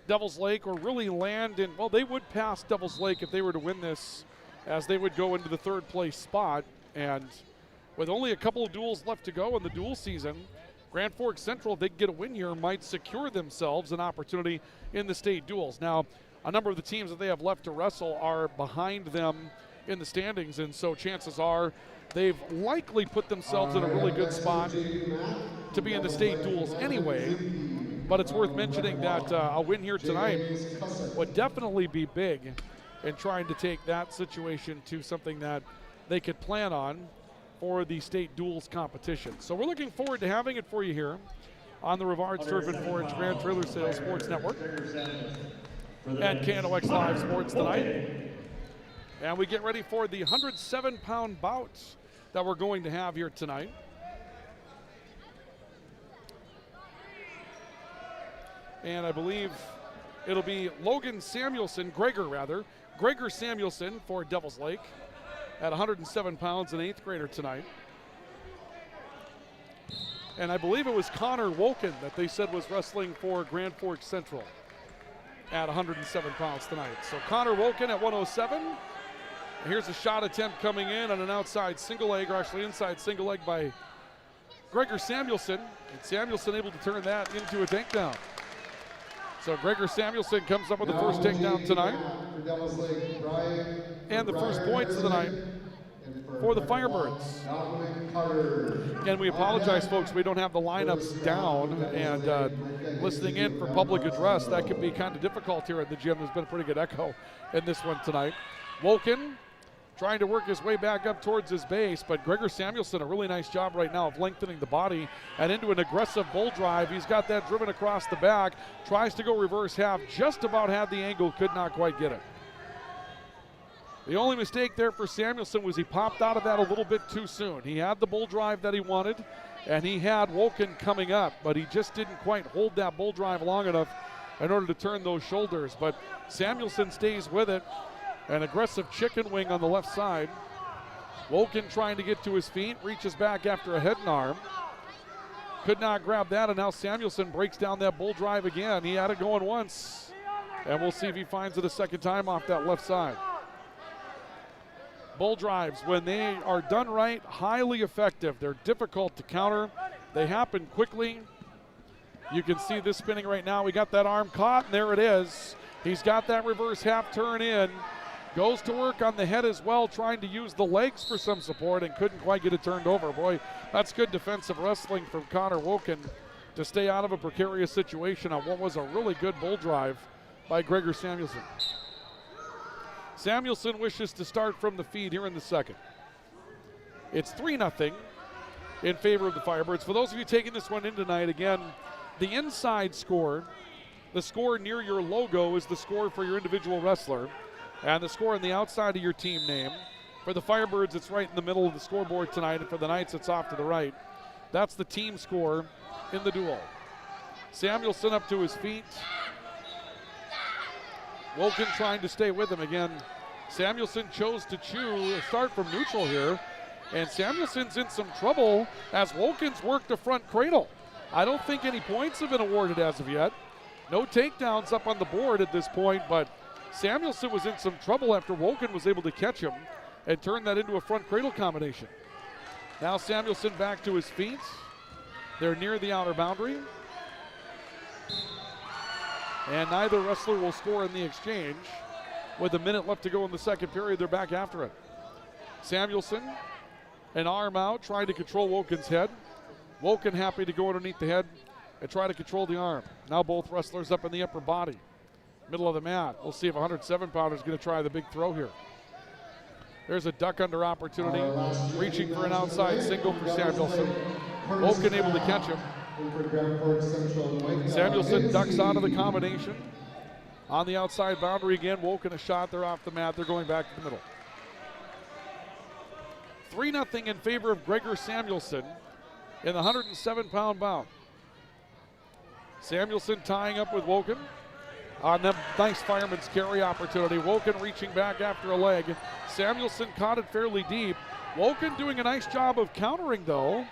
S1: Devils Lake, or really land in, well, they would pass Devils Lake if they were to win this, as they would go into the 3rd place spot. And with only a couple of duels left to go in the duel season, Grand Forks Central, if they get a win here, might secure themselves an opportunity in the state duels. Now, a number of the teams that they have left to wrestle are behind them in the standings, and so chances are they've likely put themselves in a really good spot to be in the state duels anyway. But it's worth mentioning that a win here tonight would definitely be big in trying to take that situation to something that they could plan on for the state duels competition. So we're looking forward to having it for you here on the Rivards Turf and 4-H Grand Trailer Sales Sports Network and KNOX Live Sports tonight. And we get ready for the 107-pound bout that we're going to have here tonight. And I believe it'll be Gregor Samuelson for Devils Lake at 107 pounds, an 8th grader tonight. And I believe it was Connor Woken that they said was wrestling for Grand Forks Central at 107 pounds tonight. So Connor Woken at 107. Here's a shot attempt coming in on an outside single leg, or actually inside single leg by Gregor Samuelson. And Samuelson able to turn that into a takedown. So Gregor Samuelson comes up with the first takedown tonight. And the first points of the night for the Firebirds. Again, we apologize, folks. We don't have the lineups down, and listening in for public address, that can be kind of difficult here at the gym. There's been a pretty good echo in this one tonight. Woken trying to work his way back up towards his base, but Gregor Samuelson, a really nice job right now of lengthening the body and into an aggressive bull drive. He's got that driven across the back, tries to go reverse half, just about had the angle, could not quite get it. The only mistake there for Samuelson was he popped out of that a little bit too soon. He had the bull drive that he wanted, and he had Woken coming up, but he just didn't quite hold that bull drive long enough in order to turn those shoulders. But Samuelson stays with it. An aggressive chicken wing on the left side. Woken trying to get to his feet, reaches back after a head and arm. Could not grab that, and now Samuelson breaks down that bull drive again. He had it going once, and we'll see if he finds it a second time off that left side. Bull drives, when they are done right, highly effective. They're difficult to counter. They happen quickly. You can see this spinning right now. We got that arm caught, and there it is. He's got that reverse half turn in. Goes to work on the head as well, trying to use the legs for some support and couldn't quite get it turned over. Boy, that's good defensive wrestling from Connor Woken to stay out of a precarious situation on what was a really good bull drive by Gregor Samuelson. Samuelson wishes to start from the feed here in the second. It's 3-0 in favor of the Firebirds. For those of you taking this one in tonight, again, the inside score, the score near your logo, is the score for your individual wrestler. And the score on the outside of your team name. For the Firebirds, it's right in the middle of the scoreboard tonight, and for the Knights, it's off to the right. That's the team score in the duel. Samuelson up to his feet. Woken trying to stay with him again. Samuelson chose to start from neutral here, and Samuelson's in some trouble as Woken's worked a front cradle. I don't think any points have been awarded as of yet. No takedowns up on the board at this point, but Samuelson was in some trouble after Woken was able to catch him and turn that into a front cradle combination. Now Samuelson back to his feet. They're near the outer boundary. And neither wrestler will score in the exchange. With a minute left to go in the second period, they're back after it. Samuelson, an arm out, trying to control Woken's head. Woken happy to go underneath the head and try to control the arm. Now both wrestlers up in the upper body. Middle of the mat. We'll see if a 107-pounder is going to try the big throw here. There's a duck under opportunity. Reaching for an outside single for Samuelson. Woken able to catch him. Samuelson ducks out of the combination. On the outside boundary again. Woken a shot. They're off the mat. They're going back to the middle. 3-0 in favor of Gregor Samuelson in the 107-pound bout. Samuelson tying up with Woken. On the nice fireman's carry opportunity. Woken reaching back after a leg. Samuelson caught it fairly deep. Woken doing a nice job of countering though.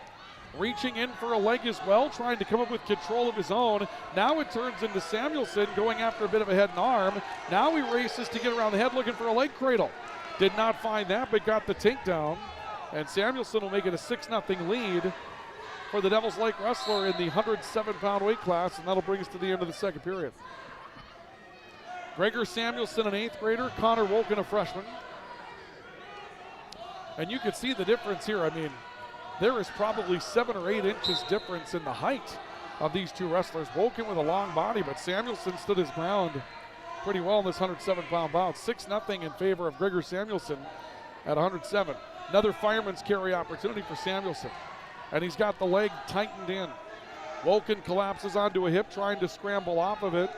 S1: Reaching in for a leg as well, trying to come up with control of his own. Now it turns into Samuelson going after a bit of a head and arm. Now he races to get around the head looking for a leg cradle. Did not find that, but got the takedown. And Samuelson will make it a 6-0 lead for the Devils Lake wrestler in the 107-pound weight class, and that'll bring us to the end of the second period. Gregor Samuelson, an 8th grader. Connor Woken, a freshman. And you can see the difference here. I mean, there is probably 7 or 8 inches difference in the height of these two wrestlers. Woken with a long body, but Samuelson stood his ground pretty well in this 107-pound bout. 6-0 in favor of Gregor Samuelson at 107. Another fireman's carry opportunity for Samuelson. And he's got the leg tightened in. Woken collapses onto a hip, trying to scramble off of it.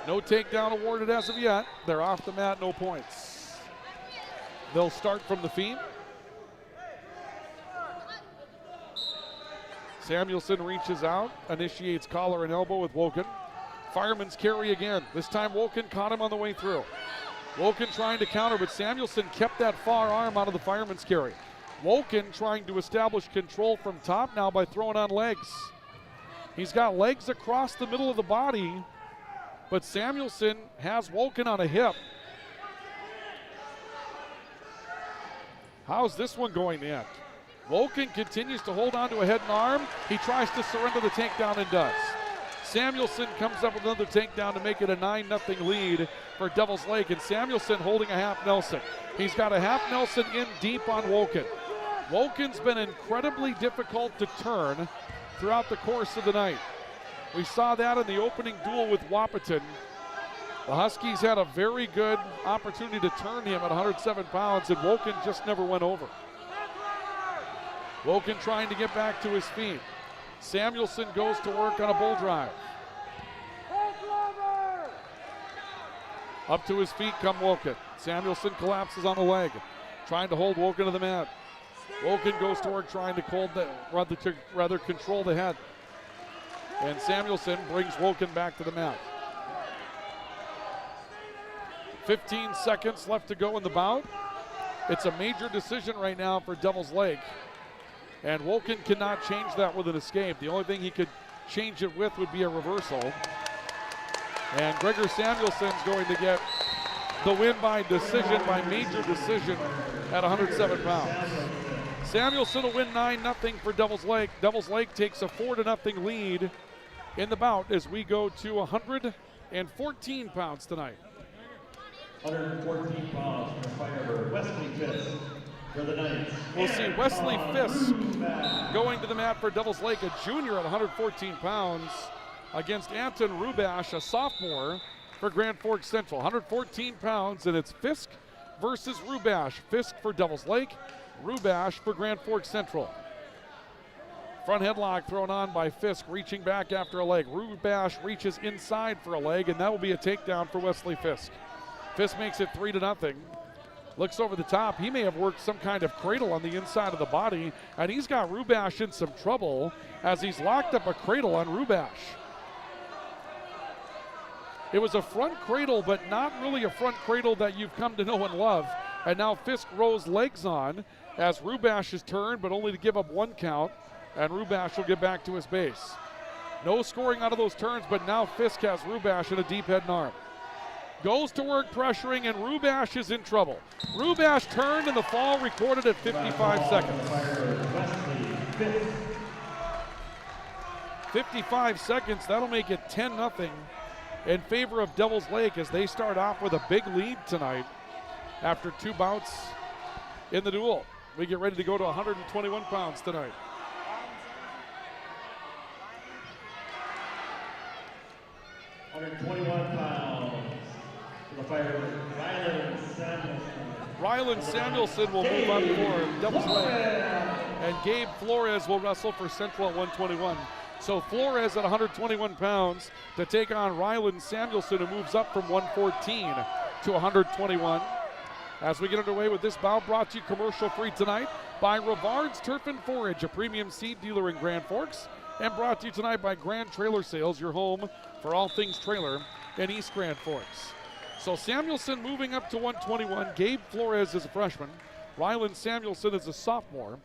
S1: No takedown awarded as of yet. They're off the mat, no points. They'll start from the feet. Samuelson reaches out, initiates collar and elbow with Woken. Fireman's carry again. This time Woken caught him on the way through. Woken trying to counter, but Samuelson kept that far arm out of the fireman's carry. Woken trying to establish control from top now by throwing on legs. He's got legs across the middle of the body, but Samuelson has Woken on a hip. How's this one going to end? Woken continues to hold on to a head and arm. He tries to surrender the takedown and does. Samuelson comes up with another takedown to make it a 9-0 lead for Devils Lake, and Samuelson holding a half Nelson. He's got a half Nelson in deep on Woken. Woken's been incredibly difficult to turn throughout the course of the night. We saw that in the opening duel with Wahpeton. The Huskies had a very good opportunity to turn him at 107 pounds, and Woken just never went over. Woken trying to get back to his feet. Samuelson goes to work on a bull drive. Up to his feet come Woken. Samuelson collapses on the leg, trying to hold Woken to the mat. Woken goes to work trying to rather control the head. And Samuelson brings Woken back to the mat. 15 seconds left to go in the bout. It's a major decision right now for Devil's Lake. And Woken cannot change that with an escape. The only thing he could change it with would be a reversal. And Gregor Samuelson's going to get the win by decision, by major decision at 107 pounds. Samuelson will win 9-0 for Devil's Lake. Devil's Lake takes a 4-0 lead in the bout as we go to 114 pounds tonight.
S2: 114 pounds from the firebird, Wesley Fisk for the Knights.
S1: We'll see Wesley Fisk going to the mat for Devil's Lake, a junior at 114 pounds, against Anton Rubash, a sophomore for Grand Forks Central. 114 pounds, and it's Fisk versus Rubash. Fisk for Devil's Lake, Rubash for Grand Forks Central. Front headlock thrown on by Fisk, reaching back after a leg. Rubash reaches inside for a leg, and that will be a takedown for Wesley Fisk. Fisk makes it 3-0. Looks over the top. He may have worked some kind of cradle on the inside of the body, and he's got Rubash in some trouble as he's locked up a cradle on Rubash. It was a front cradle, but not really a front cradle that you've come to know and love. And now Fisk rolls legs on as Rubash is turned, but only to give up one count, and Rubash will get back to his base. No scoring out of those turns, but now Fisk has Rubash in a deep head and arm. Goes to work pressuring, and Rubash is in trouble. Rubash turned, and the fall recorded at 55 seconds. 55 seconds, that'll make it 10-0 in favor of Devil's Lake as they start off with a big lead tonight after two bouts in the duel. We get ready to go to 121 pounds tonight.
S2: The firebird,
S1: Ryland Samuelson will move up for Devil's Lake. And Gabe Flores will wrestle for Central at 121. So Flores at 121 pounds to take on Ryland Samuelson, who moves up from 114 to 121. As we get underway with this bout, brought to you commercial free tonight by Rivard's Turf and Forage, a premium seed dealer in Grand Forks. And brought to you tonight by Grand Trailer Sales, your home for all things trailer in East Grand Forks. So Samuelson moving up to 121. Gabe Flores is a freshman. Ryland Samuelson is a sophomore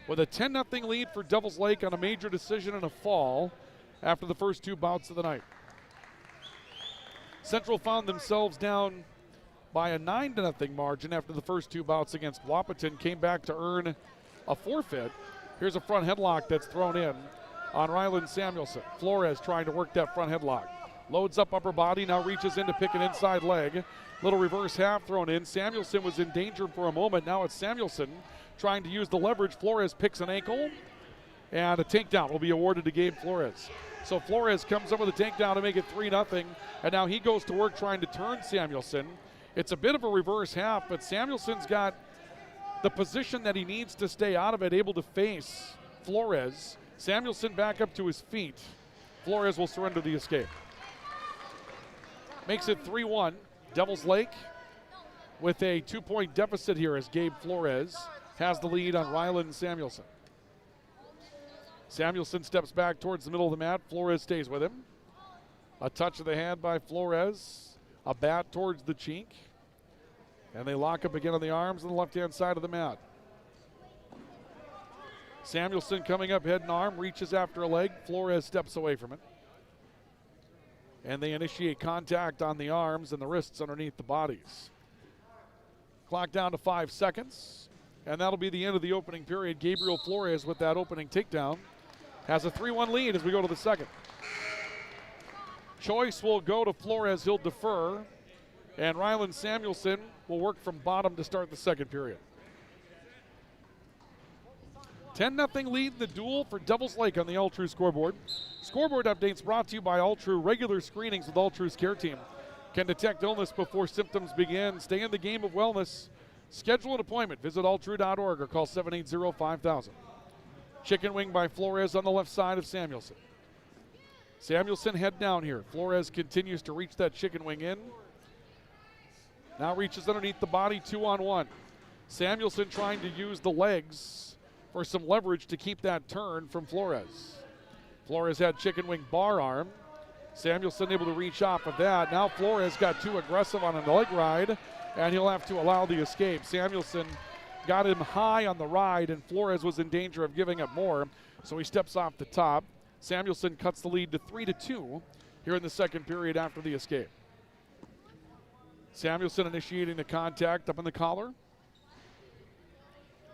S1: with a 10-0 lead for Devil's Lake on a major decision and a fall after the first two bouts of the night. Central found themselves down by a 9-0 margin after the first two bouts against Wahpeton, came back to earn a forfeit. Here's a front headlock that's thrown in on Ryland Samuelson. Flores trying to work that front headlock. Loads up upper body, now reaches in to pick an inside leg. Little reverse half thrown in. Samuelson was in danger for a moment. Now it's Samuelson trying to use the leverage. Flores picks an ankle, and a takedown will be awarded to Gabe Flores. So Flores comes up with a takedown to make it 3-0, and now he goes to work trying to turn Samuelson. It's a bit of a reverse half, but Samuelson's got the position that he needs to stay out of it, able to face Flores. Samuelson back up to his feet. Flores will surrender the escape. Makes it 3-1. Devil's Lake with a 2-point deficit here as Gabe Flores has the lead on Ryland Samuelson. Samuelson steps back towards the middle of the mat. Flores stays with him. A touch of the hand by Flores. A bat towards the cheek. And they lock up again on the arms on the left-hand side of the mat. Samuelson coming up head and arm, reaches after a leg. Flores steps away from it. And they initiate contact on the arms and the wrists underneath the bodies. Clock down to 5 seconds, and that'll be the end of the opening period. Gabriel Flores with that opening takedown has a 3-1 lead as we go to the second. Choice will go to Flores, he'll defer, and Ryland Samuelson will work from bottom to start the second period. 10-0 lead in the duel for Devil's Lake on the All-True scoreboard. Scoreboard updates brought to you by All-True regular screenings with All-True's care team. can detect illness before symptoms begin. Stay in the game of wellness. Schedule an appointment. Visit alltrue.org or call 780-5000. Chicken wing by Flores on the left side of Samuelson. Samuelson head down here. Flores continues to reach that chicken wing in. Now reaches underneath the body, 2-on-1. Samuelson trying to use the legs for some leverage to keep that turn from Flores. Flores had chicken wing bar arm. Samuelson able to reach off of that. Now Flores got too aggressive on a leg ride, and he'll have to allow the escape. Samuelson got him high on the ride, and Flores was in danger of giving up more, so he steps off the top. Samuelson cuts the lead to 3-2 here in the second period after the escape. Samuelson initiating the contact up in the collar.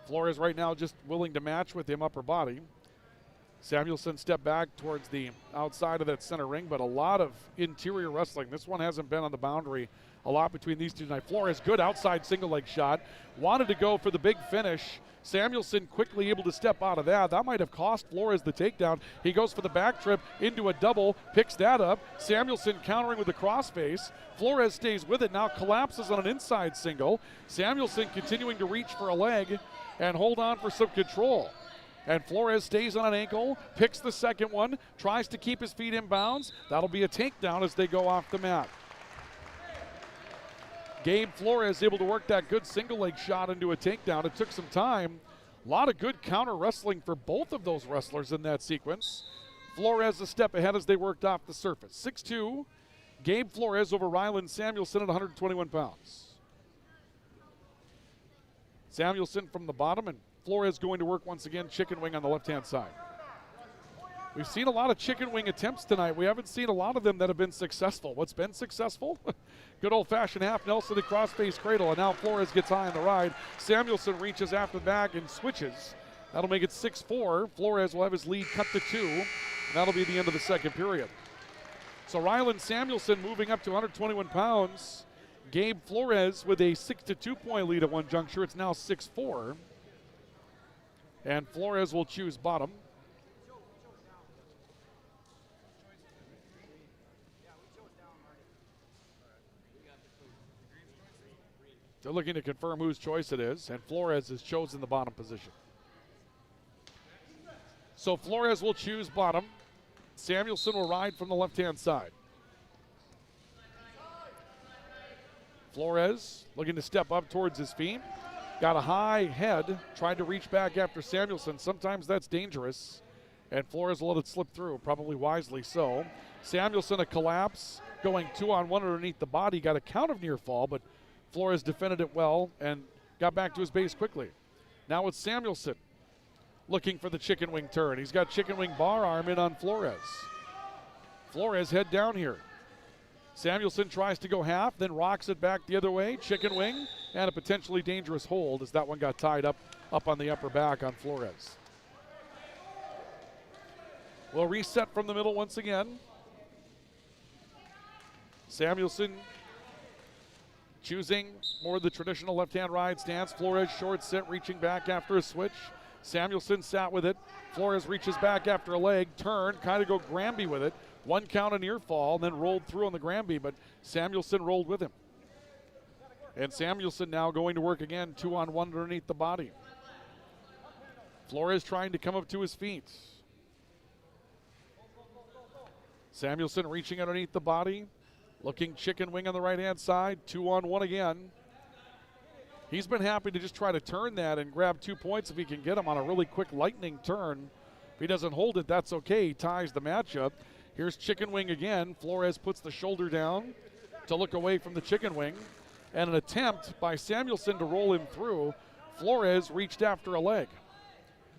S1: Flores right now just willing to match with him upper body. Samuelson stepped back towards the outside of that center ring, but a lot of interior wrestling. This one hasn't been on the boundary a lot between these two tonight. Flores, good outside single leg shot. Wanted to go for the big finish. Samuelson quickly able to step out of that. That might have cost Flores the takedown. He goes for the back trip into a double, picks that up. Samuelson countering with the crossface. Flores stays with it, now collapses on an inside single. Samuelson continuing to reach for a leg and hold on for some control. And Flores stays on an ankle, picks the second one, tries to keep his feet in bounds. That'll be a takedown as they go off the mat. Gabe Flores able to work that good single leg shot into a takedown. It took some time. A lot of good counter wrestling for both of those wrestlers in that sequence. Flores a step ahead as they worked off the surface. 6-2, Gabe Flores over Ryland Samuelson at 121 pounds. Samuelson from the bottom, and Flores going to work once again chicken wing on the left-hand side. We've seen a lot of chicken wing attempts tonight. We haven't seen a lot of them that have been successful. What's been successful? Good old-fashioned half Nelson to cross-face cradle, and now Flores gets high on the ride. Samuelson reaches after the back and switches. That'll make it 6-4. Flores will have his lead cut to 2, and that'll be the end of the second period. So Ryland Samuelson moving up to 121 pounds. Gabe Flores with a 6-2 point lead at one juncture. It's now 6-4. And Flores will choose bottom. They're looking to confirm whose choice it is, and Flores has chosen the bottom position. So Flores will choose bottom. Samuelson will ride from the left-hand side. Flores looking to step up towards his feet. Got a high head, tried to reach back after Samuelson. Sometimes that's dangerous, and Flores will let it slip through, probably wisely so. Samuelson a collapse, going 2-on-1 underneath the body. Got a count of near fall, but Flores defended it well and got back to his base quickly. Now it's Samuelson looking for the chicken wing turn. He's got chicken wing bar arm in on Flores. Flores head down here. Samuelson tries to go half, then rocks it back the other way. Chicken wing and a potentially dangerous hold as that one got tied up on the upper back on Flores. We'll reset from the middle once again. Samuelson choosing more of the traditional left-hand ride stance. Flores short sit, reaching back after a switch. Samuelson sat with it. Flores reaches back after a leg, turn, kind of go Granby with it. One count of near fall, and then rolled through on the Granby, but Samuelson rolled with him. And Samuelson now going to work again, 2-on-1 underneath the body. Flores trying to come up to his feet. Samuelson reaching underneath the body, looking chicken wing on the right-hand side, 2-on-1 again. He's been happy to just try to turn that and grab 2 points if he can get them on a really quick lightning turn. If he doesn't hold it, that's okay. He ties the matchup. Here's chicken wing again. Flores puts the shoulder down to look away from the chicken wing. And an attempt by Samuelson to roll him through. Flores reached after a leg.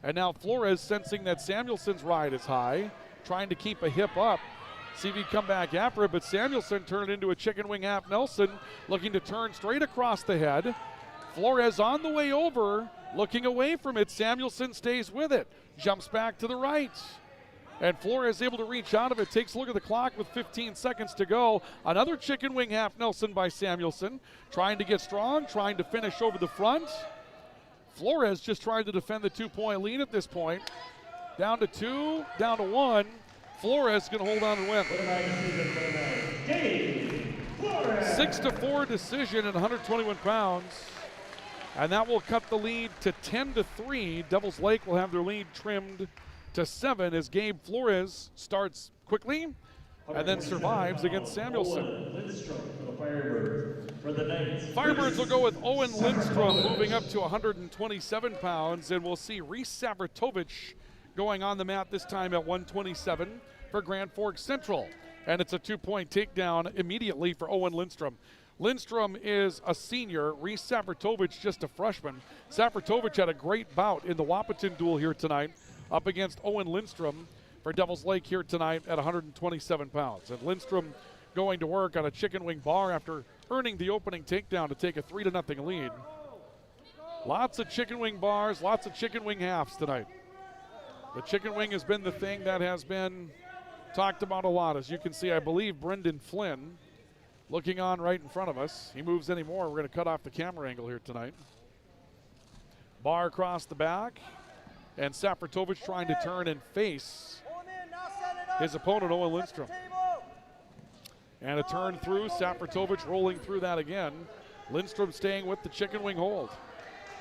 S1: And now Flores, sensing that Samuelson's ride is high, trying to keep a hip up. See if he can come back after it, but Samuelson turned into a chicken wing half Nelson, looking to turn straight across the head. Flores on the way over, looking away from it. Samuelson stays with it, jumps back to the right. And Flores able to reach out of it, takes a look at the clock with 15 seconds to go. Another chicken wing half Nelson by Samuelson, trying to get strong, trying to finish over the front. Flores just trying to defend the 2-point lead at this point. Down to 2, down to 1. Flores going to hold on and win.
S2: Dave Flores.
S1: 6-4 decision at 121 pounds. And that will cut the lead to 10-3. Devils Lake will have their lead trimmed to 7 as Gabe Flores starts quickly and then survives against Samuelson. Firebirds will go with Owen Lindstrom moving up to 127 pounds, and we'll see Reese Savratovich going on the mat this time at 127 for Grand Forks Central. And it's a 2-point takedown immediately for Owen Lindstrom. Lindstrom is a senior, Reese Savratovich just a freshman. Savratovich had a great bout in the Wahpeton duel here tonight up against Owen Lindstrom for Devils Lake here tonight at 127 pounds. And Lindstrom going to work on a chicken wing bar after earning the opening takedown to take a 3-0 lead. Lots of chicken wing bars, lots of chicken wing halves tonight. The chicken wing has been the thing that has been talked about a lot. As you can see, I believe Brendan Flynn looking on right in front of us. He moves anymore, we're going to cut off the camera angle here tonight. Bar across the back, and Savratovich trying to turn and face his opponent, Owen Lindstrom. And a turn through, Savratovich rolling through that again. Lindstrom staying with the chicken wing hold.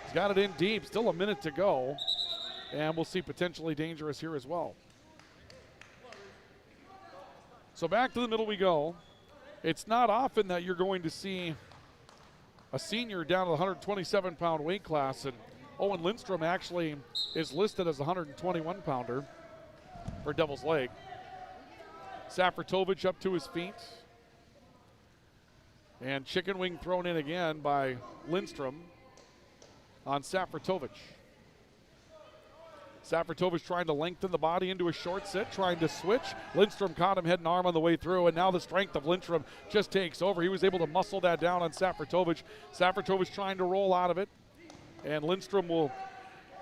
S1: He's got it in deep, still a minute to go. And we'll see potentially dangerous here as well. So back to the middle we go. It's not often that you're going to see a senior down to the 127-pound weight class, and Owen Lindstrom actually is listed as a 121-pounder for Devils Lake. Savratovich up to his feet. And chicken wing thrown in again by Lindstrom on Savratovich. Savratovich trying to lengthen the body into a short sit, trying to switch. Lindstrom caught him head and arm on the way through, and now the strength of Lindstrom just takes over. He was able to muscle that down on Savratovich. Savratovich trying to roll out of it, and Lindstrom will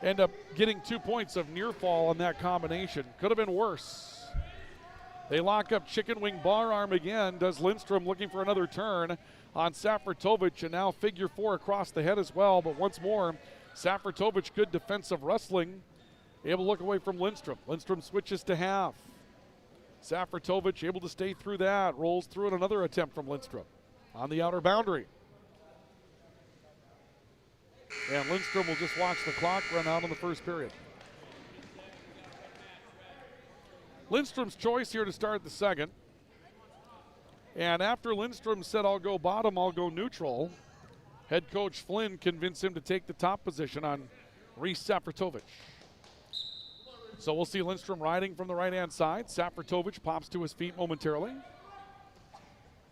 S1: end up getting 2 points of near fall on that combination. Could have been worse. They lock up chicken wing bar arm again. Does Lindstrom looking for another turn on Savratovich, and now figure 4 across the head as well. But once more, Savratovich, good defensive wrestling. Able to look away from Lindstrom. Lindstrom switches to half. Savratovich able to stay through that. Rolls through it, another attempt from Lindstrom on the outer boundary. And Lindstrom will just watch the clock run out in the first period. Lindstrom's choice here to start the second. And after Lindstrom said, I'll go bottom, I'll go neutral, head coach Flynn convinced him to take the top position on Reese Savratovich. So we'll see Lindstrom riding from the right-hand side. Savratovich pops to his feet momentarily.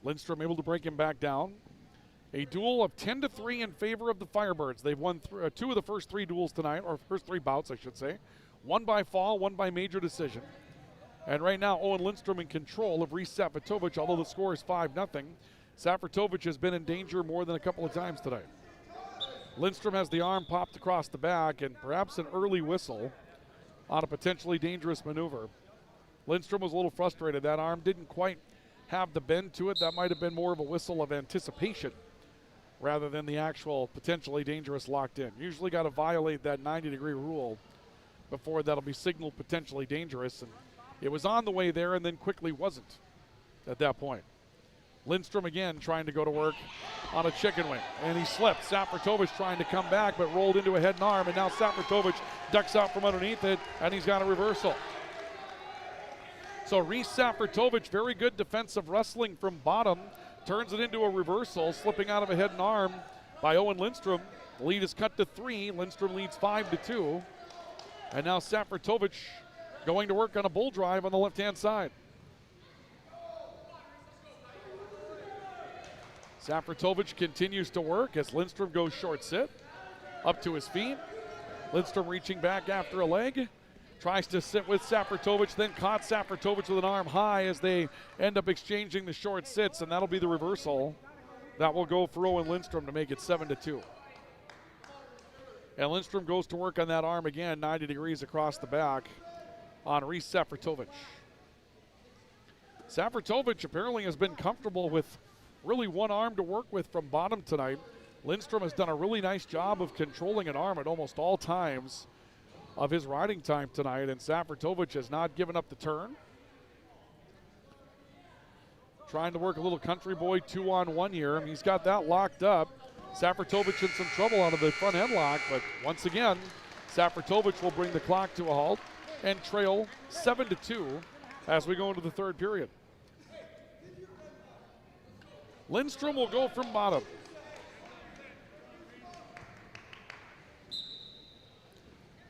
S1: Lindstrom able to break him back down. A duel of 10-3 in favor of the Firebirds. They've won 2 of the first 3 duels tonight, or first 3 bouts, I should say. 1 by fall, 1 by major decision. And right now, Owen Lindstrom in control of Reese Savratovich, although the score is 5-0. Savratovich has been in danger more than a couple of times tonight. Lindstrom has the arm popped across the back, and perhaps an early whistle on a potentially dangerous maneuver. Lindstrom was a little frustrated. That arm didn't quite have the bend to it. That might have been more of a whistle of anticipation rather than the actual potentially dangerous locked in. Usually got to violate that 90-degree rule before that'll be signaled potentially dangerous. And it was on the way there and then quickly wasn't at that point. Lindstrom again trying to go to work on a chicken wing, and he slipped. Savratovich trying to come back, but rolled into a head and arm, and now Savratovich ducks out from underneath it, and he's got a reversal. So Reese Savratovich, very good defensive wrestling from bottom, turns it into a reversal, slipping out of a head and arm by Owen Lindstrom. The lead is cut to 3. Lindstrom leads 5-2. And now Savratovich going to work on a bull drive on the left-hand side. Savratovich continues to work as Lindstrom goes short sit, up to his feet. Lindstrom reaching back after a leg, tries to sit with Savratovich, then caught Savratovich with an arm high as they end up exchanging the short sits, and that'll be the reversal. That will go for Owen Lindstrom to make it 7-2. And Lindstrom goes to work on that arm again, 90 degrees across the back on Reese Savratovich. Savratovich apparently has been comfortable with really one arm to work with from bottom tonight. Lindstrom has done a really nice job of controlling an arm at almost all times of his riding time tonight, and Savratovich has not given up the turn. trying to work a little country boy 2-on-1 here. He's got that locked up. Safratovic in some trouble out of the front headlock, but once again, Safratovic will bring the clock to a halt and trail 7-2 as we go into the third period. Lindstrom will go from bottom.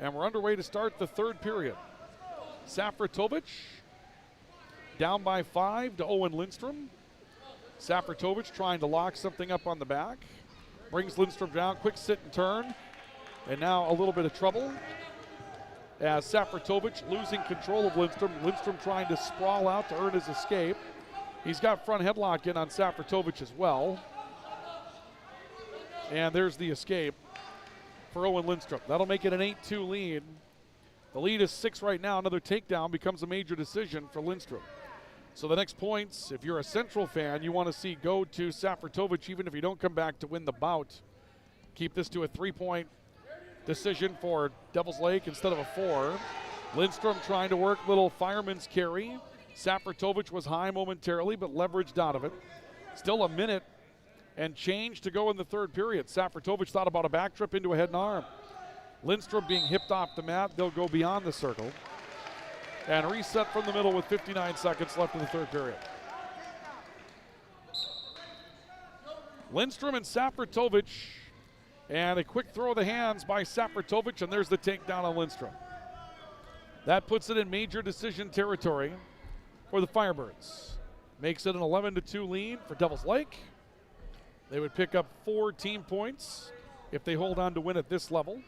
S1: And we're underway to start the third period. Safratovic down by 5 to Owen Lindstrom. Safratovic trying to lock something up on the back. Brings Lindstrom down, quick sit and turn. And now a little bit of trouble as Safratovic losing control of Lindstrom. Lindstrom trying to sprawl out to earn his escape. He's got front headlock in on Safratovic as well. And there's the escape for Owen Lindstrom. That'll make it an 8-2 lead. The lead is 6 right now. Another takedown becomes a major decision for Lindstrom. So the next points, if you're a Central fan, you want to see go to Safratovic even if you don't come back to win the bout. Keep this to a 3-point decision for Devils Lake instead of a 4. Lindstrom trying to work little fireman's carry. Safratovic was high momentarily but leveraged out of it. Still a minute and change to go in the third period. Safratovic thought about a back trip into a head and arm. Lindstrom being hipped off the mat. They'll go beyond the circle. And reset from the middle with 59 seconds left in the third period. Lindstrom and Safratovic. And a quick throw of the hands by Safratovic, and there's the takedown on Lindstrom. That puts it in major decision territory for the Firebirds. Makes it an 11-2 lead for Devils Lake. They would pick up 4 team points if they hold on to win at this level.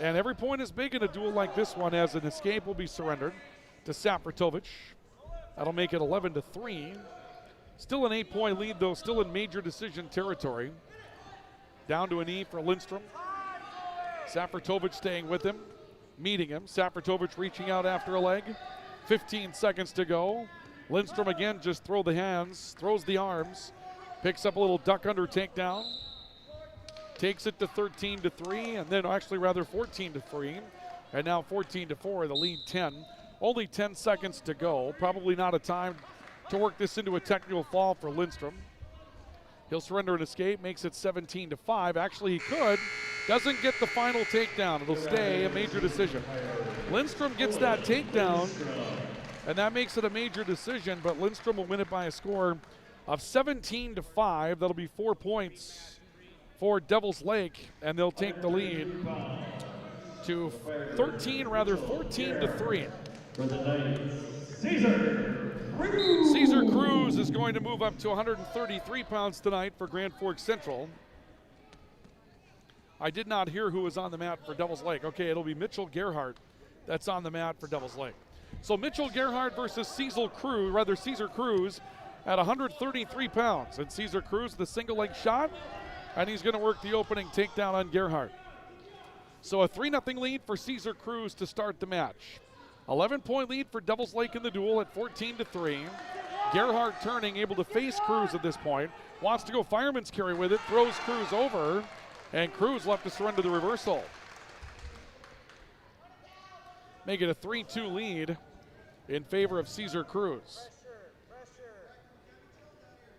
S1: And every point is big in a duel like this one, as an escape will be surrendered to Safratovic. That'll make it 11-3. Still an 8-point lead, though, still in major decision territory. Down to a knee for Lindstrom. Safratovic staying with him, meeting him. Safratovic reaching out after a leg. 15 seconds to go. Lindstrom again just throws the arms, picks up a little duck under takedown, takes it to 13-3, and then actually rather 14-3, and now 14-4, the lead 10. Only 10 seconds to go. Probably not a time to work this into a technical fall for Lindstrom. He'll surrender an escape, makes it 17-5. Actually, he could. Doesn't get the final takedown. It'll stay a major decision. Lindstrom gets that takedown, and that makes it a major decision, but Lindstrom will win it by a score of 17-5. That'll be 4 points for Devils Lake, and they'll take the lead to 14-3.
S2: For the night, Caesar
S1: Cruz is going to move up to 133 pounds tonight for Grand Forks Central. I did not hear who was on the mat for Devils Lake. Okay, it'll be Mitchell Gerhardt that's on the mat for Devils Lake. So Mitchell Gerhardt versus Caesar Cruz at 133 pounds. And Caesar Cruz, the single leg shot, and he's going to work the opening takedown on Gerhardt. So a 3-0 lead for Caesar Cruz to start the match. 11-point lead for Devils Lake in the duel at 14-3. Gerhardt turning, able to face Cruz at this point. Wants to go fireman's carry with it, throws Cruz over, and Cruz left to surrender the reversal. Make it a 3-2 lead in favor of Caesar Cruz.
S3: Pressure.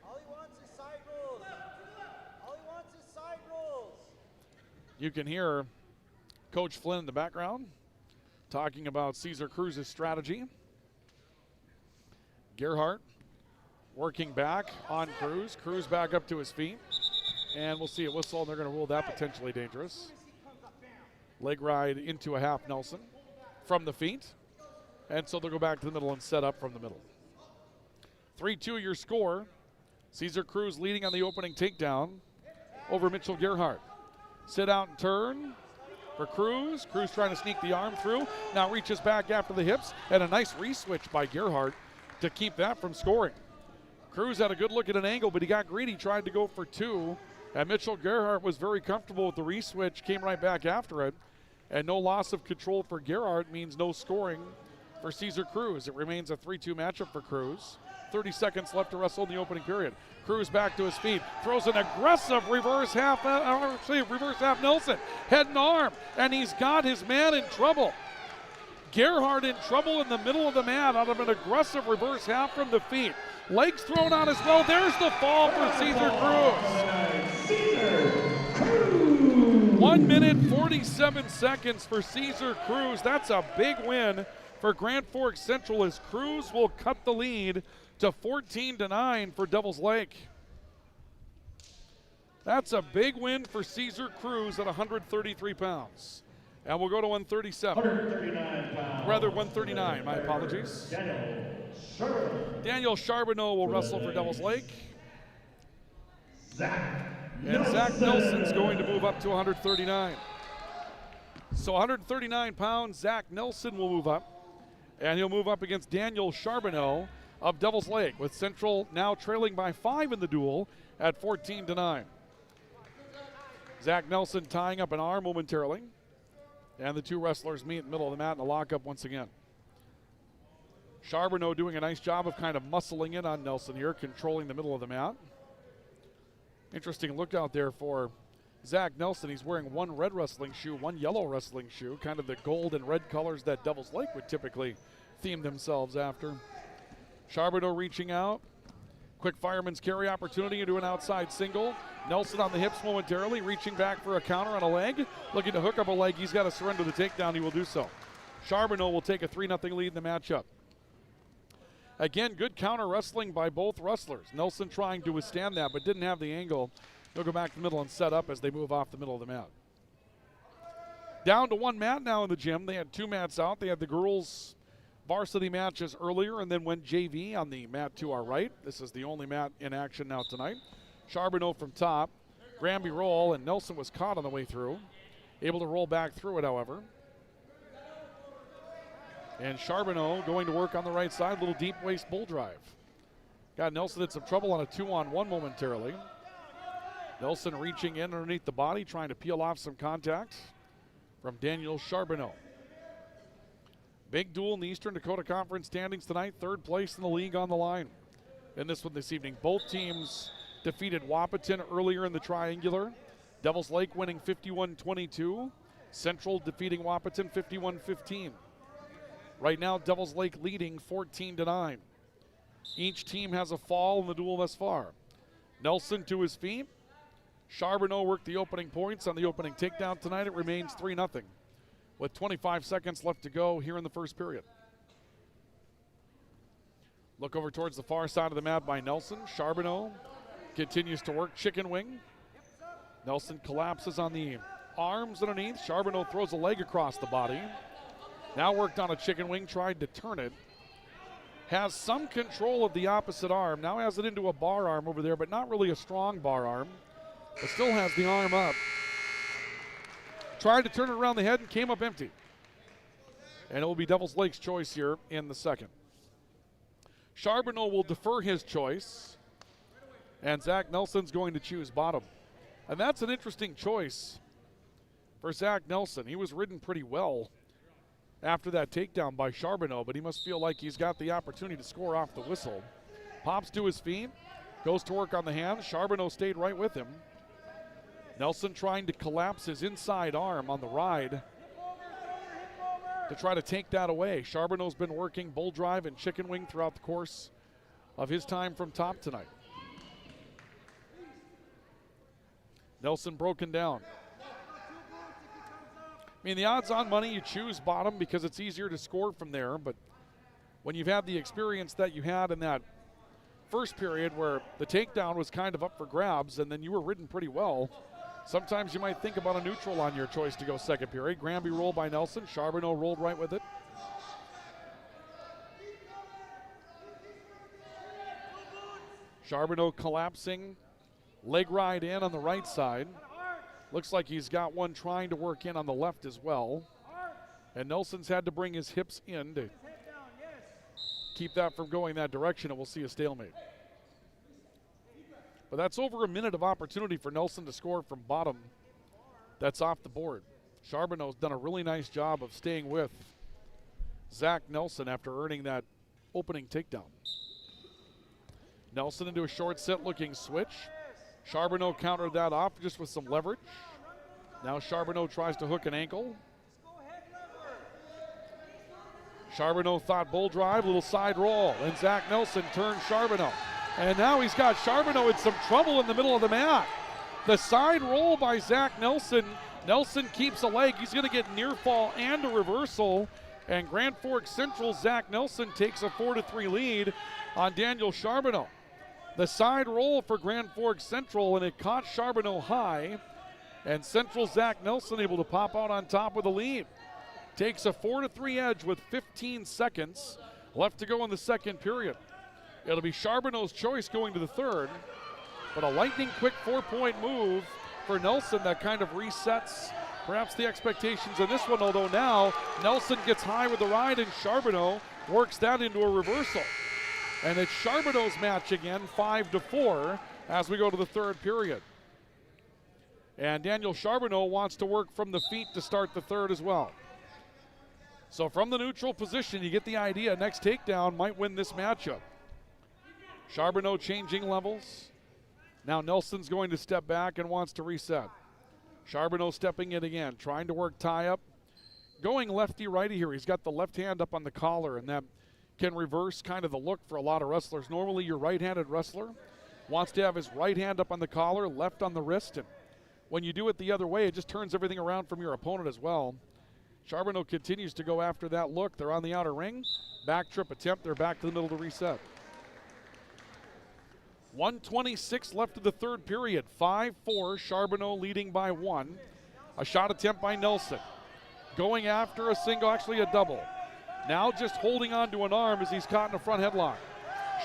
S3: All he wants is side rolls. All he wants is side rolls.
S1: You can hear Coach Flynn in the background talking about Caesar Cruz's strategy. Gerhardt working back on Cruz. Cruz back up to his feet. And we'll see a whistle, and they're going to rule that potentially dangerous. Leg ride into a half Nelson from the feet. And so they'll go back to the middle and set up from the middle. 3-2 your score. Caesar Cruz leading on the opening takedown over Mitchell Gerhardt. Sit out and turn for Cruz. Cruz trying to sneak the arm through. Now reaches back after the hips, and a nice re-switch by Gerhardt to keep that from scoring. Cruz had a good look at an angle, but he got greedy, tried to go for 2. And Mitchell Gerhardt was very comfortable with the re-switch, came right back after it. And no loss of control for Gerhardt means no scoring for Caesar Cruz. It remains a 3-2 matchup for Cruz. 30 seconds left to wrestle in the opening period. Cruz back to his feet, throws an aggressive reverse half Nelson, head and arm, and he's got his man in trouble. Gerhardt in trouble in the middle of the mat out of an aggressive reverse half from the feet. Legs thrown on as well. There's the fall for Caesar Cruz. 1 minute 47 seconds for Caesar Cruz. That's a big win for Grand Forks Central as Cruz will cut the lead to 14-9 for Devils Lake. That's a big win for Caesar Cruz at 133 pounds. And we'll go to 137.
S2: 139 pounds.
S1: Rather, 139, my apologies. Daniel Charbonneau will wrestle for Devils Lake. And Zach Nelson's going to move up to 139. So 139 pounds, Zach Nelson will move up. And he'll move up against Daniel Charbonneau of Devils Lake, with Central now trailing by 5 in the duel at 14-9. Zach Nelson tying up an arm momentarily. And the two wrestlers meet in the middle of the mat in a lockup once again. Charbonneau doing a nice job of kind of muscling in on Nelson here, controlling the middle of the mat. Interesting look out there for Zach Nelson. He's wearing one red wrestling shoe, one yellow wrestling shoe, kind of the gold and red colors that Devils Lake would typically theme themselves after. Charbonneau reaching out. Quick fireman's carry opportunity into an outside single. Nelson on the hips momentarily, reaching back for a counter on a leg. Looking to hook up a leg. He's got to surrender the takedown. He will do so. Charbonneau will take a 3-0 lead in the matchup. Again, good counter wrestling by both wrestlers. Nelson trying to withstand that, but didn't have the angle. He'll go back to the middle and set up as they move off the middle of the mat. Down to one mat now in the gym. They had two mats out. They had the girls' varsity matches earlier and then went JV on the mat to our right. This is the only mat in action now tonight. Charbonneau from top. Granby roll, and Nelson was caught on the way through. Able to roll back through it, however. And Charbonneau going to work on the right side, little deep waist bull drive. Got Nelson in some trouble on a 2-on-1 momentarily. Nelson reaching in underneath the body, trying to peel off some contact from Daniel Charbonneau. Big duel in the Eastern Dakota Conference standings tonight. Third place in the league on the line in this one this evening. Both teams defeated Wahpeton earlier in the triangular. Devils Lake winning 51-22. Central defeating Wahpeton 51-15. Right now, Devils Lake leading 14-9. Each team has a fall in the duel thus far. Nelson to his feet. Charbonneau worked the opening points on the opening takedown tonight. It remains 3-0 with 25 seconds left to go here in the first period. Look over towards the far side of the mat by Nelson. Charbonneau continues to work chicken wing. Nelson collapses on the arms underneath. Charbonneau throws a leg across the body. Now worked on a chicken wing, tried to turn it. Has some control of the opposite arm. Now has it into a bar arm over there, but not really a strong bar arm. But still has the arm up. Tried to turn it around the head and came up empty. And it will be Devils Lake's choice here in the second. Charbonneau will defer his choice. And Zach Nelson's going to choose bottom. And that's an interesting choice for Zach Nelson. He was ridden pretty well after that takedown by Charbonneau, but he must feel like he's got the opportunity to score off the whistle. Pops to his feet, goes to work on the hands. Charbonneau stayed right with him. Nelson trying to collapse his inside arm on the ride to try to take that away. Charbonneau's been working bull drive and chicken wing throughout the course of his time from top tonight. Nelson broken down. I mean, the odds on money, you choose bottom because it's easier to score from there, but when you've had the experience that you had in that first period where the takedown was kind of up for grabs and then you were ridden pretty well, sometimes you might think about a neutral on your choice to go second period. Granby roll by Nelson. Charbonneau rolled right with it. Charbonneau collapsing. Leg ride in on the right side. Looks like he's got one trying to work in on the left as well. And Nelson's had to bring his hips in to keep that from going that direction, and we'll see a stalemate. But that's over a minute of opportunity for Nelson to score from bottom. That's off the board. Charbonneau's done a really nice job of staying with Zach Nelson after earning that opening takedown. Nelson into a short set looking switch. Charbonneau countered that off just with some leverage. Now Charbonneau tries to hook an ankle. Charbonneau thought bull drive, little side roll. And Zach Nelson turns Charbonneau. And now he's got Charbonneau in some trouble in the middle of the mat. The side roll by Zach Nelson. Nelson keeps a leg. He's going to get near fall and a reversal. And Grand Forks Central, Zach Nelson takes a 4-3 lead on Daniel Charbonneau. The side roll for Grand Forks Central, and it caught Charbonneau high. And Central Zach Nelson able to pop out on top with a lead. Takes a 4-3 edge with 15 seconds left to go in the second period. It'll be Charbonneau's choice going to the third, but a lightning quick 4-point move for Nelson that kind of resets perhaps the expectations in this one, although now Nelson gets high with the ride and Charbonneau works that into a reversal. And it's Charbonneau's match again, 5-4 as we go to the third period. And Daniel Charbonneau wants to work from the feet to start the third as well. So from the neutral position, you get the idea. Next takedown might win this matchup. Charbonneau changing levels. Now Nelson's going to step back and wants to reset. Charbonneau stepping in again, trying to work tie up. Going lefty-righty here. He's got the left hand up on the collar, and that can reverse kind of the look for a lot of wrestlers. Normally your right-handed wrestler wants to have his right hand up on the collar, left on the wrist, and when you do it the other way, it just turns everything around from your opponent as well. Charbonneau continues to go after that look. They're on the outer ring. Back trip attempt. They're back to the middle to reset. 1:26 left of the third period. 5-4, Charbonneau leading by 1. A shot attempt by Nelson. Going after a single, actually a double. Now just holding on to an arm as he's caught in a front headlock.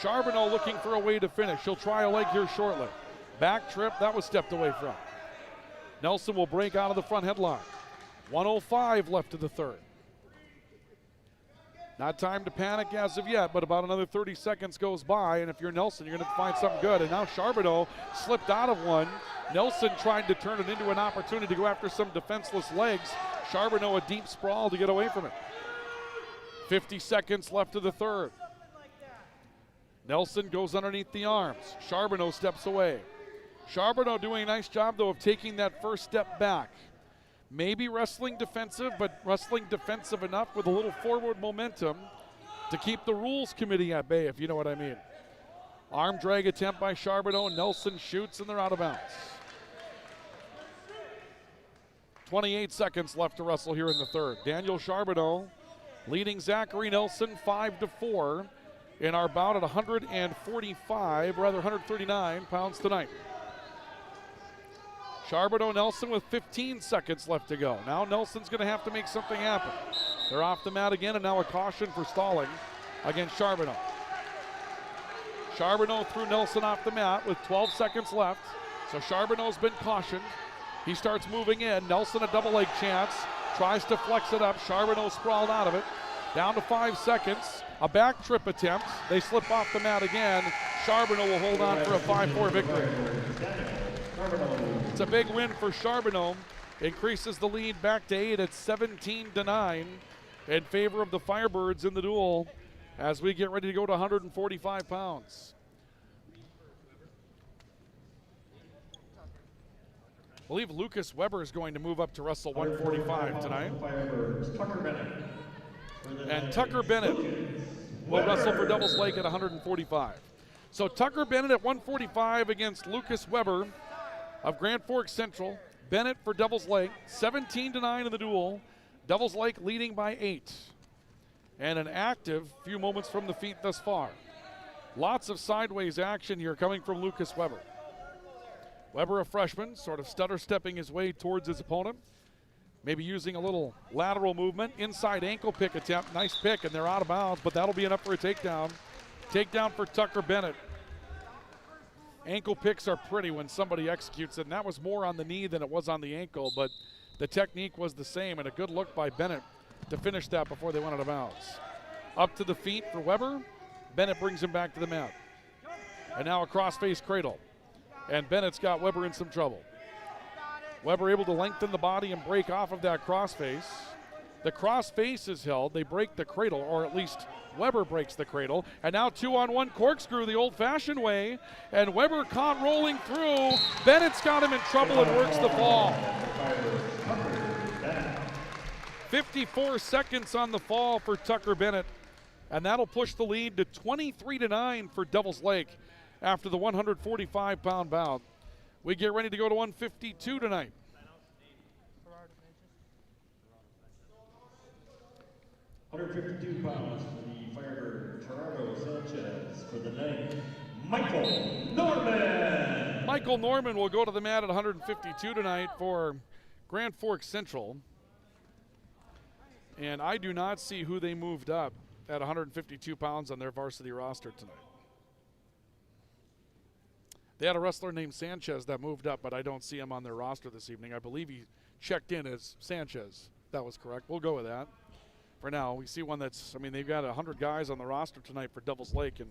S1: Charbonneau looking for a way to finish. He'll try a leg here shortly. Back trip, that was stepped away from. Nelson will break out of the front headlock. 1:05 left of the third. Not time to panic as of yet, but about another 30 seconds goes by, and if you're Nelson, you're going to find something good. And now Charbonneau slipped out of one. Nelson tried to turn it into an opportunity to go after some defenseless legs. Charbonneau a deep sprawl to get away from it. 50 seconds left of the third. Nelson goes underneath the arms. Charbonneau steps away. Charbonneau doing a nice job, though, of taking that first step back. Maybe wrestling defensive, but wrestling defensive enough with a little forward momentum to keep the rules committee at bay, if you know what I mean. Arm drag attempt by Charbonneau. Nelson shoots, and they're out of bounds. 28 seconds left to wrestle here in the third. Daniel Charbonneau leading Zachary Nelson 5-4 in our bout at 139 pounds tonight. Charbonneau Nelson with 15 seconds left to go. Now Nelson's going to have to make something happen. They're off the mat again, and now a caution for stalling against Charbonneau. Charbonneau threw Nelson off the mat with 12 seconds left. So Charbonneau's been cautioned. He starts moving in. Nelson a double leg chance. Tries to flex it up. Charbonneau sprawled out of it. Down to 5 seconds. A back trip attempt. They slip off the mat again. Charbonneau will hold on for a 5-4 victory. It's a big win for Charbonneau. Increases the lead back to 8 at 17-9 in favor of the Firebirds in the duel as we get ready to go to 145 pounds. I believe Lucas Weber is going to move up to wrestle 145 tonight. And Tucker Bennett will wrestle for Devil's Lake at 145. So Tucker Bennett at 145 against Lucas Weber of Grand Forks Central. Bennett for Devil's Lake, 17-9 in the duel. Devil's Lake leading by 8. And an active few moments from the feet thus far. Lots of sideways action here coming from Lucas Weber. Weber, a freshman, sort of stutter stepping his way towards his opponent. Maybe using a little lateral movement. Inside ankle pick attempt. Nice pick, and they're out of bounds, but that'll be enough for a takedown. Takedown for Tucker Bennett. Ankle picks are pretty when somebody executes it, and that was more on the knee than it was on the ankle, but the technique was the same, and a good look by Bennett to finish that before they went out of bounds. Up to the feet for Weber. Bennett brings him back to the mat. And now a cross-face cradle. And Bennett's got Weber in some trouble. Weber able to lengthen the body and break off of that crossface. The crossface is held. They break the cradle, or at least Weber breaks the cradle. And now 2-on-1 corkscrew the old-fashioned way. And Weber caught rolling through. Bennett's got him in trouble and works the fall. 54 seconds on the fall for Tucker Bennett, and that'll push the lead to 23-9 for Devils Lake after the 145-pound bout. We get ready to go to 152 tonight.
S2: $152 for the Firebird, Gerardo Sanchez. For the night, Michael Norman.
S1: Michael Norman will go to the mat at 152 tonight for Grand Forks Central. And I do not see who they moved up at 152 pounds on their varsity roster tonight. They had a wrestler named Sanchez that moved up, but I don't see him on their roster this evening. I believe he checked in as Sanchez. That was correct. We'll go with that. For now, we see one that's, I mean, they've got 100 guys on the roster tonight for Devils Lake, and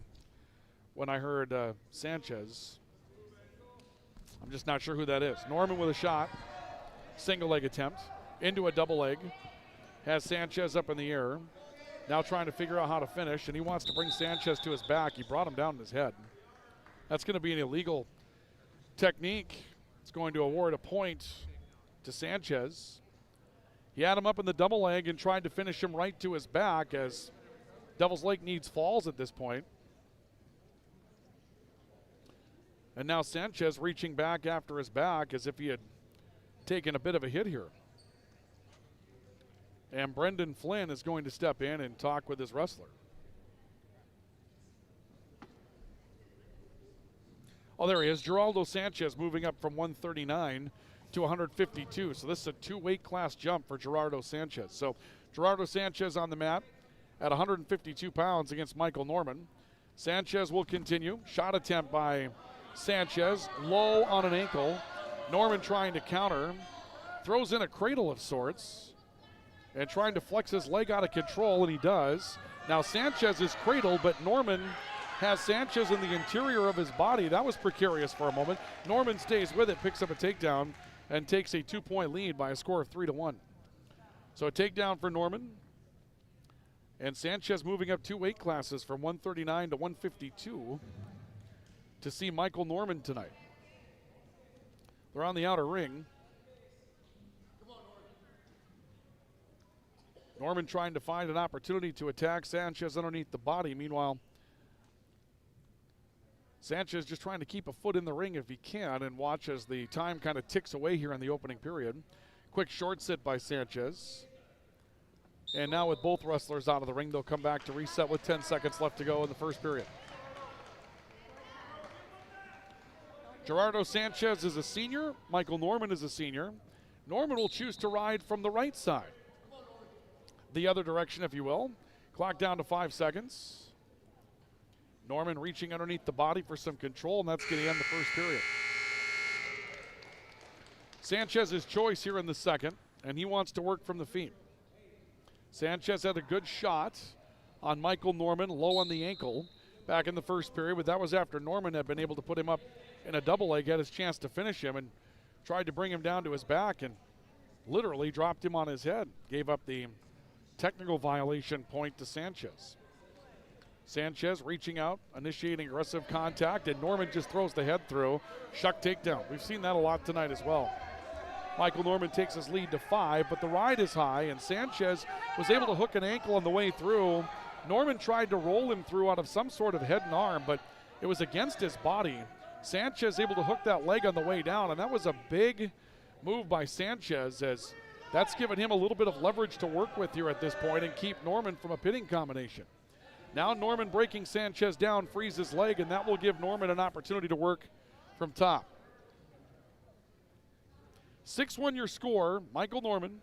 S1: when I heard Sanchez, I'm just not sure who that is. Norman with a shot, single leg attempt, into a double leg, has Sanchez up in the air, now trying to figure out how to finish, and he wants to bring Sanchez to his back. He brought him down in his head. That's going to be an illegal technique. It's going to award a point to Sanchez. He had him up in the double leg and tried to finish him right to his back, as Devils Lake needs falls at this point. And now Sanchez reaching back after his back as if he had taken a bit of a hit here. And Brendan Flynn is going to step in and talk with his wrestler. Oh, there he is. Geraldo Sanchez moving up from 139 to 152. So this is a 2-weight class jump for Gerardo Sanchez. So Gerardo Sanchez on the mat at 152 pounds against Michael Norman. Sanchez will continue. Shot attempt by Sanchez, low on an ankle. Norman trying to counter. Throws in a cradle of sorts and trying to flex his leg out of control, and he does. Now Sanchez is cradled, but Norman has Sanchez in the interior of his body. That was precarious for a moment. Norman stays with it, picks up a takedown, and takes a 2-point lead by a score of 3-1. So a takedown for Norman. And Sanchez moving up 2 weight classes from 139 to 152 to see Michael Norman tonight. They're on the outer ring. Norman trying to find an opportunity to attack Sanchez underneath the body. Meanwhile, Sanchez just trying to keep a foot in the ring if he can, and watch as the time kind of ticks away here in the opening period. Quick short sit by Sanchez. And now with both wrestlers out of the ring, they'll come back to reset with 10 seconds left to go in the first period. Gerardo Sanchez is a senior. Michael Norman is a senior. Norman will choose to ride from the right side. The other direction, if you will. Clock down to 5 seconds. Norman reaching underneath the body for some control, and that's going to end the first period. Sanchez's choice here in the second, and he wants to work from the feet. Sanchez had a good shot on Michael Norman, low on the ankle, back in the first period, but that was after Norman had been able to put him up in a double leg, had his chance to finish him, and tried to bring him down to his back, and literally dropped him on his head. Gave up the technical violation point to Sanchez. Sanchez reaching out, initiating aggressive contact, and Norman just throws the head through. Shuck takedown. We've seen that a lot tonight as well. Michael Norman takes his lead to 5, but the ride is high, and Sanchez was able to hook an ankle on the way through. Norman tried to roll him through out of some sort of head and arm, but it was against his body. Sanchez able to hook that leg on the way down, and that was a big move by Sanchez, as that's given him a little bit of leverage to work with here at this point and keep Norman from a pinning combination. Now Norman breaking Sanchez down, frees his leg, and that will give Norman an opportunity to work from top. 6-1 your score. Michael Norman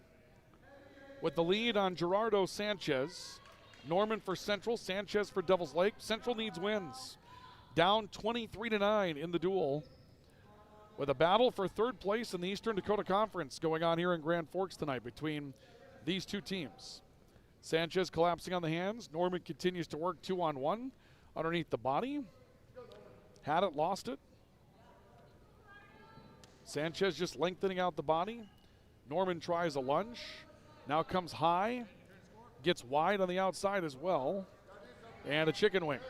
S1: with the lead on Gerardo Sanchez. Norman for Central, Sanchez for Devils Lake. Central needs wins. Down 23-9 in the duel, with a battle for third place in the Eastern Dakota Conference going on here in Grand Forks tonight between these two teams. Sanchez collapsing on the hands. Norman continues to work 2-on-1 underneath the body. Had it, lost it. Sanchez just lengthening out the body. Norman tries a lunge. Now comes high. Gets wide on the outside as well. And a chicken wing.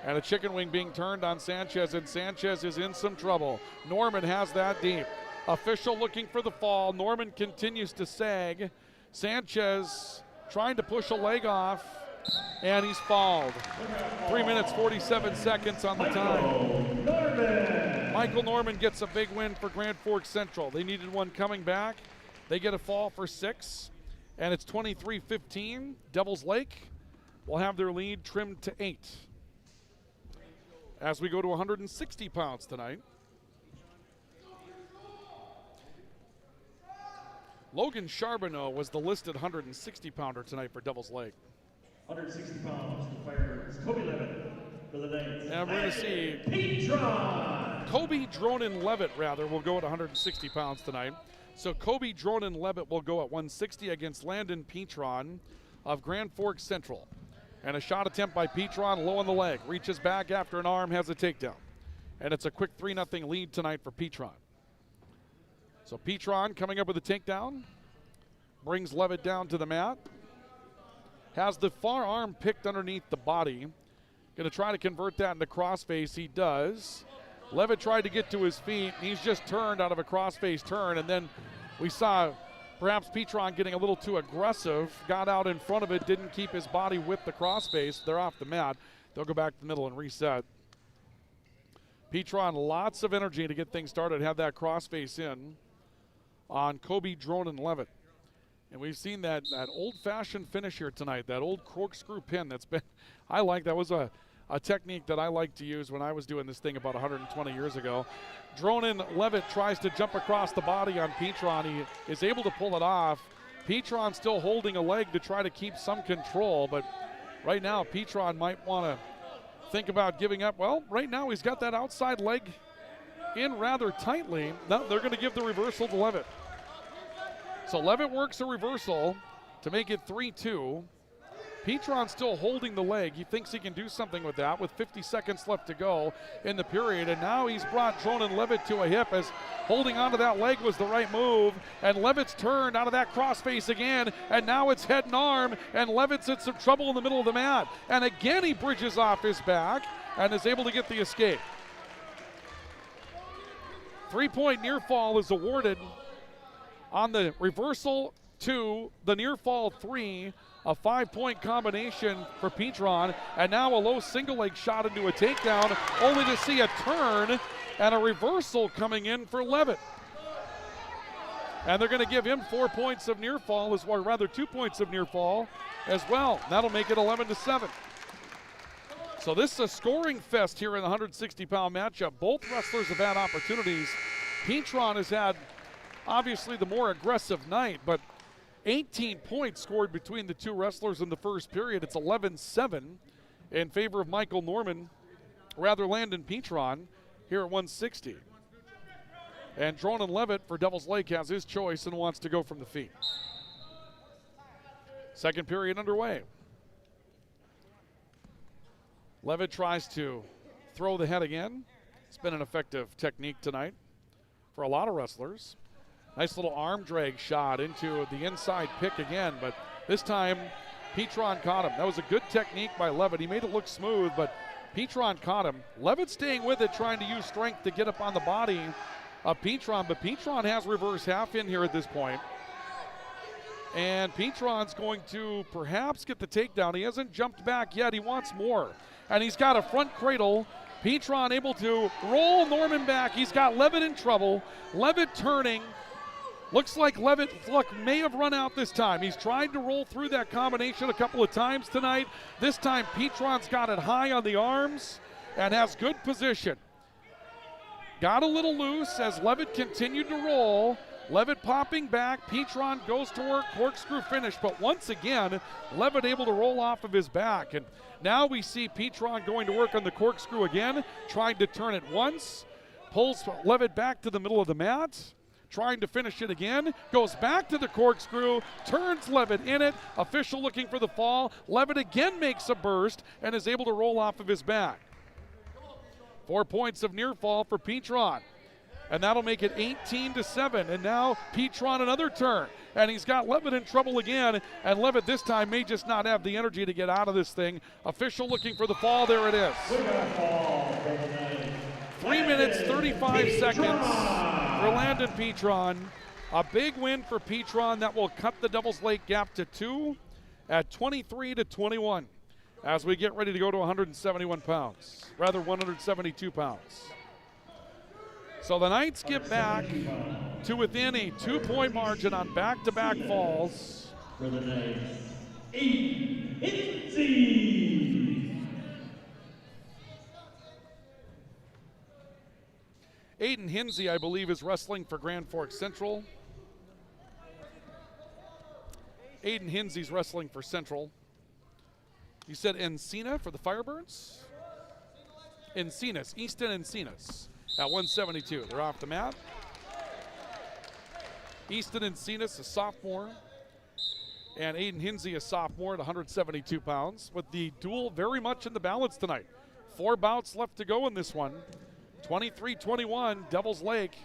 S1: And a chicken wing being turned on Sanchez, and Sanchez is in some trouble. Norman has that deep. Official looking for the fall. Norman continues to sag. Sanchez trying to push a leg off, and he's fouled. 3 minutes, 47 seconds on the time. Michael Norman gets a big win for Grand Forks Central. They needed one coming back. They get a fall for 6, and it's 23-15. Devils Lake will have their lead trimmed to 8. As we go to 160 pounds tonight. Logan Charbonneau was the listed 160-pounder tonight for Devils Lake.
S2: 160 pounds, the Fires, Kobe Levitt for the Knights.
S1: And we're going to see
S2: Petron.
S1: Kobe Dronin-Levitt, will go at 160 pounds tonight. So Kobe Dronin-Levitt will go at 160 against Landon Petron of Grand Forks Central. And a shot attempt by Petron, low on the leg. Reaches back after an arm, has a takedown. And it's a quick 3-0 lead tonight for Petron. So Petron coming up with a takedown. Brings Levitt down to the mat. Has the far arm picked underneath the body. Going to try to convert that into crossface. He does. Levitt tried to get to his feet. He's just turned out of a crossface turn. And then we saw perhaps Petron getting a little too aggressive. Got out in front of it. Didn't keep his body with the crossface. They're off the mat. They'll go back to the middle and reset. Petron, lots of energy to get things started. Had that crossface in on Kobe Dronin-Levitt. And we've seen that old-fashioned finish here tonight, that old corkscrew pin that's been, I like, that was a technique that I liked to use when I was doing this thing about 120 years ago. Dronin-Levitt tries to jump across the body on Petron. He is able to pull it off. Petron still holding a leg to try to keep some control, but right now Petron might want to think about giving up. Well, right now he's got that outside leg in rather tightly. No, they're going to give the reversal to Levitt. So Levitt works a reversal to make it 3-2. Petron still holding the leg. He thinks he can do something with that with 50 seconds left to go in the period. And now he's brought Dronin-Levitt to a hip as holding onto that leg was the right move. And Levitt's turned out of that crossface again. And now it's head and arm. And Levitt's in some trouble in the middle of the mat. And again he bridges off his back and is able to get the escape. 3-point near fall is awarded on the reversal 2, the near fall 3, a 5-point combination for Petron, and now a low single leg shot into a takedown, only to see a turn and a reversal coming in for Levitt. And they're going to give him 4 points of near fall, or rather 2 points of near fall as well. That'll make it 11-7. So this is a scoring fest here in the 160-pound matchup. Both wrestlers have had opportunities. Petron has had obviously the more aggressive night, but 18 points scored between the two wrestlers in the first period. It's 11-7 in favor of Michael Norman, Landon Petron here at 160. And Dronin-Levitt for Devils Lake has his choice and wants to go from the feet. Second period underway. Levitt tries to throw the head again. It's been an effective technique tonight for a lot of wrestlers. Nice little arm drag shot into the inside pick again, but this time Petron caught him. That was a good technique by Levitt. He made it look smooth, but Petron caught him. Levitt staying with it, trying to use strength to get up on the body of Petron, but Petron has reverse half in here at this point. And Petron's going to perhaps get the takedown. He hasn't jumped back yet. He wants more. And he's got a front cradle. Petron able to roll Norman back. He's got Levitt in trouble. Levitt turning. Looks like Levitt may have run out this time. He's tried to roll through that combination a couple of times tonight. This time Petron's got it high on the arms and has good position. Got a little loose as Levitt continued to roll. Levitt popping back. Petron goes to work, corkscrew finish, but once again, Levitt able to roll off of his back. And now we see Petron going to work on the corkscrew again, trying to turn it once, pulls Levitt back to the middle of the mat, trying to finish it again, goes back to the corkscrew, turns Levitt in it, official looking for the fall. Levitt again makes a burst and is able to roll off of his back. 4 points of near fall for Petron. And that'll make it 18-7. And now Petron another turn. And he's got Levitt in trouble again. And Levitt this time may just not have the energy to get out of this thing. Official looking for the fall. There it is. 3 minutes, 35 seconds for Landon Petron. A big win for Petron that will cut the Devils Lake gap to 2 at 23-21 as we get ready to go to 171 pounds, rather 172 pounds. So the Knights get back to within a 2-point margin on back-to-back falls.
S2: For the Knights, Aiden Hinsey.
S1: Aiden Hinsey, I believe, is wrestling for Grand Forks Central. Aiden Hinsey's wrestling for Central. You said Encina for the Firebirds? Encinas, Easton Encinas at 172. They're off the mat. Easton Encinas, a sophomore, and Aiden Hinsey, a sophomore at 172 pounds, with the duel very much in the balance tonight. 4 bouts left to go in this one. 23-21, Devils Lake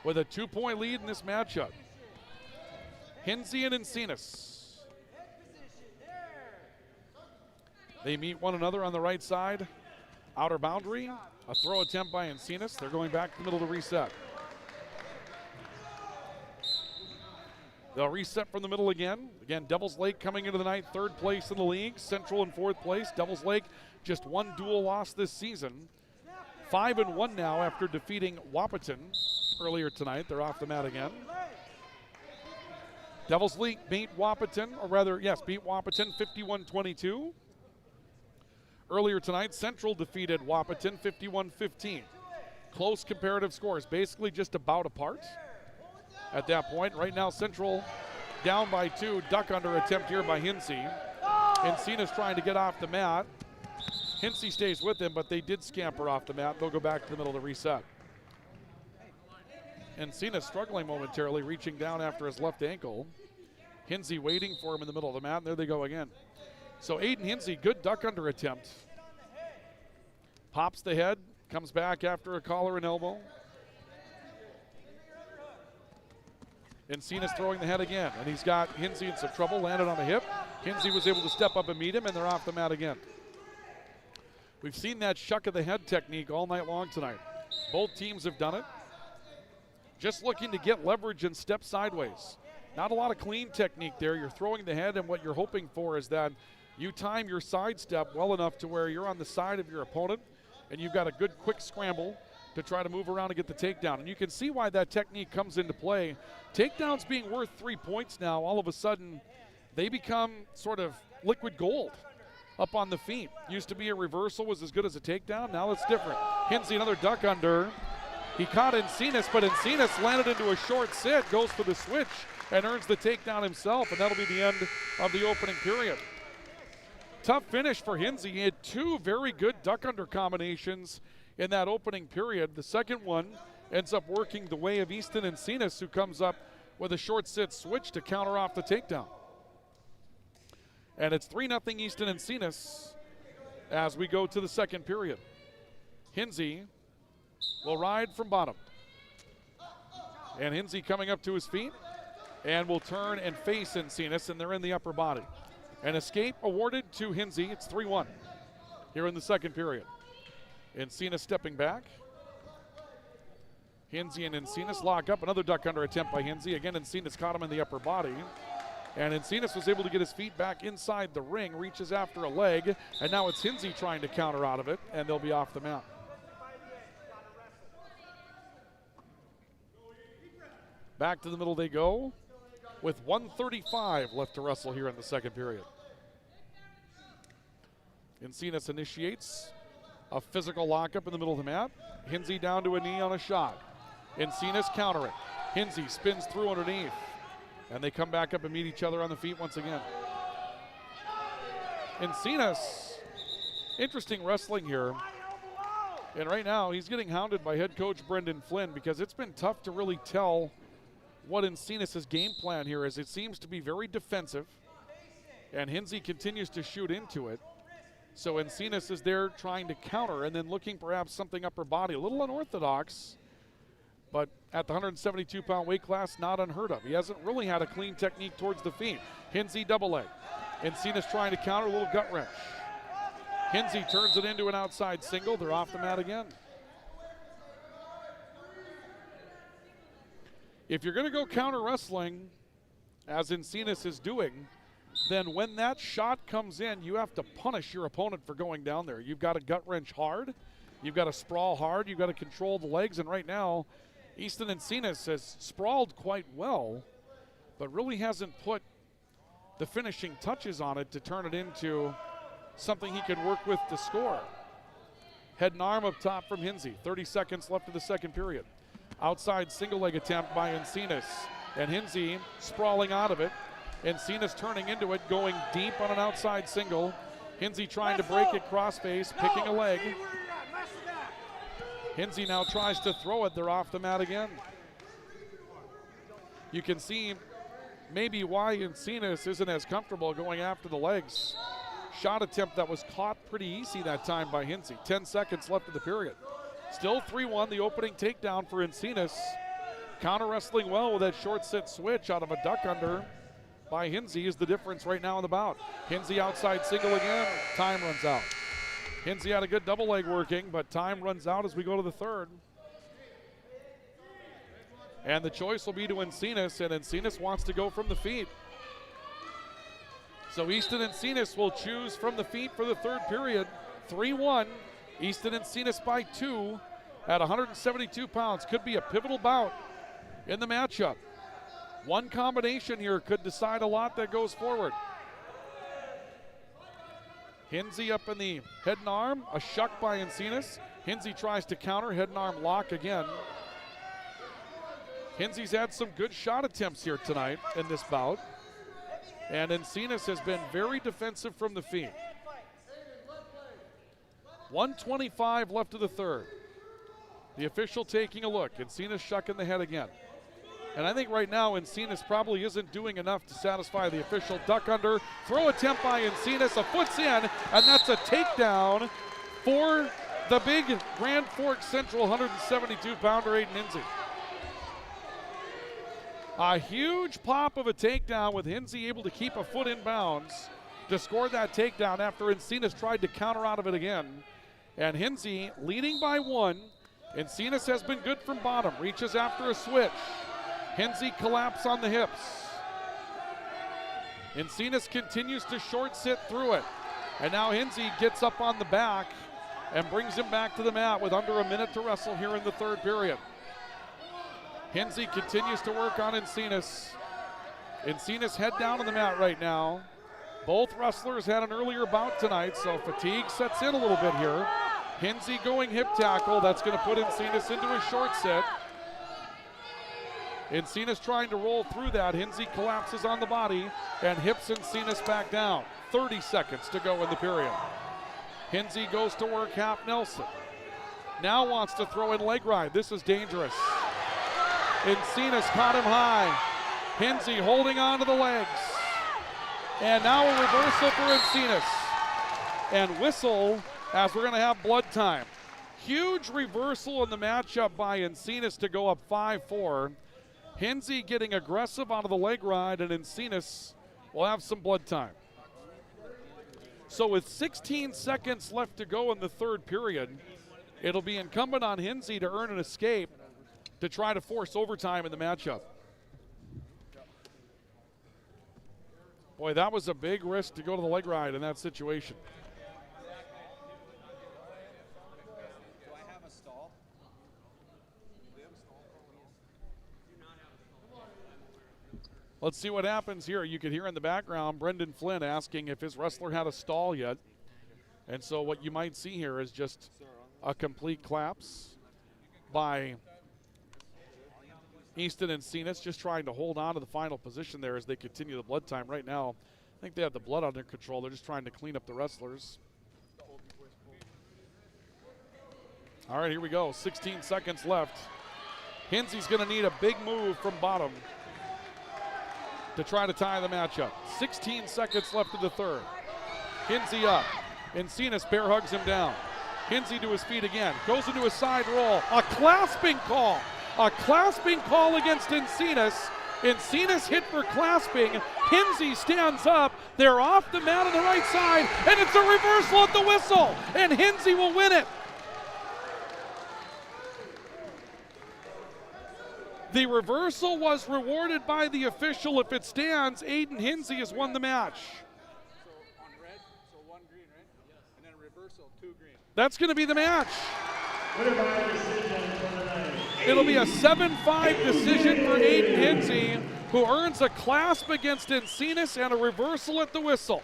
S1: with a 2-point lead in this matchup. Hinsey and Encinas. They meet one another on the right side. Outer boundary, a throw attempt by Encinas. They're going back to the middle to reset. They'll reset from the middle again. Again, Devils Lake coming into the night 3rd place in the league. Central in 4th place. Devils Lake just 1 dual loss this season. 5-1 now after defeating Wahpeton earlier tonight. They're off the mat again. Devils Lake beat Wahpeton, or rather, yes, beat Wahpeton 51-22. Earlier tonight, Central defeated Wahpeton 51-15. Close comparative scores, basically just about apart at that point. Right now, Central down by 2. Duck under attempt here by Hinsey. Encina's trying to get off the mat. Hinsey stays with him, but they did scamper off the mat. They'll go back to the middle to reset. Encina struggling momentarily, reaching down after his left ankle. Hinsey waiting for him in the middle of the mat, and there they go again. So Aiden Hinsey, good duck under attempt. Pops the head, comes back after a collar and elbow. Encina's throwing the head again, and he's got Hinsey in some trouble, landed on the hip. Hinsey was able to step up and meet him, and they're off the mat again. We've seen that shuck of the head technique all night long tonight. Both teams have done it. Just looking to get leverage and step sideways. Not a lot of clean technique there. You're throwing the head, and what you're hoping for is that you time your side step well enough to where you're on the side of your opponent, and you've got a good quick scramble to try to move around and get the takedown. And you can see why that technique comes into play. Takedowns being worth 3 points now, all of a sudden, they become sort of liquid gold up on the feet. Used to be a reversal was as good as a takedown. Now it's different. Hinsey, another duck under. He caught Encinas, but Encinas landed into a short sit, goes for the switch, and earns the takedown himself, and that'll be the end of the opening period. Tough finish for Hinsey. He had 2 very good duck under combinations in that opening period. The second one ends up working the way of Easton Encinas, who comes up with a short sit switch to counter off the takedown. And it's 3-0 Easton Encinas as we go to the second period. Hinsey will ride from bottom. And Hinsey coming up to his feet and will turn and face Encinas, and they're in the upper body. An escape awarded to Hinsey. It's 3-1 here in the second period. Encinas stepping back. Hinsey and Encinas lock up. Another duck under attempt by Hinsey. Again, Encinas caught him in the upper body. And Encinas was able to get his feet back inside the ring, reaches after a leg, and now it's Hinsey trying to counter out of it, and they'll be off the mat. Back to the middle they go with 1:35 left to wrestle here in the second period. Encinas initiates a physical lockup in the middle of the mat. Hinsey down to a knee on a shot. Encinas counter it. Hinsey spins through underneath. And they come back up and meet each other on the feet once again. Encinas, interesting wrestling here. And right now he's getting hounded by head coach Brendan Flynn because it's been tough to really tell what Encinas' game plan here is. It seems to be very defensive, and Hinsey continues to shoot into it. So Encinas is there trying to counter and then looking perhaps something upper body. A little unorthodox, but at the 172-pound weight class, not unheard of. He hasn't really had a clean technique towards the feet. Hinsey double leg. Encinas trying to counter, a little gut wrench. Hinsey turns it into an outside single. They're off the mat again. if you're going to go counter wrestling, as Encinas is doing, then when that shot comes in, you have to punish your opponent for going down there. You've got to gut wrench hard. You've got to sprawl hard. You've got to control the legs. And right now, Easton Encinas has sprawled quite well, but really hasn't put the finishing touches on it to turn it into something he can work with to score. Head and arm up top from Hinsey. 30 seconds left of the second period. Outside single leg attempt by Encinas. And Hinsey sprawling out of it. Encinas turning into it, going deep on an outside single. Hinsey trying to break it crossface, picking a leg. Hinsey now tries to throw it. They're off the mat again. You can see maybe why Encinas isn't as comfortable going after the legs. Shot attempt that was caught pretty easy that time by Hinsey. 10 seconds left of the period. Still 3-1, the opening takedown for Encinas. Counter wrestling well with that short sit switch out of a duck under by Hinsey is the difference right now in the bout. Hinsey outside single again, time runs out. Hinsey had a good double leg working, but time runs out as we go to the third. And the choice will be to Encinas, and Encinas wants to go from the feet. So Easton Encinas will choose from the feet for the third period. 3-1, Easton Encinas by 2 at 172 pounds. Could be a pivotal bout in the matchup. One combination here could decide a lot that goes forward. Hinsey up in the head and arm, a shuck by Encinas. Hinsey tries to counter, head and arm lock again. Hinsey's had some good shot attempts here tonight in this bout. And Encinas has been very defensive from the feet. 1:25 left of the third. The official taking a look. Encinas shucking the head again. And I think right now Encinas probably isn't doing enough to satisfy the official. Duck under, throw attempt by Encinas, a foot's in, and that's a takedown for the big Grand Forks Central 172-pounder Aiden Hinsey. A huge pop of a takedown with Hinsey able to keep a foot in bounds to score that takedown after Encinas tried to counter out of it again. And Hinsey leading by 1. Encinas has been good from bottom, reaches after a switch. Hinsey collapse on the hips. Encinas continues to short sit through it. And now Hinsey gets up on the back and brings him back to the mat with under a minute to wrestle here in the third period. Hinsey continues to work on Encinas. Encinas head down on the mat right now. Both wrestlers had an earlier bout tonight, so fatigue sets in a little bit here. Hinsey going hip tackle. That's going to put Encinas into a short sit. Encinas trying to roll through that. Hinsey collapses on the body and hips Encinas back down. 30 seconds to go in the period. Hinsey goes to work half Nelson. Now wants to throw in leg ride. This is dangerous. Encinas caught him high. Hinsey holding on to the legs. And now a reversal for Encinas. And whistle as we're going to have blood time. Huge reversal in the matchup by Encinas to go up 5-4. Hinsey getting aggressive out of the leg ride, and Encinas will have some blood time. So with 16 seconds left to go in the third period, it'll be incumbent on Hinsey to earn an escape to try to force overtime in the matchup. Boy, that was a big risk to go to the leg ride in that situation.
S3: Do I have a stall?
S1: Let's see what happens here. You can hear in the background Brendan Flynn asking if his wrestler had a stall yet. And so what you might see here is just a complete collapse by Easton Encinas, just trying to hold on to the final position there as they continue the blood time. Right now, I think they have the blood under control. They're just trying to clean up the wrestlers. All right, here we go. 16 seconds left. Hinsey's going to need a big move from bottom to try to tie the matchup. 16 seconds left of the third. Hinsey up. Encinas bear hugs him down. Hinsey to his feet again. Goes into a side roll. A clasping call. A clasping call against Encinas. Encinas hit for clasping. Hinsey stands up. They're off the mat on the right side. And it's a reversal at the whistle. And Hinsey will win it. The reversal was rewarded by the official. If it stands, Aiden Hinsey has won the match.
S6: So on red, so 1 green, right? Yes. And then reversal, 2 green.
S1: That's going to be the match.
S2: Winner by decision for the night.
S1: It'll be a 7-5 decision for Aiden Hinsey, who earns a clasp against Encinas and a reversal at the whistle.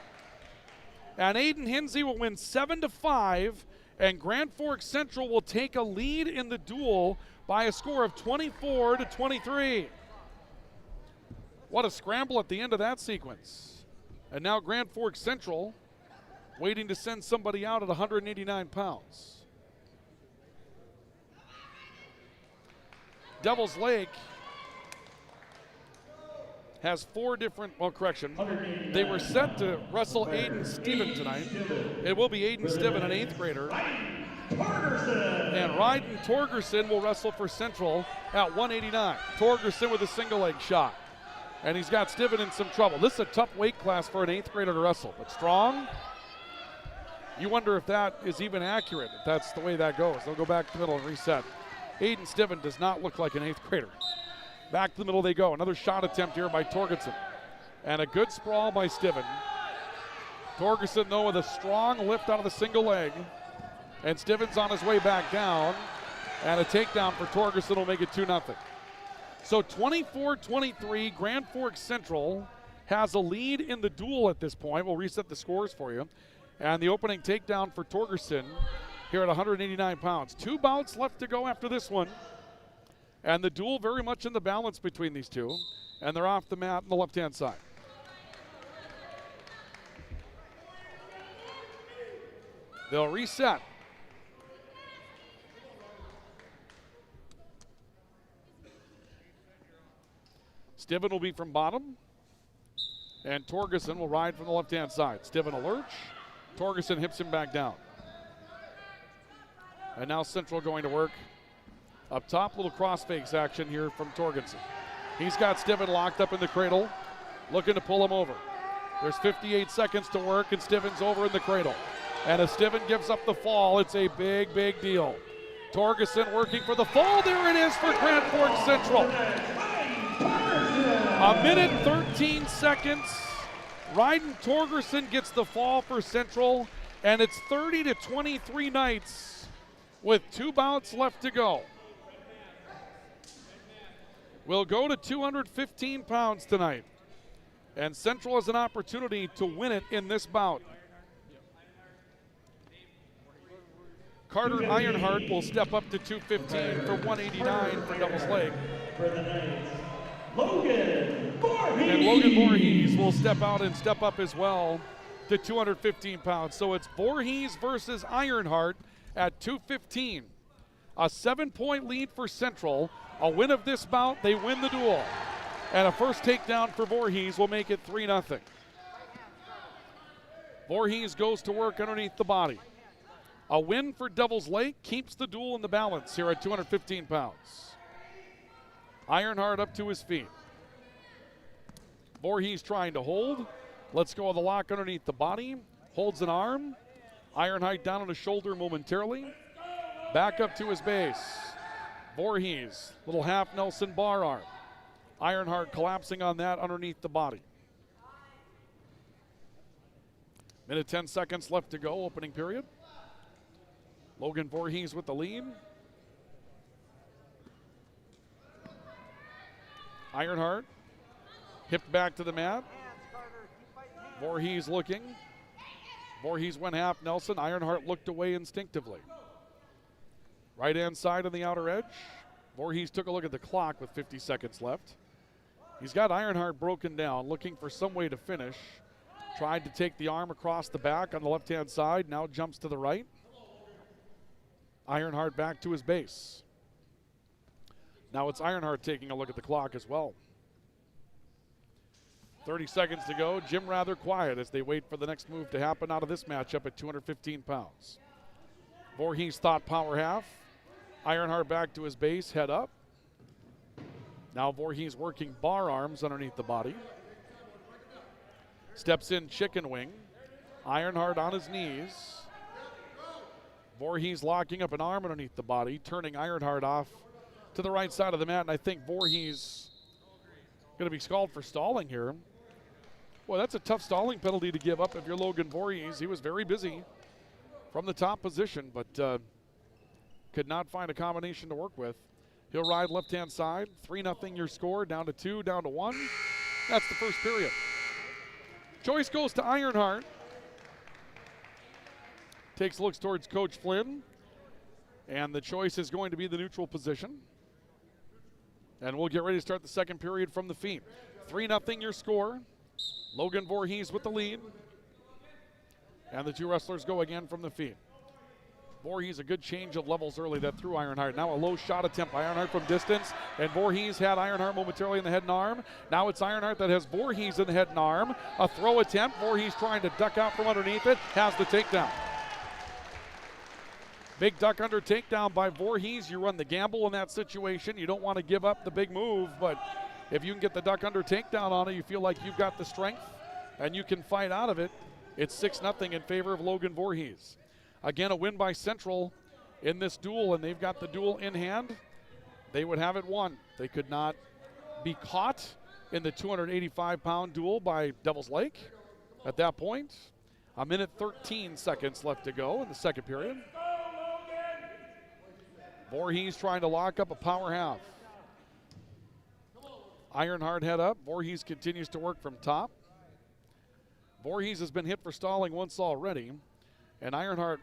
S1: And Aiden Hinsey will win 7-5, and Grand Forks Central will take a lead in the duel by a score of 24-23. What a scramble at the end of that sequence. And now Grand Forks Central waiting to send somebody out at 189 pounds. Devil's Lake has 4 different, well, correction. They were set to wrestle Aiden Steven tonight. It will be Aiden Steven, an 8th grader. And Ryden Torgerson will wrestle for Central at 189. Torgerson with a single leg shot. And he's got Steven in some trouble. This is a tough weight class for an 8th grader to wrestle, but strong. You wonder if that is even accurate, if that's the way that goes. They'll go back to the middle and reset. Aiden Steven does not look like an 8th grader. Back to the middle they go. Another shot attempt here by Torgerson. And a good sprawl by Steven. Torgerson, though, with a strong lift out of the single leg. And Steven's on his way back down. And a takedown for Torgerson will make it 2-0. So 24-23, Grand Forks Central has a lead in the duel at this point. We'll reset the scores for you. And the opening takedown for Torgerson here at 189 pounds. 2 bouts left to go after this one. And the duel very much in the balance between these two. And they're off the mat on the left-hand side. They'll reset. Steven will be from bottom. And Torgerson will ride from the left-hand side. Steven a lurch. Torgerson hips him back down. And now Central going to work. Up top, little cross-face action here from Torgerson. He's got Steven locked up in the cradle, looking to pull him over. There's 58 seconds to work, and Steven's over in the cradle. And as Steven gives up the fall, it's a big, big deal. Torgerson working for the fall. There it is for Grand Forks Central. 1:13 seconds. Ryden Torgerson gets the fall for Central, and it's 30-23 Knights with 2 bouts left to go. We'll go to 215 pounds tonight, and Central has an opportunity to win it in this bout. Carter Ironheart will step up to 215 for 189 for Devil's Lake.
S2: For the Knights, Logan Voorhees.
S1: And Logan Voorhees will step out and step up as well to 215 pounds. So it's Voorhees versus Ironheart at 215. A 7-point lead for Central. A win of this bout, they win the duel. And a first takedown for Voorhees will make it 3-0. Voorhees goes to work underneath the body. A win for Devil's Lake keeps the duel in the balance here at 215 pounds. Ironheart up to his feet. Voorhees trying to hold. Let's go with the lock underneath the body. Holds an arm. Ironheart down on his shoulder momentarily. Back up to his base. Voorhees, little half Nelson bar arm. Ironheart collapsing on that underneath the body. 1:10 seconds left to go, opening period. Logan Voorhees with the lead. Ironheart hipped back to the mat. Voorhees looking. Voorhees went half Nelson. Ironheart looked away instinctively. Right hand side on the outer edge. Voorhees took a look at the clock with 50 seconds left. He's got Ironheart broken down, looking for some way to finish. Tried to take the arm across the back on the left hand side, now jumps to the right. Ironheart back to his base. Now it's Ironheart taking a look at the clock as well. 30 seconds to go. Jim rather quiet as they wait for the next move to happen out of this matchup at 215 pounds. Voorhees thought power half. Ironheart back to his base, head up. Now Voorhees working bar arms underneath the body. Steps in chicken wing. Ironheart on his knees. Voorhees locking up an arm underneath the body, turning Ironheart off to the right side of the mat, and I think Voorhees going to be called for stalling here. Boy, that's a tough stalling penalty to give up if you're Logan Voorhees. He was very busy from the top position, but could not find a combination to work with. He'll ride left-hand side. 3-0 your score, down to 2, down to 1. That's the first period. Choice goes to Ironheart. Takes looks towards Coach Flynn. And the choice is going to be the neutral position. And we'll get ready to start the second period from the feet. 3-0 your score. Logan Voorhees with the lead. And the two wrestlers go again from the feet. Voorhees a good change of levels early that threw Ironheart. Now a low shot attempt by Ironheart from distance. And Voorhees had Ironheart momentarily in the head and arm. Now it's Ironheart that has Voorhees in the head and arm. A throw attempt. Voorhees trying to duck out from underneath it. Has the takedown. Big duck under takedown by Voorhees. You run the gamble in that situation. You don't want to give up the big move, but if you can get the duck under takedown on it, you feel like you've got the strength and you can fight out of it. It's 6-0 in favor of Logan Voorhees. Again, a win by Central in this duel, and they've got the duel in hand. They would have it won. They could not be caught in the 285-pound duel by Devils Lake at that point. 1:13 seconds left to go in the second period. Voorhees trying to lock up a power half. Ironheart head up. Voorhees continues to work from top. Voorhees has been hit for stalling once already. And Ironheart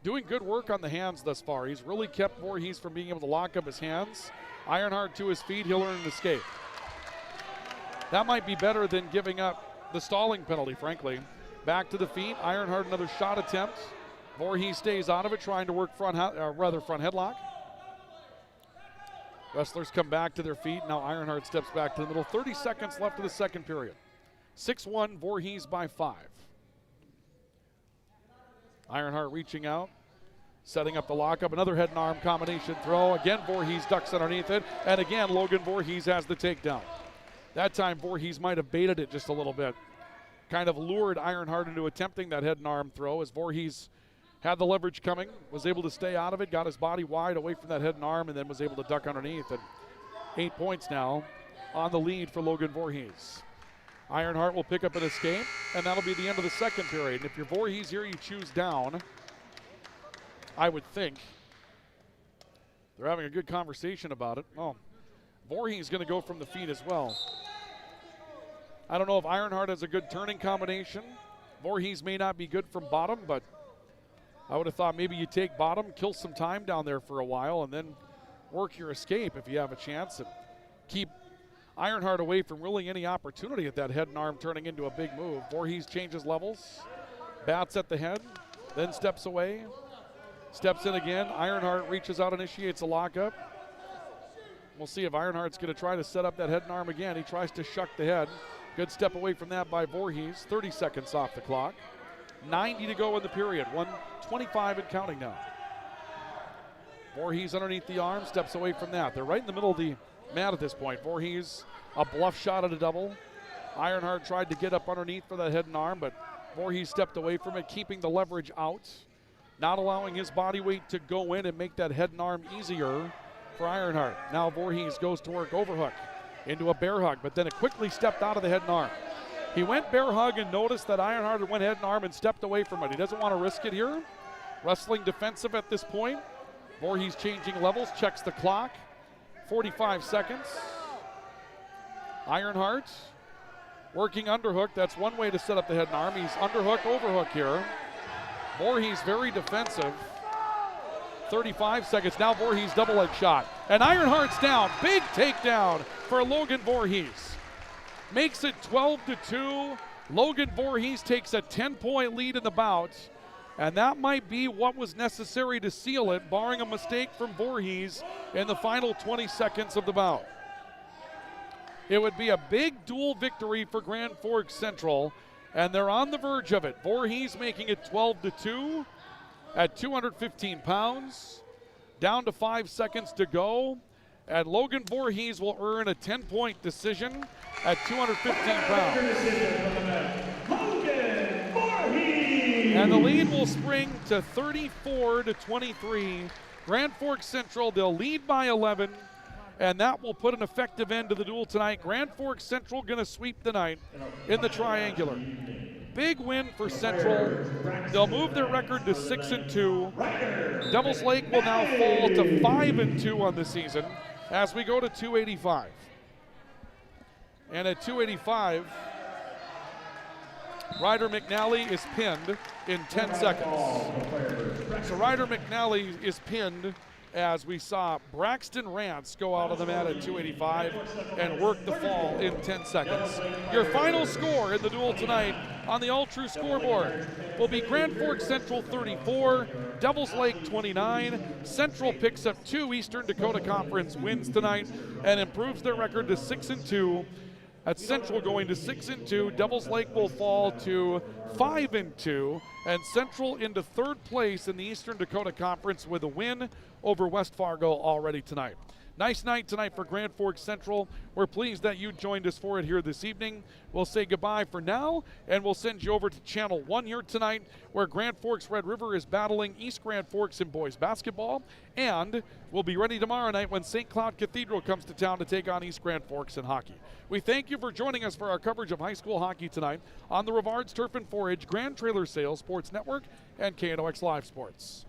S1: doing good work on the hands thus far. He's really kept Voorhees from being able to lock up his hands. Ironheart to his feet. He'll earn an escape. That might be better than giving up the stalling penalty, frankly. Back to the feet. Ironheart another shot attempt. Voorhees stays out of it, trying to work front headlock. Wrestlers come back to their feet. Now Ironheart steps back to the middle. 30 seconds left of the second period. 6-1, Voorhees by 5. Ironheart reaching out, setting up the lockup. Another head and arm combination throw. Again, Voorhees ducks underneath it. And again, Logan Voorhees has the takedown. That time, Voorhees might have baited it just a little bit. Kind of lured Ironheart into attempting that head and arm throw as Voorhees had the leverage coming, was able to stay out of it, got his body wide away from that head and arm, and then was able to duck underneath. And 8 points now on the lead for Logan Voorhees. Ironheart will pick up an escape, and that'll be the end of the second period. And if you're Voorhees here, you choose down. I would think. They're having a good conversation about it. Oh, Voorhees going to go from the feet as well. I don't know if Ironheart has a good turning combination. Voorhees may not be good from bottom, but I would have thought maybe you take bottom, kill some time down there for a while, and then work your escape if you have a chance and keep Ironheart away from really any opportunity at that head and arm turning into a big move. Voorhees changes levels, bats at the head, then steps away, steps in again. Ironheart reaches out, initiates a lockup. We'll see if Ironheart's going to try to set up that head and arm again. He tries to shuck the head. Good step away from that by Voorhees. 30 seconds off the clock. 90 to go in the period. 1:25 and counting now. Voorhees underneath the arm, steps away from that. They're right in the middle of the mat at this point. Voorhees, a bluff shot at a double. Ironheart tried to get up underneath for that head and arm, but Voorhees stepped away from it, keeping the leverage out, not allowing his body weight to go in and make that head and arm easier for Ironheart. Now Voorhees goes to work overhook into a bear hug, but then it quickly stepped out of the head and arm. He went bear hug and noticed that Ironheart went head and arm and stepped away from it. He doesn't want to risk it here. Wrestling defensive at this point. Voorhees changing levels, checks the clock. 45 seconds. Ironheart working underhook. That's one way to set up the head and arm. He's underhook, overhook here. Voorhees very defensive. 35 seconds. Now Voorhees double leg shot. And Ironheart's down. Big takedown for Logan Voorhees. Makes it 12-2. Logan Voorhees takes a 10-point lead in the bout. And that might be what was necessary to seal it, barring a mistake from Voorhees in the final 20 seconds of the bout. It would be a big dual victory for Grand Forks Central, and they're on the verge of it. Voorhees making it 12-2 at 215 pounds. Down to 5 seconds to go. And Logan Voorhees will earn a 10-point decision at 215 pounds. And the lead will spring to 34-23. Grand Forks Central, they'll lead by 11 And that will put an effective end to the duel tonight. Grand Forks Central going to sweep the night in the triangular. Big win for Central. They'll move their record to 6-2. Devils Lake will now fall to 5-2 on the season as we go to 285. And at 285, Ryder McNally is pinned in 10 seconds. So Ryder McNally is pinned as we saw Braxton Rance go out on the mat at 285 and work the fall in 10 seconds. Your final score in the duel tonight on the All True scoreboard will be Grand Forks Central 34, Devils Lake 29. Central picks up 2 Eastern Dakota Conference wins tonight and improves their record to 6-2. At Central going to 6-2, Devils Lake will fall to 5-2, and Central into 3rd place in the Eastern Dakota Conference with a win over West Fargo already tonight. Nice night tonight for Grand Forks Central. We're pleased that you joined us for it here this evening. We'll say goodbye for now, and we'll send you over to Channel 1 here tonight, where Grand Forks Red River is battling East Grand Forks in boys basketball, and we'll be ready tomorrow night when St. Cloud Cathedral comes to town to take on East Grand Forks in hockey. We thank you for joining us for our coverage of high school hockey tonight on the Rivards Turf and Forage Grand Trailer Sales Sports Network and KNOX Live Sports.